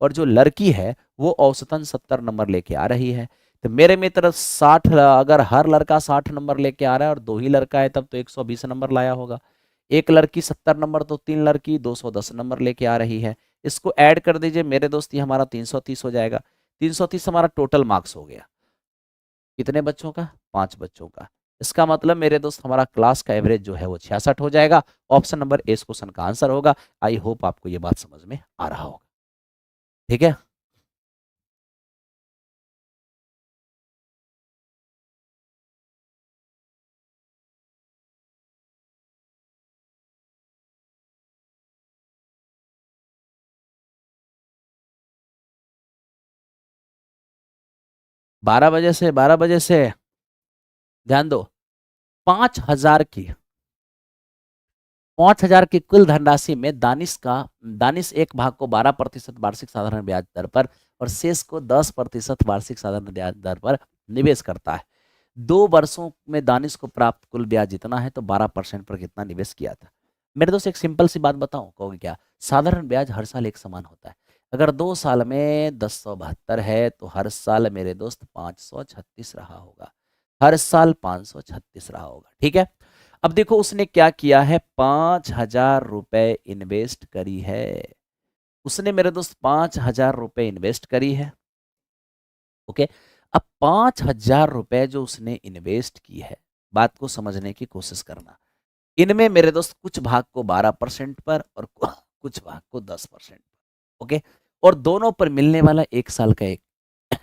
Speaker 1: और जो लड़की है वो औसतन 70 नंबर लेके आ रही है। तो मेरे मित्र 60, अगर हर लड़का 60 नंबर लेके आ रहा है और 2 ही लड़का है तब तो 120 नंबर लाया होगा। एक लड़की 70 नंबर तो 3 लड़की 210 नंबर लेके आ रही है। इसको ऐड कर दीजिए मेरे दोस्त, ये हमारा 330 हो जाएगा। 330 हमारा टोटल मार्क्स हो गया। कितने बच्चों का? 5 बच्चों का। इसका मतलब मेरे दोस्त हमारा क्लास का एवरेज जो है वो 66 हो जाएगा। ऑप्शन नंबर ए इस क्वेश्चन का आंसर होगा। आई होप आपको ये बात समझ में आ रहा होगा। ठीक है। 12 बजे से ध्यान दो। 5000 की 5000 की कुल धनराशि में दानिश एक भाग को 12% वार्षिक साधारण ब्याज दर पर और शेष को 10% वार्षिक साधारण ब्याज दर पर निवेश करता है। 2 वर्षों में दानिश को प्राप्त कुल ब्याज जितना है तो 12% पर कितना निवेश किया था? मेरे दोस्त एक सिंपल सी बात बताऊं, कहोगे क्या? साधारण ब्याज हर साल एक समान होता है। अगर 2 साल में 1072 है तो हर साल मेरे दोस्त 536 रहा होगा। हर साल 536 रहा होगा। ठीक है। अब देखो उसने क्या किया है, 5,000 रुपए इन्वेस्ट करी है। उसने मेरे दोस्त 5,000 रुपए इन्वेस्ट करी है। ओके, अब 5,000 रुपए जो उसने इन्वेस्ट की है, बात को समझने की कोशिश करना। इनमें मेरे दोस्त कुछ भाग को 12% पर और कुछ भाग को 10% पर। ओके, और दोनों पर मिलने वाला 1 साल का एक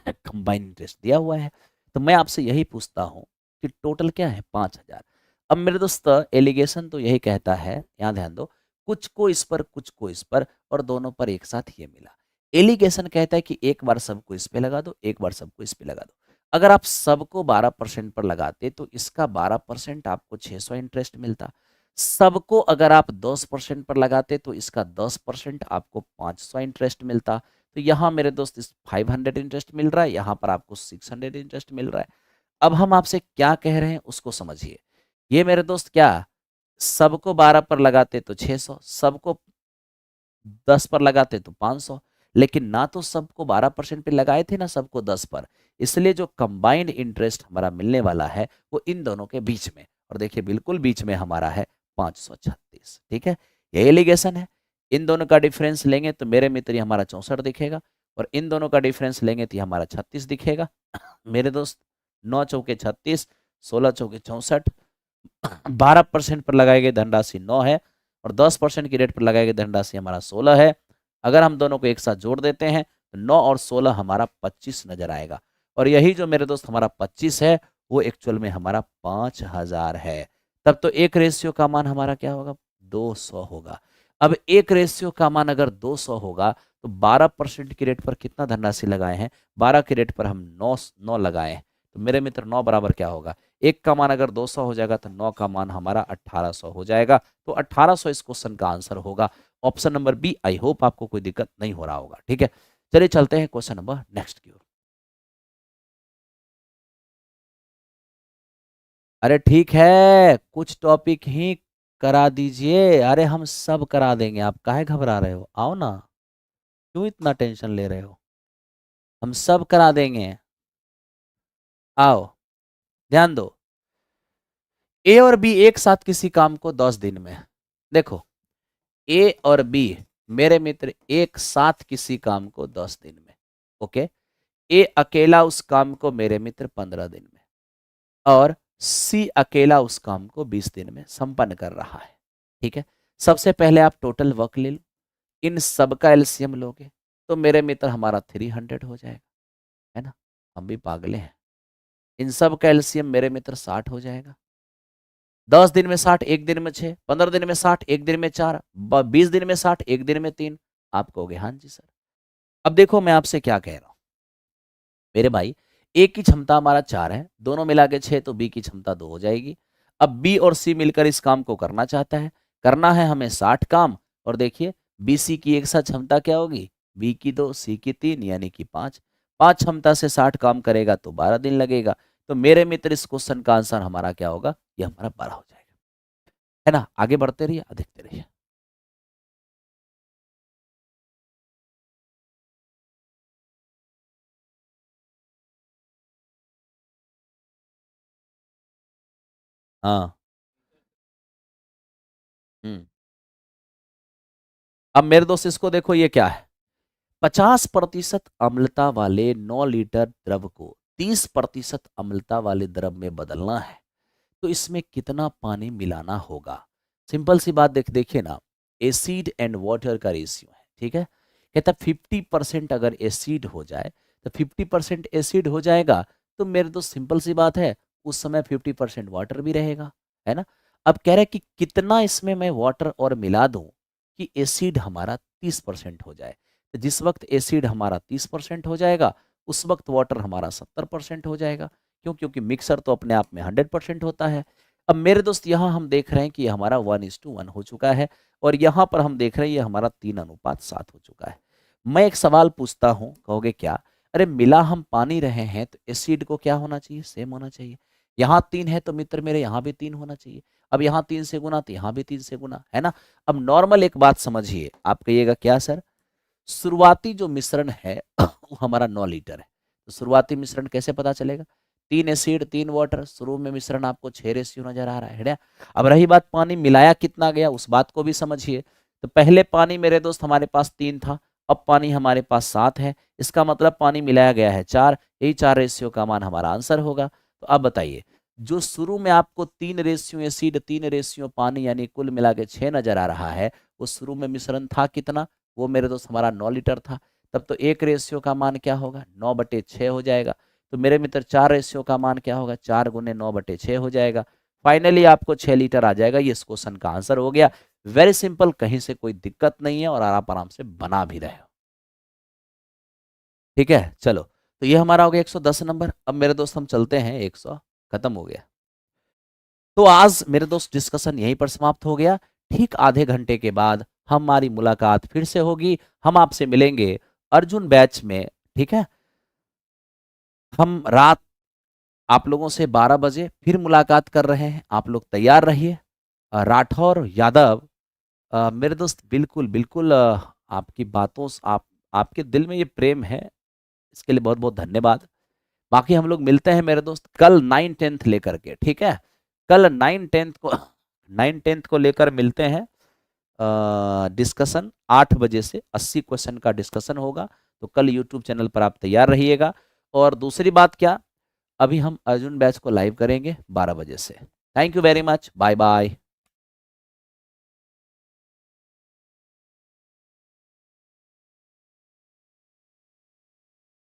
Speaker 1: कंबाइंड इंटरेस्ट दिया हुआ है। तो मैं आपसे यही पूछता हूं कि टोटल क्या है, 5,000। अब मेरे दोस्त एलिगेशन तो यही कहता है, यहां ध्यान दो, कुछ को इस पर कुछ को इस पर और दोनों पर एक साथ ये मिला। एलिगेशन कहता है कि एक बार सबको इस पे लगा दो, एक बार सबको इस पे लगा दो। अगर आप सबको 12% पर लगाते तो इसका 12% आपको 600 इंटरेस्ट मिलता। सबको अगर आप 10% पर लगाते तो इसका 10% आपको 500 इंटरेस्ट मिलता। तो यहाँ मेरे दोस्त इस 500 इंटरेस्ट मिल रहा है, यहाँ पर आपको 600 इंटरेस्ट मिल रहा है। अब हम आपसे क्या कह रहे हैं उसको समझिए। ये मेरे दोस्त क्या, सबको 12 पर लगाते तो 600, सबको 10 पर लगाते तो 500, लेकिन ना तो सबको 12% पे लगाए थे ना सबको 10 पर। इसलिए जो कंबाइंड इंटरेस्ट हमारा मिलने वाला है वो इन दोनों के बीच में, और देखिए बिल्कुल बीच में हमारा है 536। ठीक है, ये एलिगेशन है। इन दोनों का डिफरेंस लेंगे तो मेरे मित्र ये हमारा 64 दिखेगा, और इन दोनों का डिफरेंस लेंगे तो ये हमारा 36 दिखेगा। मेरे दोस्त 9 चौके 36, 16 चौके 64, 12% पर लगाई गई धनराशि 9 है और 10% की रेट पर लगाई गई धनराशि हमारा 16 है। अगर हम दोनों को एक साथ जोड़ देते हैं तो 9 और 16 हमारा 25 नजर आएगा, और यही जो मेरे दोस्त हमारा 25 है वो एक्चुअल में हमारा 5,000 है। तब तो एक रेशियो का मान हमारा क्या होगा, 200 होगा। अब एक रेशियो का मान अगर 200 होगा तो 12% की रेट पर कितना धनराशि लगाए हैं, 12 की रेट पर हम 9 लगाए हैं। तो मेरे मित्र 9 बराबर क्या होगा, एक का मान अगर 200 हो जाएगा तो 9 का मान हमारा 1800 हो जाएगा। तो 1800 इस क्वेश्चन का आंसर होगा, option number B. I hope आपको कोई दिक्कत नहीं हो रहा होगा। ठीक है, चलिए चलते हैं क्वेश्चन नंबर नेक्स्ट की ओर। अरे ठीक है, कुछ टॉपिक ही करा दीजिए। अरे हम सब करा देंगे, आप काहे घबरा रहे हो, आओ ना, क्यों इतना टेंशन ले रहे हो, हम सब करा देंगे। आओ, ध्यान दो। ए और बी एक साथ किसी काम को 10 दिन में, देखो ए और बी मेरे मित्र एक साथ किसी काम को 10 दिन में, ओके। ए अकेला उस काम को मेरे मित्र 15 दिन में, और सी अकेला उस काम को 20 दिन में संपन्न कर रहा है। ठीक है, सबसे पहले आप टोटल वर्क ले लो, इन सब का एलसीएम लोगे तो मेरे मित्र हमारा 300 हो जाएगा, है ना। हम भी पागले हैं, इन सब का एलसीएम मेरे मित्र 60 हो जाएगा। 10 दिन में 60, एक दिन में 6, 15 दिन में 60, एक दिन में 4, 20 दिन में 60, एक दिन में 3। आप कहोगे हाँ जी सर। अब देखो मैं आपसे क्या कह रहा हूं मेरे भाई, ए की क्षमता हमारा 4 है, दोनों मिला के 6, तो बी की क्षमता 2 हो जाएगी। अब बी और सी मिलकर इस काम को करना चाहता है, करना है हमें 60 काम, और देखिए बी सी की एक साथ क्षमता क्या होगी, बी की 2, सी की 3, यानी कि 5। 5 क्षमता से 60 काम करेगा तो 12 दिन लगेगा। तो मेरे मित्र इस क्वेश्चन का आंसर हमारा क्या होगा, ये हमारा 12 हो जाएगा, है ना। आगे बढ़ते रहिए, देखते रहिए। हाँ। हम्म। अब मेरे दोस्त इसको देखो, ये क्या है, 50% अम्लता वाले 9 लीटर द्रव को 30% अम्लता वाले द्रव में बदलना है, तो इसमें कितना पानी मिलाना होगा। सिंपल सी बात देखिए ना, एसिड एंड वाटर का रेशियो है, ठीक है। कहता 50% अगर एसिड हो जाए तो 50% एसिड हो जाएगा, तो मेरे दोस्त सिंपल सी बात है, उस समय 50% वाटर भी रहेगा, है ना। अब कह रहे हैं कि कितना इसमें मैं वाटर और मिला दूं कि एसिड हमारा 30% हो जाए। तो जिस वक्त एसिड हमारा 30% हो जाएगा उस वक्त वाटर हमारा 70% हो जाएगा। क्यों, क्योंकि मिक्सर तो अपने आप में 100% होता है। अब मेरे दोस्त यहाँ हम देख रहे हैं कि हमारा 1:1 हो चुका है, और यहाँ पर हम देख रहे हैं ये हमारा 3:7 हो चुका है। मैं एक सवाल पूछता हूँ, कहोगे क्या, अरे मिला हम पानी रहे हैं तो एसिड को क्या होना चाहिए, सेम होना चाहिए। यहाँ 3 है तो मित्र मेरे यहाँ भी 3 होना चाहिए। अब यहाँ 3 से गुना तो यहाँ भी 3 से गुना, है ना। अब नॉर्मल एक बात समझिए, आप कहिएगा क्या सर, शुरुआती जो मिश्रण है वो हमारा 9 लीटर है, तो शुरुआती मिश्रण कैसे पता चलेगा, 3 एसिड 3 वाटर, शुरू में मिश्रण आपको 6 रेशियो नजर आ रहा है ना। अब रही बात पानी मिलाया कितना गया, उस बात को भी समझिए। तो पहले पानी मेरे दोस्त हमारे पास 3 था, अब पानी हमारे पास 7 है, इसका मतलब पानी मिलाया गया है 4, यही 4 रेशियो का मान हमारा आंसर होगा। तो अब बताइए, जो शुरू में आपको 3 रेशियो एसिड 3 रेशियो पानी यानी कुल मिला के 6 नजर आ रहा है, वो शुरू में मिश्रण था कितना, वो मेरे दोस्त हमारा 9 लीटर था। तब तो 1 रेशियो का मान क्या होगा, 9/6 हो जाएगा। तो मेरे मित्र 4 रेशियो का मान क्या होगा, 4 गुने 9/6 हो जाएगा। फाइनली आपको 6 लीटर आ जाएगा। ये इस क्वेश्चन का आंसर हो गया। वेरी सिंपल, कहीं से कोई दिक्कत नहीं है और आप आराम से बना भी रहे हो। ठीक है, चलो। तो ये हमारा हो गया 110 नंबर। अब मेरे दोस्त हम चलते हैं 100, खत्म हो गया। तो आज मेरे दोस्त डिस्कशन यहीं पर समाप्त हो गया। ठीक आधे घंटे के बाद हमारी मुलाकात फिर से होगी। हम आपसे मिलेंगे अर्जुन बैच में। ठीक है, हम रात आप लोगों से 12 बजे फिर मुलाकात कर रहे हैं। आप लोग तैयार रहिए। राठौर यादव, मेरे दोस्त, बिल्कुल बिल्कुल, आपकी बातों से आपके दिल में ये प्रेम है, इसके लिए बहुत बहुत धन्यवाद। बाकी हम लोग मिलते हैं मेरे दोस्त कल 9-10 लेकर के। ठीक है, कल 9-10 को लेकर मिलते हैं। डिस्कशन 8 बजे से 80 क्वेश्चन का डिस्कशन होगा। तो कल यूट्यूब चैनल पर आप तैयार रहिएगा। और दूसरी बात क्या, अभी हम अर्जुन बैच को लाइव करेंगे 12 बजे से। Thank you very much, bye bye.